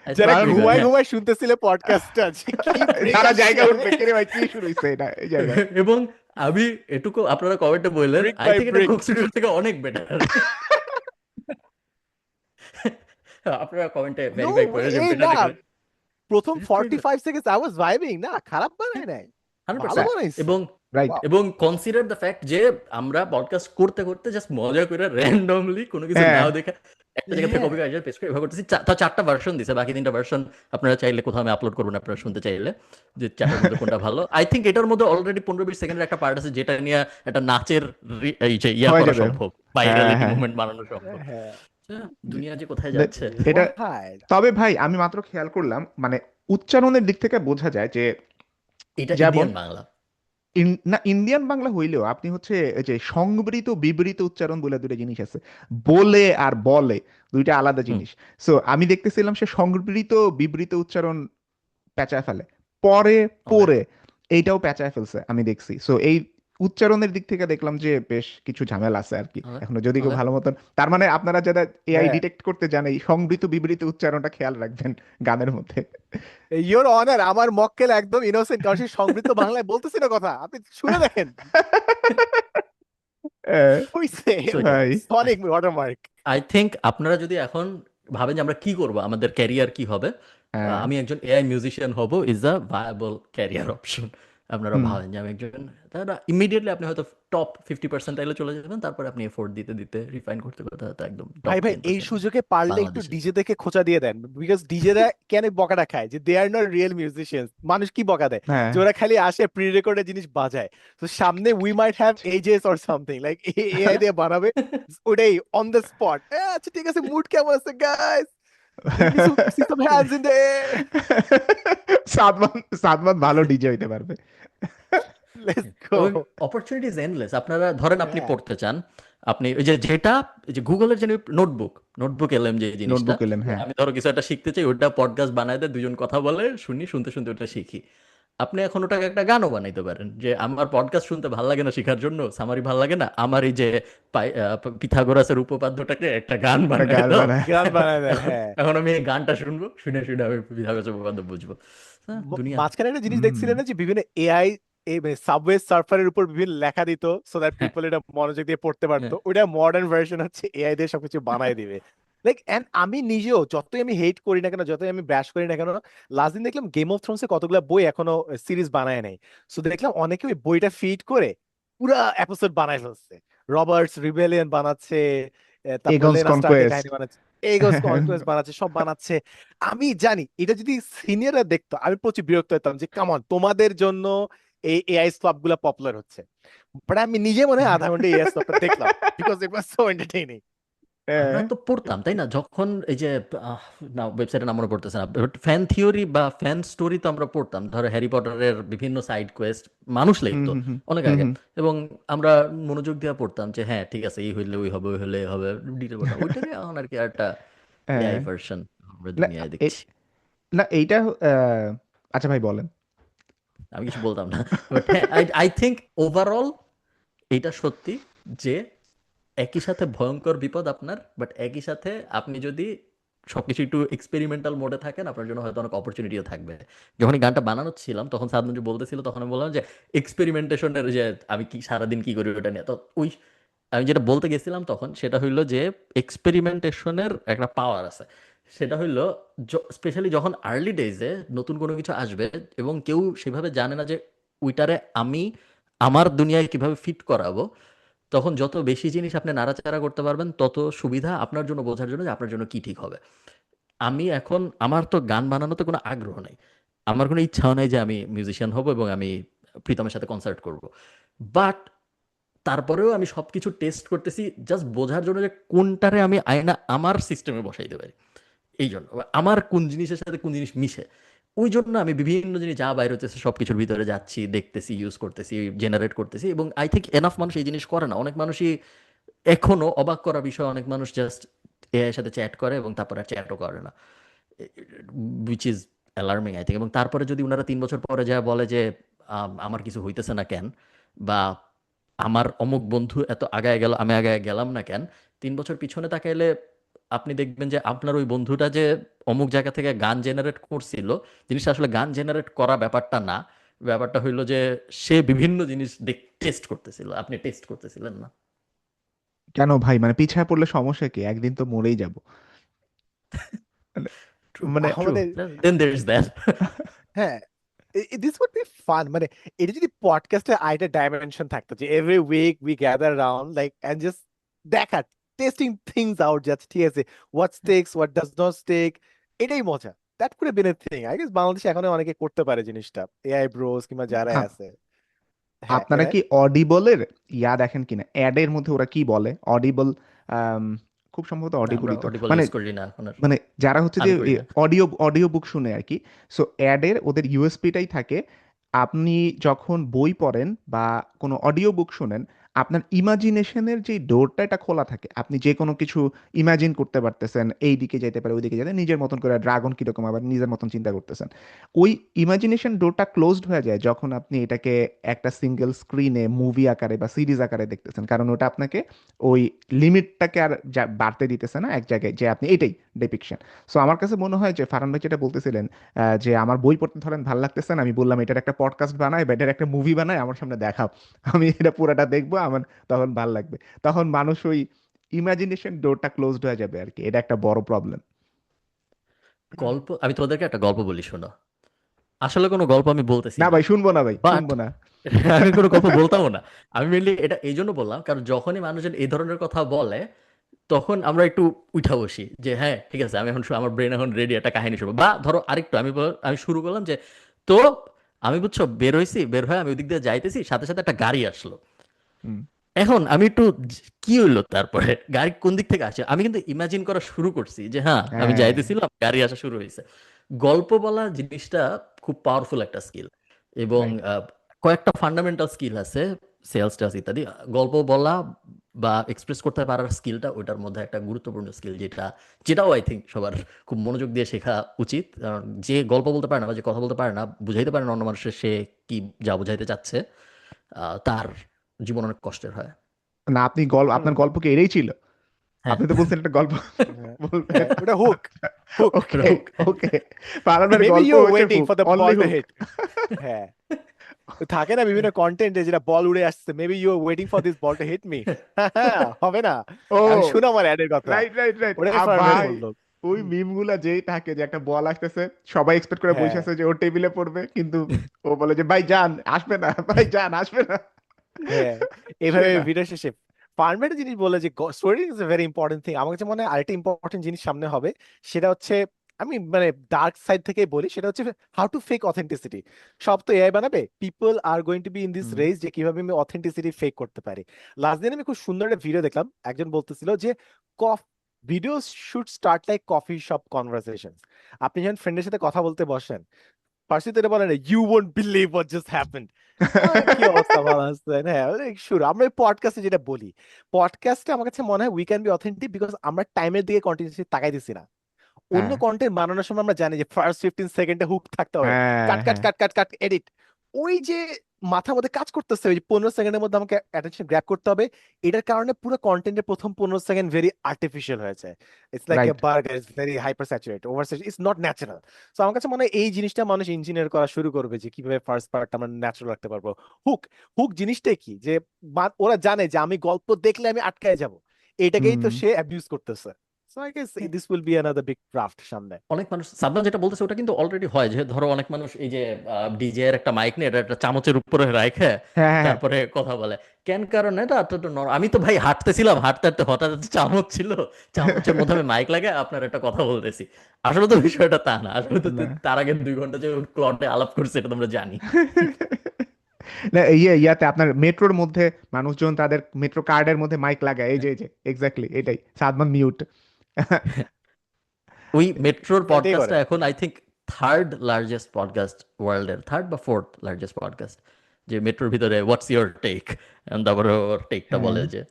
যারা দারুণ ঘুমায় গান। ঘুমায় শুনতেছিল পডকাস্টটা, যে কি যারা break জায়গা আসছে। উঠবে, কে রে ভাই কি শুরু হইছে এটা এই জায়গায়। এবং আমি এটুকু আপনারা কমেন্টে বললেন, ব্রিক আই বাই থিঙ্ক এটা ব্রিক। কোক স্টুডিও থেকে অনেক বেটার। আপনারা কমেন্টে নো ভেরিফাই করে যে এই বেটার না, এখানে প্রথম এটা pretty good. 45 seconds I was vibing, না খারাপ বানায় নাই, ভালো 100%। বানাইছে। এবং রাইট। ওয়াও। এবং কনসিডার দ্য ফ্যাক্ট যে আমরা পডকাস্ট করতে করতে জাস্ট মজা করে র্যান্ডমলি কোনো কিছু হ্যাঁ নাও দেখে একটা জায়গা থেকে কপি করে পেস্ট করে এভাবে করতেছি। তা 4টা ভার্সন দিছে, বাকি 3টা ভার্সন আপনারা চাইলে কোথাও আমি আপলোড করবো না, আপনারা শুনতে চাইলে যে 4টার মধ্যে কোনটা ভালো। আই থিঙ্ক এটার মধ্যে অলরেডি 15-20 সেকেন্ডের একটা পার্ট আছে যেটা নিয়ে একটা নাচের এই যে ইয়া হয়ে করা যাবে। সম্ভব, হ্যাঁ ভাইরালিটি হ্যাঁ মুভমেন্ট বানানো সম্ভব। হ্যাঁ দুনিয়া যে কোথায় দে- যাচ্ছে। এটা ভাই, তবে ভাই আমি মাত্র খেয়াল করলাম মানে উচ্চারণের দিক থেকে বোঝা যায় যে এটা যেমন ইন্ডিয়ান বাংলা। না ইন্ডিয়ান বাংলা হইলেও আপনি হচ্ছে এই যে সংবৃত বিবৃত উচ্চারণ বলে দুটো জিনিস আছে, বলে আর বলে দুইটা আলাদা হুম জিনিস। সো আমি দেখতেছিলাম সে সংবৃত বিবৃত উচ্চারণ পেঁচায় ফেলে, পরে ওকে পরে এইটাও পেঁচায় ফেলছে আমি দেখছি। সো এই উচ্চারণের দিক থেকে দেখলাম যে বেশ কিছু ঝামেলা আছে আর কি ওকে এখনো, যদি কেউ ওকে ভালো মতন তার মানে আপনারা যারা এআই হ্যাঁ ডিটেক্ট করতে জানে এই সংবৃত বিবৃত উচ্চারণটা খেয়াল রাখবেন গানের মধ্যে। ইয়োর অনার, আমার মক্কেল একদম ইনোসেন্ট, কারণ সে সমৃদ্ধ বাংলায় বলতেছি না কথা, আপনি শুনে দেখেন আহ, হইছে সো ভাই সনিক ওয়াটারমার্ক। আই থিঙ্ক আপনারা যদি এখন ভাবেন যে আমরা কি করব, আমাদের ক্যারিয়ার কি হবে, হ্যাঁ আমি একজন এআই মিউজিশিয়ান হব is a viable career option. আপনারা হুম ভাবেন যে আমি একজন, তাহলে ইমিডিয়েটলি আপনি হয়তো টপ 50% চলে যাবেন, তারপরে আপনি এফোর্ট দিতে দিতে রিফাইন করতে করতে হয়তো একদম টপ ভাই ভাই 10% এই সুযোগে পারলে একটু বাংলাদেশে। ডিজে দেখে খোঁচা দিয়ে দেন, বিকজ ডিজেরা কেন বকাটা খায় যে দে আর নট রিয়েল মিউজিশিয়ানস। মানুষ কি বকা দেয় হ্যাঁ যে ওরা খালি আসে প্রি রেকর্ডের জিনিস বাজায়, তো সামনে we might have ages or something like AI দিয়ে বানাবে ওটাই অন দ্য স্পট। আচ্ছা ঠিক আছে, মুড কেমন আছে guys, let me see some hands in the air, Sadman Sadman ভালো ডিজে হইতে পারবে। let's go. এবং অপরচুনিটিজ এন্ডলেস। আপনারা ধরেন আপনি হ্যাঁ পড়তে চান, আপনি ওই যে যেটা এই যে গুগলের যে নোটবুক এলএম যে জিনিসটা, নোটবুক এলেম হ্যাঁ আমি ধরো কিছু একটা শিখতে চাই, ওটা পডকাস্ট বানায় দেয়, দুজন কথা বলে শুনি, শুনতে শুনতে ওটা শিখি। আপনি এখন ওটাকে একটা গানও বানাইতে পারেন যে আমার পডকাস্ট শুনতে ভালো লাগে না, শেখার জন্য সামারি ভালো লাগে না, আমার এই যে পিথাগোরাসের উপপাদ্যটাকে একটা গান একটা বানায় গান দাও। বানায়। গান বানায় দেন, এখন হ্যাঁ। এখন আমি এই গানটা শুনবো, শুনে শুনে আমি পিথাগোরাসের উপপাদ্য বুঝবো। হ্যাঁ, দুনিয়া। মাঝখানে একটা জিনিস হুম দেখছিলেন না যে বিভিন্ন এআই এই সাবওয়ে সার্ফারের উপর বিভিন্ন লেখা দিত সো দ্যাট হ্যাঁ পিপল এটা মনোযোগ দিয়ে পড়তে পারতো, হ্যাঁ ওটা মডার্ন ভার্সন হচ্ছে এআই দিয়ে সবকিছু বানায় দিবে। লাইক এন্ড আমি নিজেও যতই আমি হেট করি না কেন, যতই আমি ব্যাশ করি না কেন, লাস্ট দিন দেখলাম গেম অফ থ্রোনস এর কতগুলো বই এখনো সিরিজ বানায় নাই, সো দেখলাম অনেকে ওই বইটা ফিড করে পুরা এপিসোড বানায় ফেলছে। রবার্টস রিবেলিয়ন বানাচ্ছে, তারপর এগন্স লেনা স্টার্কের কনকোয়েস্ট। কাহিনী বানাচ্ছে, এগোস কনকোয়েস্ট বানাচ্ছে, সব বানাচ্ছে। আমি জানি এটা যদি সিনিয়ররা দেখতো আমি প্রচুর বিরক্ত হতাম যে কামন তোমাদের জন্য এই এআই স্ল্যাপ গুলা পপুলার হচ্ছে, বাট আমি নিজে মনে হয় আধা ঘন্টা এআই স্ল্যাপটা দেখলাম because it was so entertaining. আমরা তো পড়তাম তাই না, যখন এই যে আহ, না ওয়েবসাইটের নাম মনে পড়তেছে না, ফ্যান থিওরি বা ফ্যান স্টোরি তো আমরা পড়তাম, ধরো হ্যারি পটারের বিভিন্ন সাইড কোয়েস্ট মানুষ হুম লিখতো হুম হুম অনেক হুম আগে, হুম। এবং আমরা মনোযোগ দিয়ে পড়তাম যে হ্যাঁ ঠিক আছে এই হইলে ওই হবে, ওই হলে এই হবে, ডিটেল পড়তাম। ওইটাকে এখন আর কি একটা হ্যাঁ, এআই ভার্সন আমরা না দুনিয়ায় এ- দেখছি। না এইটা আচ্ছা ভাই বলেন। আমি কিছু বলতাম না, বাট হ্যাঁ আই থিঙ্ক ওভারঅল এটা সত্যি যে একই সাথে ভয়ঙ্কর বিপদ আপনার, বাট একই সাথে আপনি যদি সবকিছু একটু এক্সপেরিমেন্টাল মোডে থাকেন, আপনার জন্য হয়তো অনেক অপরচুনিটিও থাকবে। যখন এই গানটা বানানো ছিলাম তখন সাদমঞ্জু বলতেছিল, তখন আমি বললাম যে এক্সপেরিমেন্টেশনের যে আমি কি সারাদিন কি করি ওটা নিয়ে, তো ওই আমি যেটা বলতে গেছিলাম তখন সেটা হইলো যে এক্সপেরিমেন্টেশনের একটা পাওয়ার আছে। সেটা হইলো স্পেশালি যখন আর্লি ডেজে নতুন কোনো কিছু আসবে এবং কেউ সেভাবে জানে না যে ওইটারে আমি আমার দুনিয়ায় কিভাবে ফিট করাবো, তখন যত বেশি জিনিস আপনি নাড়াচাড়া করতে পারবেন তত সুবিধা আপনার জন্য, বোঝার জন্য যে আপনার জন্য কি ঠিক হবে। আমি এখন আমার তো গান বানানোতে কোনো আগ্রহ নাই, আমার কোনো ইচ্ছাও নাই যে আমি মিউজিশিয়ান হব এবং আমি প্রীতমের সাথে কনসার্ট করব, বাট তারপরেও আমি সবকিছু টেস্ট করতেছি জাস্ট বোঝার জন্য যে কোনটারে আমি আয়না আমার সিস্টেমে বসাইতে পারি। এই জন্য আমার কোন জিনিসের সাথে কোন জিনিস মিশে, ওই জন্য আমি বিভিন্ন জিনিস যা বাইরে হচ্ছে সব কিছুর ভিতরে যাচ্ছি, দেখতেছি, ইউজ করতেছি, জেনারেট করতেছি। এবং আই থিঙ্ক এনাফ মানুষ এই জিনিস করে না। অনেক মানুষই এখনো অবাক করা বিষয়, অনেক মানুষ জাস্ট এআই এর সাথে চ্যাট করে এবং তারপর আর চ্যাটও করে না, which is alarming I think. এবং তারপরে যদি ওনারা 3 বছর পরে যা বলে যে আমার কিছু হইতেছে না কেন, বা আমার অমুক বন্ধু এত আগায় গেল আমি আগায় গেলাম না কেন, 3 বছর পিছনে তাকাইলে আপনি দেখবেন যে আপনার ওই বন্ধুটা যে অমুক জায়গা থেকে গান জেনারেট করছিল, জিনিসটা আসলে গান জেনারেট করা ব্যাপারটা না, ব্যাপারটা হইলো যে সে বিভিন্ন জিনিস টেস্ট করতেছিল, আপনি টেস্ট করতেছিলেন না। কেন ভাই, মানে পিছায় পড়লে সমস্যা কি, একদিন তো মরেই যাব। মানে ট্রু, মানে ট্রু, আমাদের দেন দেয়ার ইজ দ্যাট। হ্যাঁ দিস উড বি ফান, মানে এটা যদি পডকাস্টের আরেকটা ডাইমেনশন থাকতো যে every week we gather round like and just দেখা টেস্টিং থিংস আউট, জাস্ট ঠিক আছে what stakes what does not stake, এটাই মজা। That could have been a thing. I guess বাংলাদেশে এখনো অনেকে করতে পারে জিনিসটা, এআই ব্রোস কিংবা যারা আছে। হ্যাঁ আপনারা এরা কি অডিবলের দেখেন কিনা, অ্যাডের মধ্যে ওরা কি বলে, অডিবল, খুব সম্ভবত আমরা অডিবলই তো, অডিবল মানে ইউজ করি না এখন আর, মানে যারা হচ্ছে যে আমি করি না। অডিও অডিও বুক শুনে আর কি। সো অ্যাডের ওদের ইউএসপিটাই থাকে, আপনি যখন বই পড়েন বা কোনো অডিও বুক শুনেন, আপনার ইমাজিনেশনের যে ডোরটা এটা খোলা থাকে, আপনি যে কোনো কিছু ইমাজিন করতে পারতেছেন, এই দিকে যেতে পারে ওই দিকে যেতে, নিজের মতন করে ড্রাগন কিরকম আবার নিজের মতন চিন্তা করতেছেন। ওই ইমাজিনেশন ডোরটা ক্লোজড হয়ে যায় যখন আপনি এটাকে একটা সিঙ্গেল স্ক্রিনে মুভি আকারে বা সিরিজ আকারে দেখতেছেন, কারণ ওটা আপনাকে ওই লিমিটটাকে আর বাড়তে দিতেছে না এক জায়গায়, যে আপনি এটাই ডিপিকশন। সো আমার কাছে মনে হয় যে ফারহান ভাই যেটা বলতেছিলেন, যে আমার বই পড়তে ধরেন ভালো লাগতেছে না, আমি বললাম এটার একটা পডকাস্ট বানাই বা এটার একটা মুভি বানাই, আমার সামনে দেখাও, আমি এটা পুরাটা দেখবো, আমার তখন ভাল লাগবে। তখন মানুষ ওই ইমাজিনেশন ডোরটা ক্লোজড হয়ে যাবে আর কি, এটা একটা বড় প্রবলেম। গল্প, আমি তোমাদেরকে একটা গল্প বলি, শোনো। আসলে কোনো গল্প আমি বলতেছি না না, ভাই, শুনবো না ভাই, বাট শুনবো না। আমি কোনো গল্প বলতামও না। আমি মেনলি এটা এই জন্য বললাম, কারণ যখনই মানুষজন এই ধরনের কথা বলে তখন আমরা একটু উঠা বসি যে হ্যাঁ ঠিক আছে, আমি এখন আমার ব্রেন এখন রেডি একটা কাহিনী শুনবো। বা ধরো আরেকটু আমি শুরু করলাম যে, তো আমি বুঝছো বের হয়েছি, বের হয়ে আমি ওই দিক দিয়ে যাইতেছি, সাথে সাথে একটা গাড়ি আসলো। হুম। এখন আমি একটু কি হইলো তারপরে, গাড়ি কোন দিক থেকে আসে, আমি কিন্তু ইমাজিন করা শুরু করছি যে হ্যাঁ আমি হ্যাঁ। যাইতেছিলাম, গাড়ি আসা শুরু হয়েছে। গল্প বলা জিনিসটা খুব পাওয়ারফুল একটা স্কিল, এবং রাইট। কয়েকটা ফান্ডামেন্টাল স্কিল আছে, সেলস টাস ইত্যাদি। গল্প বলা বা এক্সপ্রেস করতে পারার স্কিলটা ওইটার মধ্যে একটা গুরুত্বপূর্ণ স্কিল, যেটাও আই থিঙ্ক সবার খুব মনোযোগ দিয়ে শেখা উচিত। কারণ যে গল্প বলতে পারে না বা যে কথা বলতে পারে না, বুঝাইতে পারে না অন্য মানুষের সে কি যা বুঝাইতে চাচ্ছে, তার জীবন অনেক কষ্টের হয়। না, আপনি আপনার গল্প কি এটাই ছিল? আপনি তো বলছেন একটা গল্প বলবেন। ওটা হুক, হুক। ওকে, ওকে, ফারহানের মেবি গল্প ইউ হচ্ছে waiting hook, for the only ball to hook. Hit. হ্যাঁ থাকে না বিভিন্ন কন্টেন্টে যেটা বল উড়ে আসছে, maybe you waiting for this ball to hit me. হবে না, ও, এখন শুনো আমার অ্যাডের কথা। Right right right. ওটাই ফার্মেট ভাই, বললো। ওই মিম গুলা যেই থাকে যে একটা বল আসতেছে, সবাই এক্সপেক্ট করে বসে হ্যাঁ আছে যে ওর টেবিলে পড়বে, কিন্তু ও বলে যে ভাই যান আসবে না, ভাই যান আসবে না, হ্যাঁ সে এইভাবে না। ভিডিও শেষে ফার্মেট জিনিস বলে যে story is a very important thing. আমার কাছে মনে হয় আরেকটা ইম্পর্টেন্ট জিনিস সামনে হবে, সেটা হচ্ছে আমি মানে ডার্ক সাইড থেকে বলি, সেটা হচ্ছে হাউ টু ফেক অথেন্টিসিটি। সব তো এআই বানাবে, people are going to be in this hmm. Race যে কিভাবে আমি অথেন্টিসিটি ফেক করতে পারি। লাস্ট দিন আমি খুব সুন্দর একটা ভিডিও দেখলাম, একজন বলতেছিল যে কফ video should start like coffee shop conversation. আপনি যখন ফ্রেন্ডের সাথে কথা বলতে বসেন, ফার্স্টে তো এটা বলে না you won't believe what just happened. কি অবস্থা, ভালো আছেন? হ্যাঁ শুরু আমরা পডকাস্টে যেটা বলি, পডকাস্টে আমার কাছে মনে হয় we can be authentic because আমরা টাইমের দিকে কন্টিনিউসলি তাকাই দিছি না। অন্য হ্যাঁ কন্টেন্ট বানানোর সময় আমরা জানি যে ফার্স্ট 15 সেকেন্ডে হুক থাকতে হবে, হ্যাঁ কাট কাট হ্যাঁ, কাট কাট কাট এডিট। ওই যে মাথার মধ্যে কাজ করতেছে ওই যে 15 সেকেন্ডের মধ্যে আমাকে অ্যাটেনশন গ্র্যাব করতে হবে, এটার কারণে পুরো কন্টেন্টের প্রথম 15 সেকেন্ড ভেরি আর্টিফিশিয়াল হয়ে যায়। It's like a right. Burger, it's very hyper saturated, over saturated, it's not natural. So আমার কাছে মনে হয় এই জিনিসটা মানুষ ইঞ্জিনিয়ার করা শুরু করবে যে কিভাবে ফার্স্ট পার্টটা আমরা ন্যাচারাল রাখতে পারবো। হুক, হুক জিনিসটাই কি যে ওরা জানে যে আমি গল্প দেখলে আমি আটকায় যাব, এটাকেই তো হুম। সে অ্যাবিউজ করতেছে। So I guess this will be another big craft সামনে। অনেক মানুষ, সাদমান যেটা বলতেছে ওটা কিন্তু অলরেডি হয়, যে ধরো অনেক মানুষ এই যে ডিজে এর একটা মাইক নিয়ে এটা একটা চামচের উপরে রাখে হ্যাঁ হ্যাঁ হ্যাঁ। তারপরে কথা বলে। কেন কারণ এটা আমি তো ভাই হাঁটতেছিলাম, হাঁটতে হাঁটতে হঠাৎ একটা চামচ ছিল, চামচের মধ্যে আমি মাইক লাগে আপনার একটা কথা বলতেছি। আসলে তো বিষয়টা তা না, আসলে তো না। তার আগে 2 ঘন্টা যে ক্লটে আলাপ করছে এটা তোমরা জানি। না, ইয়াতে আপনার মেট্রোর মধ্যে মানুষজন তাদের মেট্রো কার্ডের মধ্যে মাইক লাগায়, এই যে এক্স্যাক্টলি এটাই সাদমান মিউট। ওই মেট্রোর এটাই করে। পডকাস্টটা এখন I think third largest podcast ওয়ার্ল্ডের, থার্ড বা ফোর্থ লার্জেস্ট পডকাস্ট, যে মেট্রোর ভিতরে হোয়াটস ইউর টেক, তারপরে ওর টেকটা হ্যাঁ বলে যে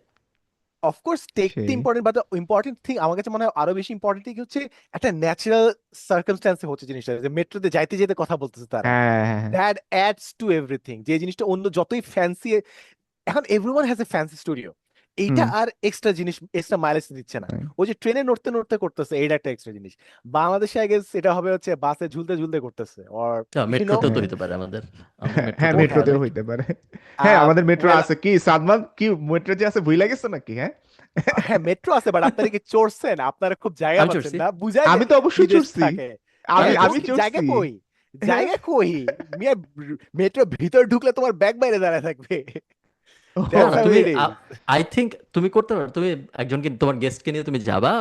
অফকোর্স টেকটি সেই। ইম্পর্টেন্ট, বাট ইম্পর্টেন্ট থিং আমার কাছে মনে হয় আরো বেশি ইম্পর্টেন্ট থিং হচ্ছে একটা ন্যাচারাল সার্কামস্ট্যান্সে হচ্ছে জিনিসটা, যে মেট্রোতে যাইতে যেতে কথা বলতেছে তারা, হ্যাঁ হ্যাঁ হ্যাঁ। That ads two everything. যে জিনিসটা অন্য যতই ফ্যান্সি, এখন everyone has a fancy studio, এইটা হুম আর এক্সট্রা জিনিস, এক্সট্রা মাইলেজ দিচ্ছে না। তাই। ওই যে ট্রেনে নড়তে নড়তে করতেছে, এইটা একটা এক্সট্রা জিনিস। বাংলাদেশে আই গেস এটা হবে হচ্ছে বাসে ঝুলতে ঝুলতে করতেছে, অর ইউ নো। মেট্রোতেও তো হ্যাঁ হইতে পারে আমাদের হ্যাঁ হ্যাঁ, মেট্রোতেও হইতে হ্যাঁ মেট্রোতেও পারে। হইতে পারে। হ্যাঁ আমাদের মেট্রো ওয়েল, আছে কি সাদমান, কি মেট্রো যে আছে ভুইলা গেছো নাকি? হ্যাঁ হ্যাঁ মেট্রো আছে, বাট আপনারা কি চড়ছেন? আপনারা খুব জায়গা আমি পাচ্ছেন চড়ছি, না, বুঝাই যে আমি তো অবশ্যই বিদেশ চড়ছি, থাকে। আমি হ্যাঁ তো আমি চড়ছি। কি জায়গা চড়ছি। কই? হ্যাঁ জায়গা কই? মিয়া, মেট্রো ভিতর ঢুকলে তোমার ব্যাগ বাইরে দাঁড়ায় থাকবে। না দ্যাটস না ও হাউ তুমি ইট ইজ। আই থিংক তুমি করতে পারো। তুমি একজনকে তোমার গেস্টকে নিয়ে তুমি যাবা,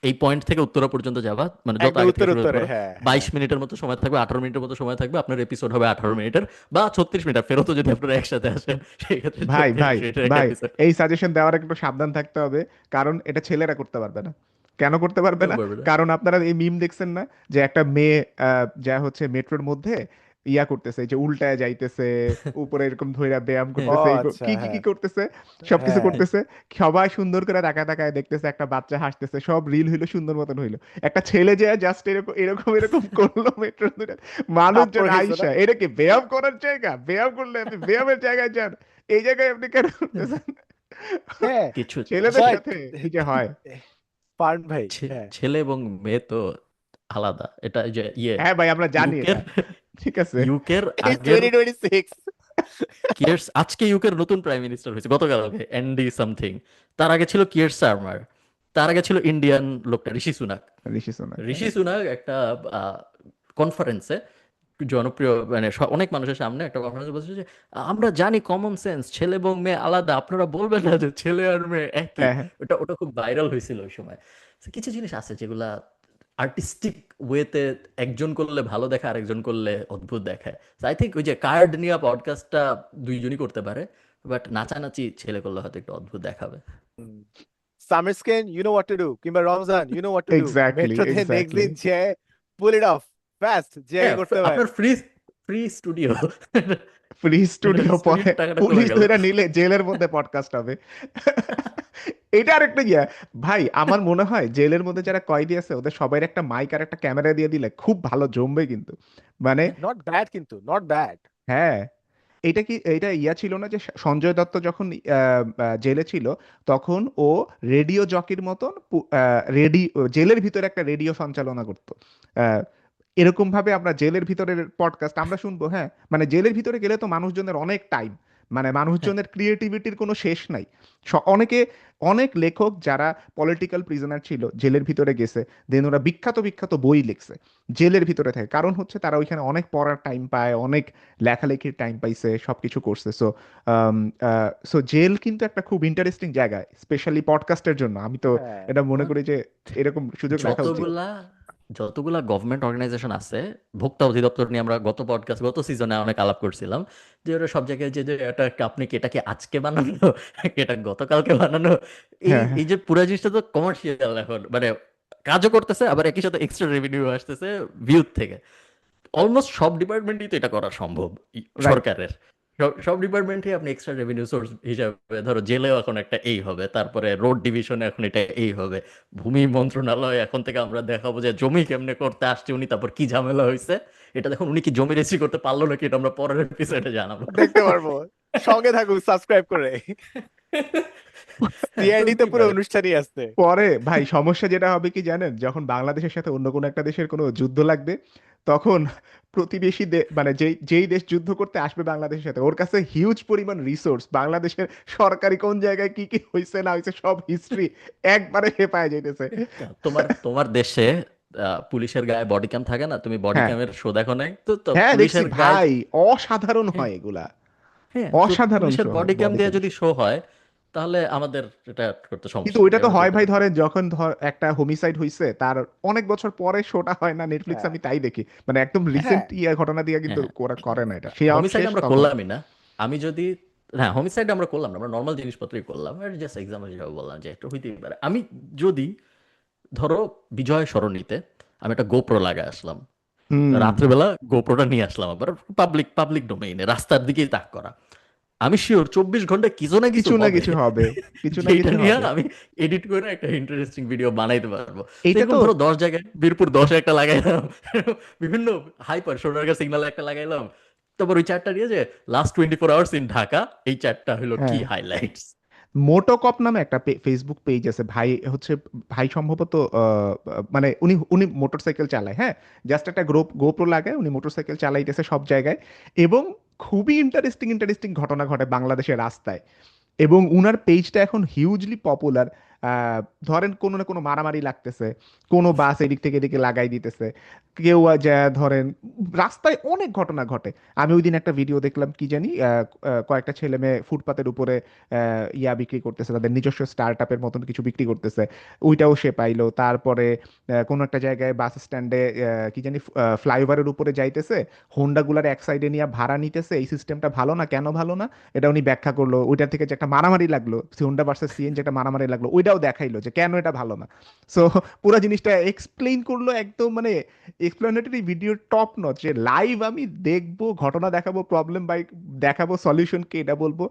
এই পয়েন্ট থেকে উত্তরা পর্যন্ত যাবা, মানে যত একদম আগে থেকে উত্তর শুরু করতে উত্তরে, পারো। হ্যাঁ হ্যাঁ। 22 মিনিটের মতো সময় থাকবে, 18 মিনিটের মতো সময় থাকবে, আপনার এপিসোড হবে 18 মিনিটের বা 36 মিনিট, ফেরতও যদি আপনারা একসাথে আসেন সেই ক্ষেত্রে ভাই 36 মিনিটের ভাই এপিসোড। এই সাজেশন দেওয়ার একটু সাবধান থাকতে হবে, কারণ এটা ছেলেরা করতে পারবে না। কেন করতে পারবে কেন না? পারবে না? কারণ আপনারা এই মিম দেখছেন না, যে একটা মেয়ে যা হচ্ছে মেট্রোর মধ্যে ইয়া করতেছে, এই যে উল্টায় যাইতেছে, উপরে এরকম ধইরা ব্যায়াম হ্যাঁ ও করতেছে, আচ্ছা, কি কি কি হ্যাঁ করতেছে, সবকিছু হ্যাঁ। করতেছে। সবাই সুন্দর করে তাকায় তাকায় দেখতেছে, একটা বাচ্চা হাসতেছে, সব রিল হইলো, সুন্দর মতন হইলো। একটা ছেলে যে জাস্ট এরকম এরকম এরকম করলো মেট্রোর দুটো, মানুষজন থাপ্পড় খাইছো না? আইসা, এটা কি ব্যায়াম করার জায়গা? ব্যায়াম করলে আপনি ব্যায়ামের জায়গায় যান, এই জায়গায় আপনি কেন করতেছেন? হ্যাঁ কিছু ছেলেদের বাট সাথে এই যে হয়। ফার্ন ভাই, হ্যাঁ ছেলে এবং মেয়ে তো আলাদা। এটা এই যে হ্যাঁ ভাই আমরা জানি ইউকের এটা, ঠিক আছে। ইউকের ইটস আগের 2026। আজকে ইউকের নতুন প্রাইম মিনিস্টার হয়েছে গতকালকে, অ্যান্ডি সামথিং। তার আগে ছিল কিয়ার স্টারমার, তার আগে ছিল ইন্ডিয়ান লোকটা ঋষি সুনাক। ঋষি সোনাক, ঋষি সুনাক একটা কনফারেন্সে, জনপ্রিয় মানে অনেক মানুষের সামনে একটা কনফারেন্সে বলছে যে আমরা জানি কমন সেন্স, ছেলে এবং মেয়ে আলাদা, আপনারা বলবেন না যে ছেলে আর মেয়ে একই। হ্যাঁ হ্যাঁ ওটা ওটা খুব ভাইরাল হয়েছিল ওই সময়। So, কিছু জিনিস আছে যেগুলা আর্টিস্টিক ওয়েতে একজন করলে ভালো দেখায়, আরেকজন করলে অদ্ভুত দেখায়। আই থিঙ্ক ওই যে কার্ড নিয়ে পডকাস্টটা দুইজনই করতে পারে, বাট নাচানাচি ছেলে করলে হয়তো একটু অদ্ভুত দেখাবে। সামির স্কেন, you know what to do, কিংবা Ramzan, you know what to do. Exactly মেট্রোতে নেক্সট এক্স্যাক্টলি। দিন যে পুল ইট অফ ফাস্ট, যে হ্যাঁ, করতে পারে। আপনার free free studio free studio পরে স্টুডিওর টাকাটা কমে পুলিশ গেল। ধরে নিলে জেলের মধ্যে পডকাস্ট হবে। এটা আরেকটা ইয়া, ভাই আমার মনে হয় জেলের মধ্যে যারা কয়েদি আছে ওদের সবাই একটা মাইক আর একটা ক্যামেরা দিয়ে দিলে খুব ভালো জমবে কিন্তু, মানে নট ব্যাড, কিন্তু নট ব্যাড। হ্যাঁ। এটা কি এটা ইয়া ছিল না যে সঞ্জয় দত্ত যখন জেলে ছিল তখন ও রেডিও জকির মতন রেডিও, জেলের ভিতরে একটা রেডিও সঞ্চালনা করতো। আহ, এরকম ভাবে আমরা জেলের ভিতরের পডকাস্ট আমরা শুনবো। হ্যাঁ মানে জেলের ভিতরে গেলে তো মানুষজনের অনেক টাইম, মানে হ্যাঁ, মানুষজনের ক্রিয়েটিভিটির কোনো শেষ নাই। অনেকে, অনেক লেখক যারা পলিটিক্যাল প্রিজনার ছিল জেলের ভিতরে গেছে, দেন ওরা বিখ্যাত বিখ্যাত বই লিখছে জেলের ভিতরে থাকে, কারণ হচ্ছে তারা ওইখানে অনেক পড়ার টাইম পায়, অনেক লেখালেখির টাইম পাইছে, সবকিছু করছে। সো সো জেল কিন্তু একটা খুব ইন্টারেস্টিং জায়গা, স্পেশালি পডকাস্টের জন্য। আমি তো হ্যাঁ এটা মনে করি যে এরকম সুযোগ রাখা উচিত। যতগুলা যতগুলা গভর্নমেন্ট অর্গানাইজেশন আছে, ভোক্তা অধিদপ্তর নিয়ে আমরা গত পডকাস্ট গত সিজনে অনেক আলাপ করছিলাম, যে ওরা সব জায়গায় যে যে এটা আপনি কি এটা কি আজকে বানানো, এটা গতকালকে বানানো, এই হ্যাঁ হ্যাঁ এই যে পুরো জিনিসটা তো কমার্শিয়াল এখন, মানে কাজও করতেছে আবার একই সাথে এক্সট্রা রেভিনিউ আসতেছে ভিউ থেকে। অলমোস্ট সব ডিপার্টমেন্টই তো এটা করা সম্ভব রাইট। সরকারের। সব ডিপার্টমেন্টে আপনি এক্সট্রা রেভিনিউ সোর্স হিসাবে ধরো জেলেও এখন একটা এই হবে, তারপরে রোড ডিভিশনে এখন এটা এই হবে, ভূমি মন্ত্রণালয় এখন থেকে আমরা দেখাবো যে জমি কেমনে করতে আসছে উনি, তারপর কি ঝামেলা হয়েছে এটা দেখুন, উনি কি জমি রেজিস্ট্রি করতে পারলো নাকি, এটা আমরা পরের এপিসোডে জানাবো। দেখতে পারবো। সঙ্গে থাকুন সাবস্ক্রাইব করে। সিআইডি তে চলতেই পুরো পারে। অনুষ্ঠানই আসছে। পরে ভাই সমস্যা যেটা হবে কি জানেন, যখন বাংলাদেশের সাথে অন্য কোনো একটা দেশের কোনো যুদ্ধ লাগবে, তখন প্রতিবেশী মানে যেই যেই দেশ যুদ্ধ করতে আসবে বাংলাদেশের সাথে, ওর কাছে হিউজ পরিমাণ রিসোর্স, বাংলাদেশের সরকারি কোন জায়গায় কি কি হয়েছে না হয়েছে সব হিস্ট্রি একবারে হেপায় যাইতেছে। তোমার তোমার দেশে পুলিশের গায়ে বডি ক্যাম থাকে না, তুমি বডি হ্যাঁ ক্যামের শো দেখো নাই তো? তো হ্যাঁ দেখছি পুলিশের গায়ে, ভাই, অসাধারণ হ্যাঁ হয় এগুলা, হ্যাঁ, তো অসাধারণ পুলিশের শো হয় বডি ক্যাম বডি দিয়ে ক্যাম। যদি শো হয় তাহলে আমাদের এটা করতে কিন্তু সমস্যা কি? ওইটা তো আমরা হয় করতে ভাই, পারি। ধরেন যখন একটা হোমিসাইড হইছে তার অনেক বছর পরে শোটা হয় না নেটফ্লিক্স, হ্যাঁ আমি তাই দেখি, মানে একদম হ্যাঁ রিসেন্ট ঘটনা দিয়ে কিন্তু হ্যাঁ, ওরা করে না, এটা সে আউট হোমিসাইড শেষ আমরা তখন। করলামই না। আমি যদি, হ্যাঁ হোমিসাইড আমরা করলাম না, আমরা নর্মাল জিনিসপত্রই করলাম, জাস্ট এক্সাম্পল হিসাবে বললাম যে একটু হইতেই পারে। আমি যদি ধরো বিজয় সরণিতে আমি একটা গোপ্রো লাগায় আসলাম, হুম রাত্রেবেলা গোপ্রোটা নিয়ে আসলাম, আবার পাবলিক পাবলিক ডোমেইনে রাস্তার দিকেই তাক করা, আমি শিওর 24 ঘন্টায় কিছু না কিছু কিছু না হবে কিছু হবে, কিছু না যেটা কিছু নিয়ে হবে। আমি এডিট করে একটা ইন্টারেস্টিং ভিডিও বানাইতে পারবো। তো এইটা এরকম তো ধরো 10 জায়গায়, বীরপুর 10-এ একটা লাগাইলাম, বিভিন্ন হাইপার সোনারগাঁ সিগনালে একটা লাগাইলাম, তারপর ওই চারটা নিয়ে যে লাস্ট 24 আওয়ার্স ইন ঢাকা, এই চারটা হলো কি হ্যাঁ হাইলাইটস। মোটোকপ নামে একটা ফেসবুক পেজ আছে, ভাই হচ্ছে, ভাই সম্ভবত মানে উনি উনি মোটরসাইকেল চালায়, হ্যাঁ, জাস্ট একটা গোপ্রো লাগায়, উনি মোটরসাইকেল চালাইতেছে সব জায়গায়, এবং খুবই ইন্টারেস্টিং ইন্টারেস্টিং ঘটনা ঘটে বাংলাদেশের রাস্তায়, এবং উনার পেজটা এখন হিউজলি পপুলার। ধরেন কোনো না কোনো মারামারি লাগতেছে, কোনো বাস এদিক থেকে এদিকে লাগাই দিতেছে, কেউ যা ধরেন রাস্তায় অনেক ঘটনা ঘটে। আমি ওই দিন একটা ভিডিও দেখলাম, কি জানি কয়েকটা ছেলে মেয়ে ফুটপাতের উপরে ইয়া বিক্রি করতেছে, তাদের নিজস্ব স্টার্ট আপের মতন কিছু বিক্রি করতেছে, ওইটাও সে পাইলো। তারপরে কোনো একটা জায়গায় বাস স্ট্যান্ডে কি জানি ফ্লাইওভারের উপরে যাইতেছে, হোন্ডাগুলার এক সাইডে নিয়ে ভাড়া নিতেছে, এই সিস্টেমটা ভালো না, কেন ভালো না এটা উনি ব্যাখ্যা করলো। ওইটা থেকে যে একটা মারামারি লাগলো, হোন্ডা ভার্সেস সিএনজি একটা মারামারি লাগলো, ওইটাও দেখাইলো যে কেন এটা ভালো না। সো পুরো জিনিসটা এক্সপ্লেইন করলো একদম, মানে এক্সপ্লেনেটরি ভিডিও টপ নচ, যে লাইভ আমি দেখবো, ঘটনা দেখাবো, প্রবলেম বাইক দেখাবো, সলিউশন কি এটা বলবো।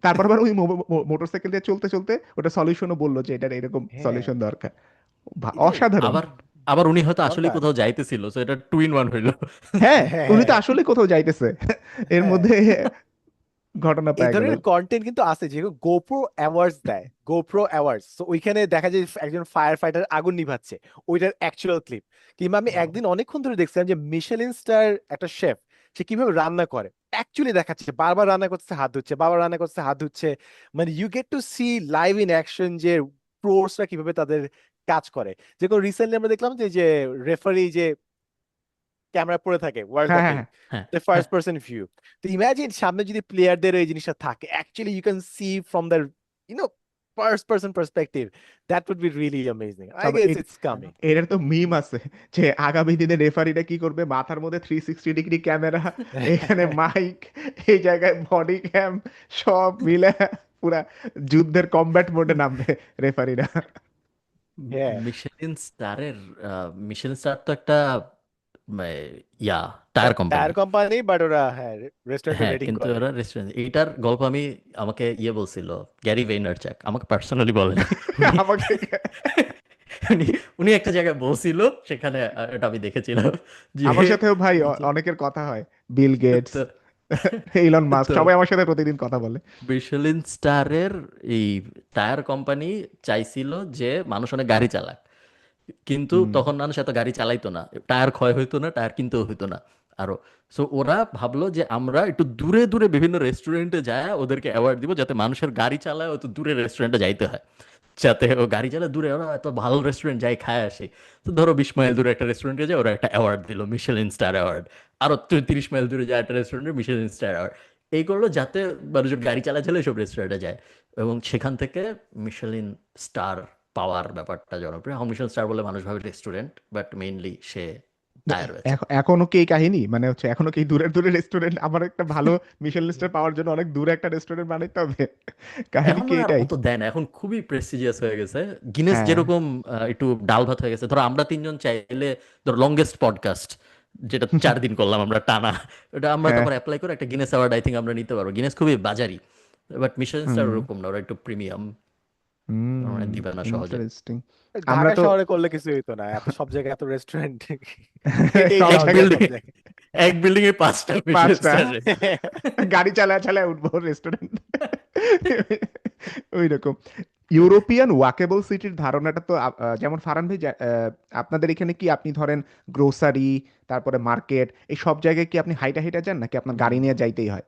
তারপর আবার ওই মোটরসাইকেল দিয়ে চলতে চলতে ওটা সলিউশনও বললো যে এটার এরকম হ্যাঁ, সলিউশন দরকার। এটাই অসাধারণ। আবার আবার উনি হয়তো আসলে মজার। কোথাও যাইতেছিল, তো এটা 2 in 1 হইলো। হ্যাঁ, হ্যাঁ, উনি তো হ্যাঁ, আসলে কোথাও যাইতেছে, এর হ্যাঁ। মধ্যে ঘটনা এই পাওয়া গেল। ধরনের কন্টেন্ট কিন্তু আছে, যেগুলো গোপ্রো অ্যাওয়ার্ডস দেয়, গোপ্রো অ্যাওয়ার্ডস, তো ওইখানে দেখা যায় একজন ফায়ার ফাইটার আগুন নিভাচ্ছে, ওইটার অ্যাকচুয়াল ক্লিপ। কিংবা আমি একদিন অনেকক্ষণ ধরে দেখছিলাম যে মিশেলিন স্টার একটা শেফ, সে কিভাবে রান্না করে অ্যাকচুয়ালি দেখাচ্ছে, বারবার রান্না করছে হাত ধুচ্ছে, বারবার রান্না করছে হাত ধুচ্ছে। মানে you get to see live in action যে প্রোসরা কিভাবে তাদের কাজ করে। যেরকম রিসেন্টলি আমরা দেখলাম যে রেফারি যে ক্যামেরা পড়ে থাকে ওয়ার্ল্ড হ্যাঁ, হ্যাঁ, কাপে, হ্যাঁ। হ্যাঁ, দ্য হ্যাঁ। First person view. তো ইমাজিন সামনে যদি প্লেয়ারদের এই জিনিসটা থাকে, actually you can see from the you know first person perspective, that would be really amazing. I তবে গেস ইটস কামিং। এর তো মিম আছে যে আগামী দিনে রেফারিটা কি করবে, মাথার মধ্যে 360 ডিগ্রি ক্যামেরা, এখানে মাইক, এই জায়গায় বডি ক্যাম, সব মিলে পুরা যুদ্ধের কমব্যাট মোডে নামবে রেফারিরা। হ্যাঁ, মিশেলিন স্টারের মিশেলিন স্টার তো একটা মানে, yeah tyre company. Tyre company, but ওরা হ্যাঁ রেস্টুরেন্টে হ্যাঁ, রেটিং কিন্তু করে। ওরা রেস্টুরেন্ট, এইটার গল্প আমি, আমাকে বলছিল গ্যারি ভেইনারচাক, আমাকে পার্সোনালি বলেনি। উনি আমাকে উনি উনি একটা জায়গায় বলছিল, সেখানে এটা আমি দেখেছিলাম যে আমার সাথেও ভাই যে অনেকের কথা হয়, বিল গেটস, তো ইলন মাস্ক, তো সবাই আমার সাথে প্রতিদিন কথা বলে। মিশেলিন স্টারের এই টায়ার কোম্পানি চাইছিল যে মানুষ অনেক গাড়ি চালাক, কিন্তু হুম। তখন মানুষ এত গাড়ি চালাইতো না, টায়ার ক্ষয় হইতো না, টায়ার কিনতেও হইতো না আরো। সো ওরা ভাবলো যে আমরা একটু দূরে দূরে বিভিন্ন রেস্টুরেন্টে যায় ওদেরকে অ্যাওয়ার্ড দিব, যাতে মানুষের গাড়ি চালায় অত দূরে রেস্টুরেন্টে যাইতে হয়, যাতে ও গাড়ি চালায় দূরে, ওরা এত ভালো রেস্টুরেন্ট যাই খায় আসে। তো ধরো 20 মাইল দূরে একটা রেস্টুরেন্টে যায়, ওরা একটা অ্যাওয়ার্ড দিল, মিশেলিন স্টার অ্যাওয়ার্ড। আরো 30 মাইল দূরে যায় একটা রেস্টুরেন্টে, মিশেলিন স্টার অ্যাওয়ার্ড। এই করলো যাতে মানুষের গাড়ি চালা চালে সব রেস্টুরেন্টে যায়, এবং সেখান থেকে মিশেলিন স্টার পাওয়ার ব্যাপারটা জনপ্রিয়। এখন মিশেলিন স্টার বলে মানুষ ভাবে restaurant, but mainly say tyre বেচে। এখনো কি এই কাহিনী, মানে হচ্ছে এখনো কি দূরের দূরে রেস্টুরেন্ট, আমার একটা ভালো মিশেল স্টার পাওয়ার জন্য অনেক দূরে একটা রেস্টুরেন্ট বানাইতে হবে, কাহিনী এখন কি আর এটাই? অত দেয় না, এখন খুবই প্রেস্টিজিয়াস হয়ে গেছে। গিনেস হ্যাঁ। যেরকম একটু ডাল ভাত হয়ে গেছে, ধরো আমরা তিনজন চাইলে, ধরো লংগেস্ট পডকাস্ট যেটা 4 দিন করলাম আমরা টানা, ওটা আমরা হ্যাঁ। তারপর অ্যাপ্লাই করে একটা গিনেস অ্যাওয়ার্ড আই থিঙ্ক আমরা নিতে পারবো। গিনেস খুবই বাজারি, বাট মিশেলিন স্টার হুম। ওরকম না, ওরা একটু প্রিমিয়াম, হুম। মানে দিবে না সহজে। ইন্টারেস্টিং। আমরা ঢাকা তো শহরে করলে কিছু হইতো না, এত সব জায়গায় এত রেস্টুরেন্ট, হেঁটেই সব এক যাওয়া যায় জায়গায় সব বিল্ডিং জায়গায়। এক বিল্ডিং এ 5টা মিশেলিন 5টা স্টার। গাড়ি চালায় চালায় উঠবো রেস্টুরেন্ট, ওই রকম। ইউরোপিয়ান ওয়াকেবল সিটির ধারণাটা তো যেমন ফারহান ভাই, আপনাদের এখানে কি আপনি ধরেন গ্রোসারি, তারপরে মার্কেট, এই সব জায়গায় কি আপনি হাইটা হাইটা যান, নাকি আপনার গাড়ি নিয়ে যাইতেই হয়?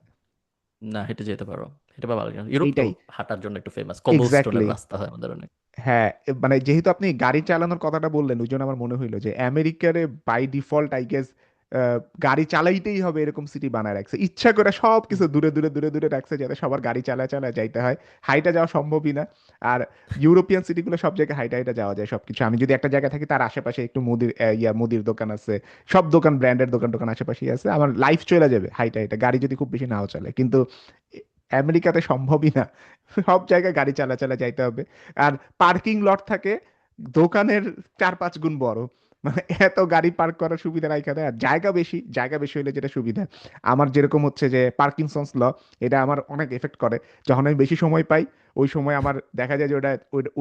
না, হেঁটে যেতে পারো, হেঁটে বা ভালো। ইউরোপ তো এইটাই হাঁটার জন্য একটু ফেমাস, কবলস্টোনের এক্স্যাক্টলি। রাস্তা হয় আমাদের অনেক। হ্যাঁ, মানে যেহেতু আপনি গাড়ি চালানোর কথাটা বললেন, ওই জন্য আমার মনে হইলো যে আমেরিকারে বাই ডিফল্ট আই গেস গাড়ি চালাইতেই হবে এরকম সিটি বানায় রাখছে, ইচ্ছা করে সব কিছু দূরে দূরে দূরে দূরে রাখছে, যাতে সবার গাড়ি চালায় চালায় যাইতে হয়, হাইটা যাওয়া সম্ভবই না। আর ইউরোপিয়ান সিটিগুলো সব জায়গায় হাইটা হাইটা যাওয়া যায় সবকিছু। আমি যদি একটা জায়গায় থাকি, তার আশেপাশে একটু মুদির মুদির দোকান আছে, সব দোকান, ব্র্যান্ডের দোকান টোকান আশেপাশেই আছে, আমার লাইফ চলে যাবে হাইটা হাইটা, গাড়ি যদি খুব বেশি নাও চলে। কিন্তু আমেরিকাতে সম্ভবই না, সব জায়গায় গাড়ি চালা চালা যাইতে হবে। আর পার্কিং লট থাকে দোকানের 4-5 গুণ বড়, মানে এত গাড়ি পার্ক করার সুবিধা রাখা দেয়। আর জায়গা বেশি হলে যেটা সুবিধা, আমার যেরকম হচ্ছে যে পার্কিনসন্স ল, এটা আমার অনেক এফেক্ট করে। যখন আমি বেশি সময় পাই, ওই সময় আমার দেখা যায় যে ওটা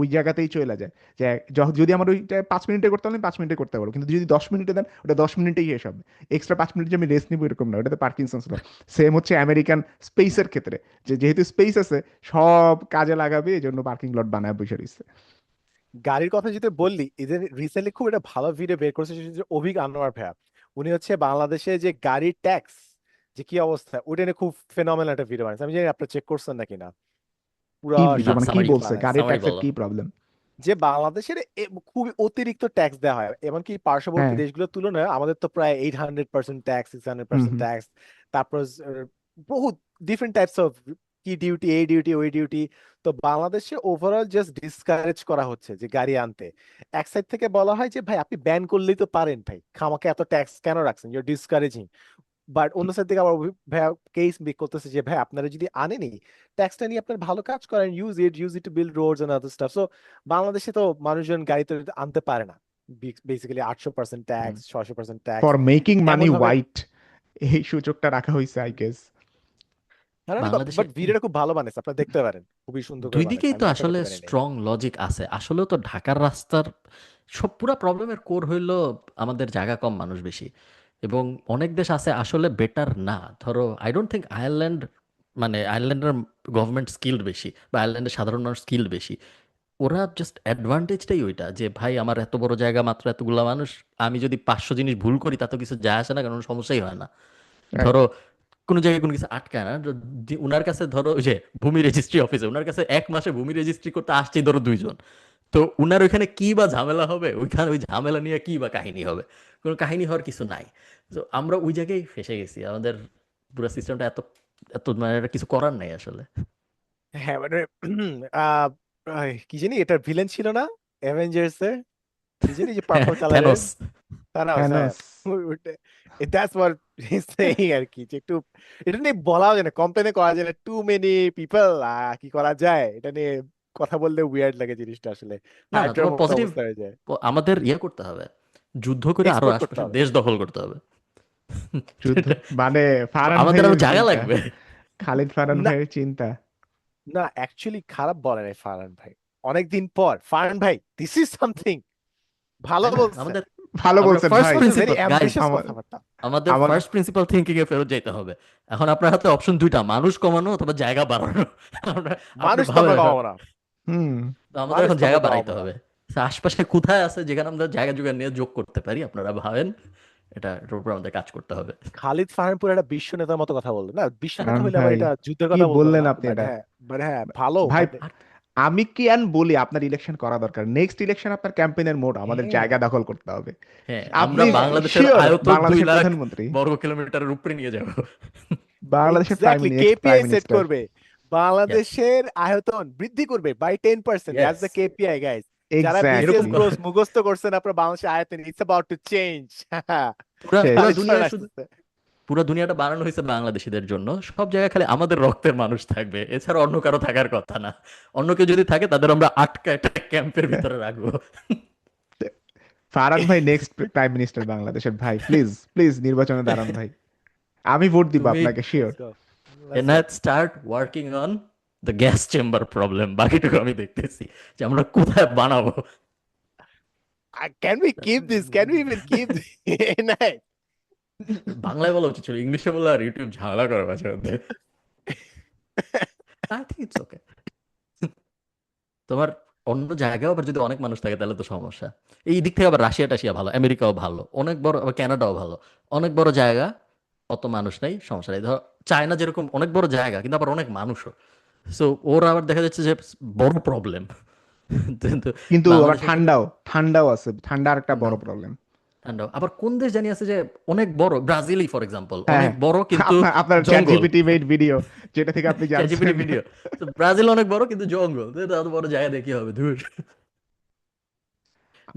ওই জায়গাতেই চলে যায়। যে যদি আমার ওইটা 5 মিনিটে করতে হলে আমি 5 মিনিটে করতে পারবো, কিন্তু যদি 10 মিনিটে দেন ওটা 10 মিনিটেই শেষ হবে। এক্সট্রা 5 মিনিট যে আমি রেস্ট নিবো এরকম না, ওটাতে পার্কিনসন্স ল। সেম হচ্ছে আমেরিকান স্পেসের ক্ষেত্রে, যে যেহেতু স্পেস আছে সব কাজে লাগাবে, এই জন্য পার্কিং লট বানায় বসে রয়েছে। গাড়ির কথা যেটা বললি, এদের রিসেন্টলি খুব একটা ভালো ভিডিও বের করেছে, সেটা হচ্ছে অভিক আনোয়ার ভাইয়া। উনি হচ্ছে বাংলাদেশে যে গাড়ির ট্যাক্স যে কি অবস্থা, ওটা নিয়ে খুব ফেনোমেনাল একটা ভিডিও বানাইছে। আমি জানি আপনি চেক করছেন নাকি না, পুরো কি ভিডিও না, মানে কি সামারি বলছে, বানাইছে। গাড়ির সামারি ট্যাক্সের বলো। কি প্রবলেম? যে বাংলাদেশের খুবই অতিরিক্ত ট্যাক্স দেওয়া হয়, এমনকি পার্শ্ববর্তী হ্যাঁ। দেশগুলোর তুলনায় আমাদের তো প্রায় 800% ট্যাক্স, সিক্স হান্ড্রেড হুম পার্সেন্ট হুম। ট্যাক্স। তারপর বহুত ডিফারেন্ট টাইপস অফ কি ডিউটি, এই ডিউটি ওই ডিউটি। তো বাংলাদেশে ওভারঅল জাস্ট ডিসকারেজ করা হচ্ছে যে গাড়ি আনতে। এক সাইড থেকে বলা হয় যে ভাই আপনি ব্যান করলেই তো পারেন, ভাই খামাকে এত ট্যাক্স কেন রাখছেন, ইউর ডিসকারেজিং। বাট অন্য সাইড থেকে আবার ভাইয়া কেস মেক করতেছে যে ভাই আপনারা যদি আনেনি, ট্যাক্সটা নিয়ে আপনার ভালো কাজ করেন, use it to build roads and other stuff. So বাংলাদেশে তো মানুষজন গাড়ি তো আনতে পারে না, basically 800% tax, 600% tax for making money এমন ভাবে। হোয়াইট এই সুযোগটা রাখা হয়েছে আই গেস। বাংলাদেশে বাট ভিডিওটা খুব ভালো বানাইছে, আপনারা দেখতে পারেন, খুবই সুন্দর করে দুই বানাইছে, দিকেই আমি তো আশা আসলে করতে পারি নাই। স্ট্রং লজিক আছে। আসলেও তো ঢাকার রাস্তার সব পুরা প্রবলেমের কোর হইলো আমাদের জায়গা কম, মানুষ বেশি। এবং অনেক দেশ আছে আসলে বেটার না। ধরো আই ডোন্ট থিঙ্ক আয়ারল্যান্ড, মানে আয়ারল্যান্ডের গভর্নমেন্ট স্কিল্ড বেশি, বা আয়ারল্যান্ডের সাধারণ মানুষ স্কিল্ড বেশি। ওরা জাস্ট অ্যাডভান্টেজটাই ওইটা যে ভাই আমার এত বড় জায়গা, মাত্র এতগুলা মানুষ, আমি যদি 500 জিনিস ভুল করি তাতে কিছু যায় আসে না, কারণ সমস্যাই হয় না। রাইট। ধরো কোনো জায়গায় কোনো কিছু আটকায় না, উনার কাছে ধরো ওই যে ভূমি রেজিস্ট্রি অফিসে উনার কাছে 1 মাসে ভূমি রেজিস্ট্রি করতে আসছেই ধরো 2 জন। তো উনার ওইখানে কি বা ঝামেলা হবে, ওইখানে ওই ঝামেলা নিয়ে কি বা কাহিনী হবে? কোনো কাহিনী হওয়ার কিছু নাই। তো আমরা ওই জায়গায় ফেসে গেছি, আমাদের পুরো সিস্টেমটা এত এত মানে এটা কিছু করার নাই আসলে। হ্যাঁ মানে আহ, কি জানি এটার ভিলেন ছিল না অ্যাভেঞ্জার্স এর, কি জানি যে পার্পল কালারের, থ্যানোস। তারাও sir. Thanos. That's what saying আর কি, যে একটু এটা নিয়ে বলাও যায় না, কমপ্লেন করা যায় না, টু মেনি পিপল, কি করা যায় এটা নিয়ে কথা বললে উইয়ার্ড লাগে জিনিসটা আসলে, না না, হাইড্রার তোমার মতো পজিটিভ, অবস্থা হয়ে যায়। আমাদের ইয়ে করতে হবে, যুদ্ধ করে আরো এক্সপোর্ট করতে আশপাশের হবে। দেশ দখল করতে হবে। যুদ্ধ মানে ফারহান আমাদের আরো ভাইয়ের জায়গা চিন্তা, লাগবে। খালিদ ফারহান না ভাইয়ের চিন্তা। না, অ্যাকচুয়ালি খারাপ বলে নাই ফারহান ভাই, অনেকদিন পর ফারহান ভাই দিস ইজ সামথিং ভালো তাই না? বলছেন। আমাদের ভালো আমরা বলছেন ফার্স্ট ভাই। ভেরি প্রিন্সিপাল গাইস, অ্যাম্বিশিয়াস আমার কথাবার্তা। আমাদের আমার ফার্স্ট প্রিন্সিপাল থিঙ্কিং এ ফেরত যেতে হবে। এখন আপনার হাতে অপশন দুইটা, মানুষ কমানো অথবা জায়গা বাড়ানো। আপনি মানুষ তো ভাবেন আমরা এখন। কমাবো না, হুম। তো আমাদের মানুষ এখন তো জায়গা আমরা বাড়াইতে কমাবো না। হবে। তো আশপাশে কোথায় আছে যেখানে আমরা জায়গা জোগাড় নিয়ে যোগ করতে পারি, আপনারা ভাবেন। এটার উপর আমাদের কাজ করতে হবে। খালিদ ফারহানপুর একটা বিশ্ব নেতার মতো কথা বললো না, বিশ্ব নেতা ফারহান হইলে আবার ভাই এটা যুদ্ধের কি কথা বলতো বললেন না, আপনি বাট এটা? হ্যাঁ, বাট হ্যাঁ ভালো ভাই মানে। আর আমি কি আন বলি আপনার ইলেকশন করা দরকার, নেক্সট ইলেকশন আপনার ক্যাম্পেইনের মোড আমাদের হ্যাঁ জায়গা দখল করতে হবে। হ্যাঁ, আমরা আপনি বাংলাদেশের শিওর আয়তন দুই বাংলাদেশের লাখ প্রধানমন্ত্রী, বর্গ কিলোমিটারের উপরে নিয়ে যাব। বাংলাদেশের exactly next prime KPI set minister. করবে, ইয়েস, বাংলাদেশের আয়তন বৃদ্ধি করবে by 10%, that's yes, the KPI guys. যারা বিসিএস এরকম এক্স্যাক্টলি। ব্রোস মুখস্থ করছেন, আপনার বাংলাদেশের আয়তন ইটস অ্যাবাউট টু চেঞ্জ। পুরা শেষ। পুরা খালিদ দুনিয়া ফারহান শুধু, আসতেছে। পুরো দুনিয়াটা বানানো হয়েছে বাংলাদেশীদের জন্য। সব জায়গায় খালি আমাদের রক্তের মানুষ থাকবে, এছাড়া অন্য কারো থাকার কথা না। অন্য কেউ যদি থাকে তাদের আমরা আটকা একটা ক্যাম্পের ভিতরে রাখবো। ফারহান ভাই নেক্সট প্রাইম মিনিস্টার বাংলাদেশের, ভাই প্লিজ প্লিজ নির্বাচনে দাঁড়ান ভাই, আমি ভোট দিব তুমি আপনাকে sure. Let's go, let's go. Enayet start working on the gas chamber problem, বাকিটুকু আমি দেখতেছি যে আমরা কোথায় বানাবো। Can we keep this? Can we even keep this? নাই। বাংলায় বলা উচিত ছিল, ইংলিশে বলে আর ইউটিউব ঝামেলা করে মাঝে মধ্যে। I think it's okay. তোমার অন্য জায়গায় আবার যদি অনেক মানুষ থাকে তাহলে তো সমস্যা। এই দিক থেকে আবার রাশিয়া টাশিয়া ভালো, আমেরিকাও ভালো, অনেক বড়, আবার কানাডাও ভালো। অনেক বড় জায়গা, অত মানুষ নেই, সমস্যা নেই। ধর চায়না যেরকম অনেক বড় জায়গা কিন্তু আবার অনেক মানুষও। সো ওর আবার দেখা যাচ্ছে যে বড় প্রবলেম। কিন্তু কিন্তু আবার বাংলাদেশের ক্ষেত্রে ঠান্ডাও আছে, ঠান্ডা একটা বড় ঠান্ডাও, প্রবলেম। ঠান্ডাও। আবার কোন দেশ জানি আছে যে অনেক বড়, ব্রাজিলই ফর এক্সাম্পল, হ্যাঁ অনেক বড় কিন্তু আপনার চ্যাট জঙ্গল। জিপিটি মেড ভিডিও যেটা থেকে আপনি চ্যাটজিপিটি জানছেন। ভিডিও, তো ব্রাজিল অনেক বড় কিন্তু জঙ্গল, তো এত বড় জায়গা দিয়ে কি হবে, ধুর,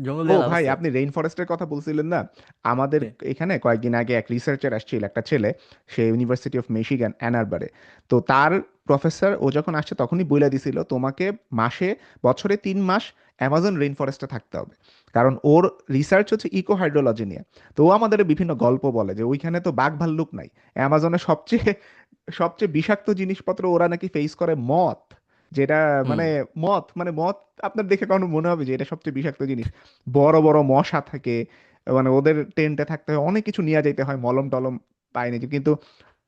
জঙ্গল ও দিয়ে লাভ ভাই আছে? আপনি রেইন ফরেস্টের কথা বলছিলেন না, আমাদের হ্যাঁ। এখানে কয়েকদিন আগে এক রিসার্চার আসছিল, একটা ছেলে, সে ইউনিভার্সিটি অফ মিশিগান অ্যান আরবারে। তো তার প্রফেসর ও যখন আসছে তখনই বলে দিছিল তোমাকে বছরে 3 মাস অ্যামাজন রেইন ফরেস্টে থাকতে হবে, কারণ ওর রিসার্চ হচ্ছে ইকো হাইড্রোলজি নিয়ে। তো ও আমাদের বিভিন্ন গল্প বলে যে ওইখানে তো বাঘ ভাল্লুক নাই, অ্যামাজনে সবচেয়ে সবচেয়ে বিষাক্ত জিনিসপত্র ওরা নাকি ফেস করে মথ, যেটা হুম মানে মথ আপনার দেখে কখনো মনে হবে যে এটা সবচেয়ে বিষাক্ত জিনিস? বড় বড় মশা থাকে, মানে ওদের টেন্টে থাকতে হয়, অনেক কিছু নিয়ে যেতে হয়, মলম টলম পায় নাকি, কিন্তু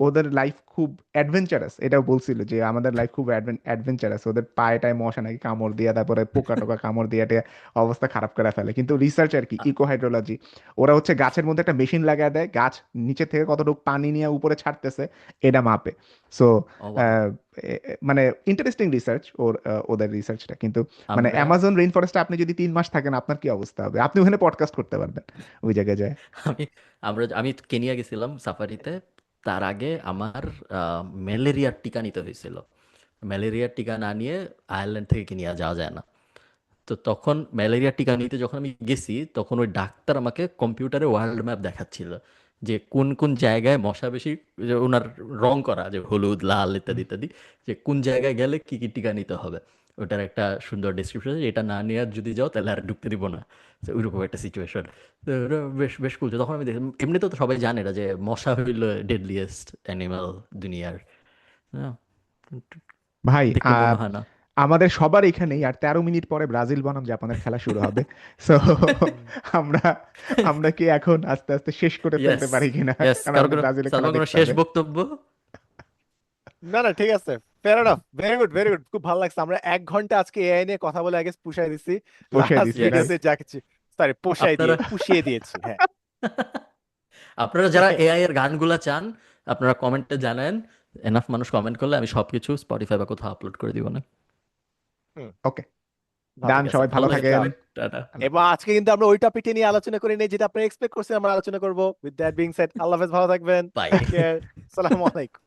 ওদের লাইফ খুব অ্যাডভেঞ্চারাস। এটাও বলছিল যে আমাদের লাইফ খুব অ্যাডভেঞ্চারাস, ওদের পায়ে টায় মশা নাকি কামড় দিয়া, তারপরে পোকা টোকা কামড় দিয়ে টিয়ে অবস্থা খারাপ করে ফেলে। কিন্তু রিসার্চ আর কি ইকো হাইড্রোলজি, ওরা হচ্ছে গাছের মধ্যে একটা মেশিন লাগায় দেয়, গাছ নিচে থেকে কতটুকু পানি নিয়ে উপরে ছাড়তেছে এটা মাপে। সো ও wow. মানে ইন্টারেস্টিং রিসার্চ ওদের রিসার্চটা। কিন্তু মানে আমরা অ্যামাজন রেইন ফরেস্টে আপনি যদি 3 মাস থাকেন আপনার কি অবস্থা হবে? আপনি ওখানে পডকাস্ট করতে পারবেন ওই জায়গায় যায়। আমি আমি কেনিয়া গেছিলাম সাফারিতে। তার আগে আমার ম্যালেরিয়ার টিকা নিতে হয়েছিল। ম্যালেরিয়ার টিকা না নিয়ে আয়ারল্যান্ড থেকে কেনিয়া যাওয়া যায় না। তো তখন ম্যালেরিয়ার টিকা নিতে যখন আমি গেছি, তখন ওই ডাক্তার আমাকে কম্পিউটারে ওয়ার্ল্ড ম্যাপ দেখাচ্ছিল যে কোন কোন জায়গায় মশা বেশি, যে ওনার রং করা যে হলুদ লাল ইত্যাদি ইত্যাদি, যে কোন জায়গায় গেলে কি কি টিকা নিতে হবে। ওটার একটা সুন্দর ডিসক্রিপশন, এটা না নিয়ে আর যদি যাও তাহলে আর ঢুকতে দিব না। তো ওইরকম একটা সিচুয়েশন। তো ওটা বেশ বেশ কুল। তখন আমি দেখলাম, এমনিতেও তো সবাই জানে না যে মশা হইল ডেডলিয়েস্ট অ্যানিমাল দুনিয়ার। হ্যাঁ, ভাই দেখলে মনে হয় না। আমাদের সবার এখানেই আর 13 মিনিট পরে ব্রাজিল বনাম জাপানের খেলা শুরু হবে। সো আমরা আমরা কি এখন আস্তে আস্তে শেষ করে ফেলতে ইয়েস পারি কিনা, ইয়েস, কারণ কারো আমাদের ব্রাজিলের খেলা সালমান কোনো দেখতে শেষ হবে। বক্তব্য? না না ঠিক আছে, fair enough, very good very good, খুব ভালো লাগছে। আমরা 1 ঘন্টা আজকে এআই নিয়ে কথা বলে আগে পুষাই দিছি, বসিয়ে লাস্ট দিছি ইয়েস। রাইট। ভিডিওতে যা কিছু, সরি পোষাই দিয়ে আপনারা পুষিয়ে দিয়েছি, হ্যাঁ। আপনারা যারা এআই এর গানগুলা চান, আপনারা কমেন্টে জানেন। এনাফ মানুষ কমেন্ট করলে আমি সবকিছু স্পটিফাই বা কোথাও আপলোড করে দিব না। হুম, ওকে, ভালো। ডান, ঠিক আছে, সবাই ভালো ভালো থাকেন, থাকেন। টাটা। এবং আজকে কিন্তু আমরা ওই টপিকটা নিয়ে আলোচনা করি নাই যেটা আপনারা এক্সপেক্ট করছেন আমরা আলোচনা করবো। উইথ দ্যাট বিং সেড, আল্লাহ হাফেজ, ভালো থাকবেন, বাই। টেক কেয়ার, আসসালামু আলাইকুম।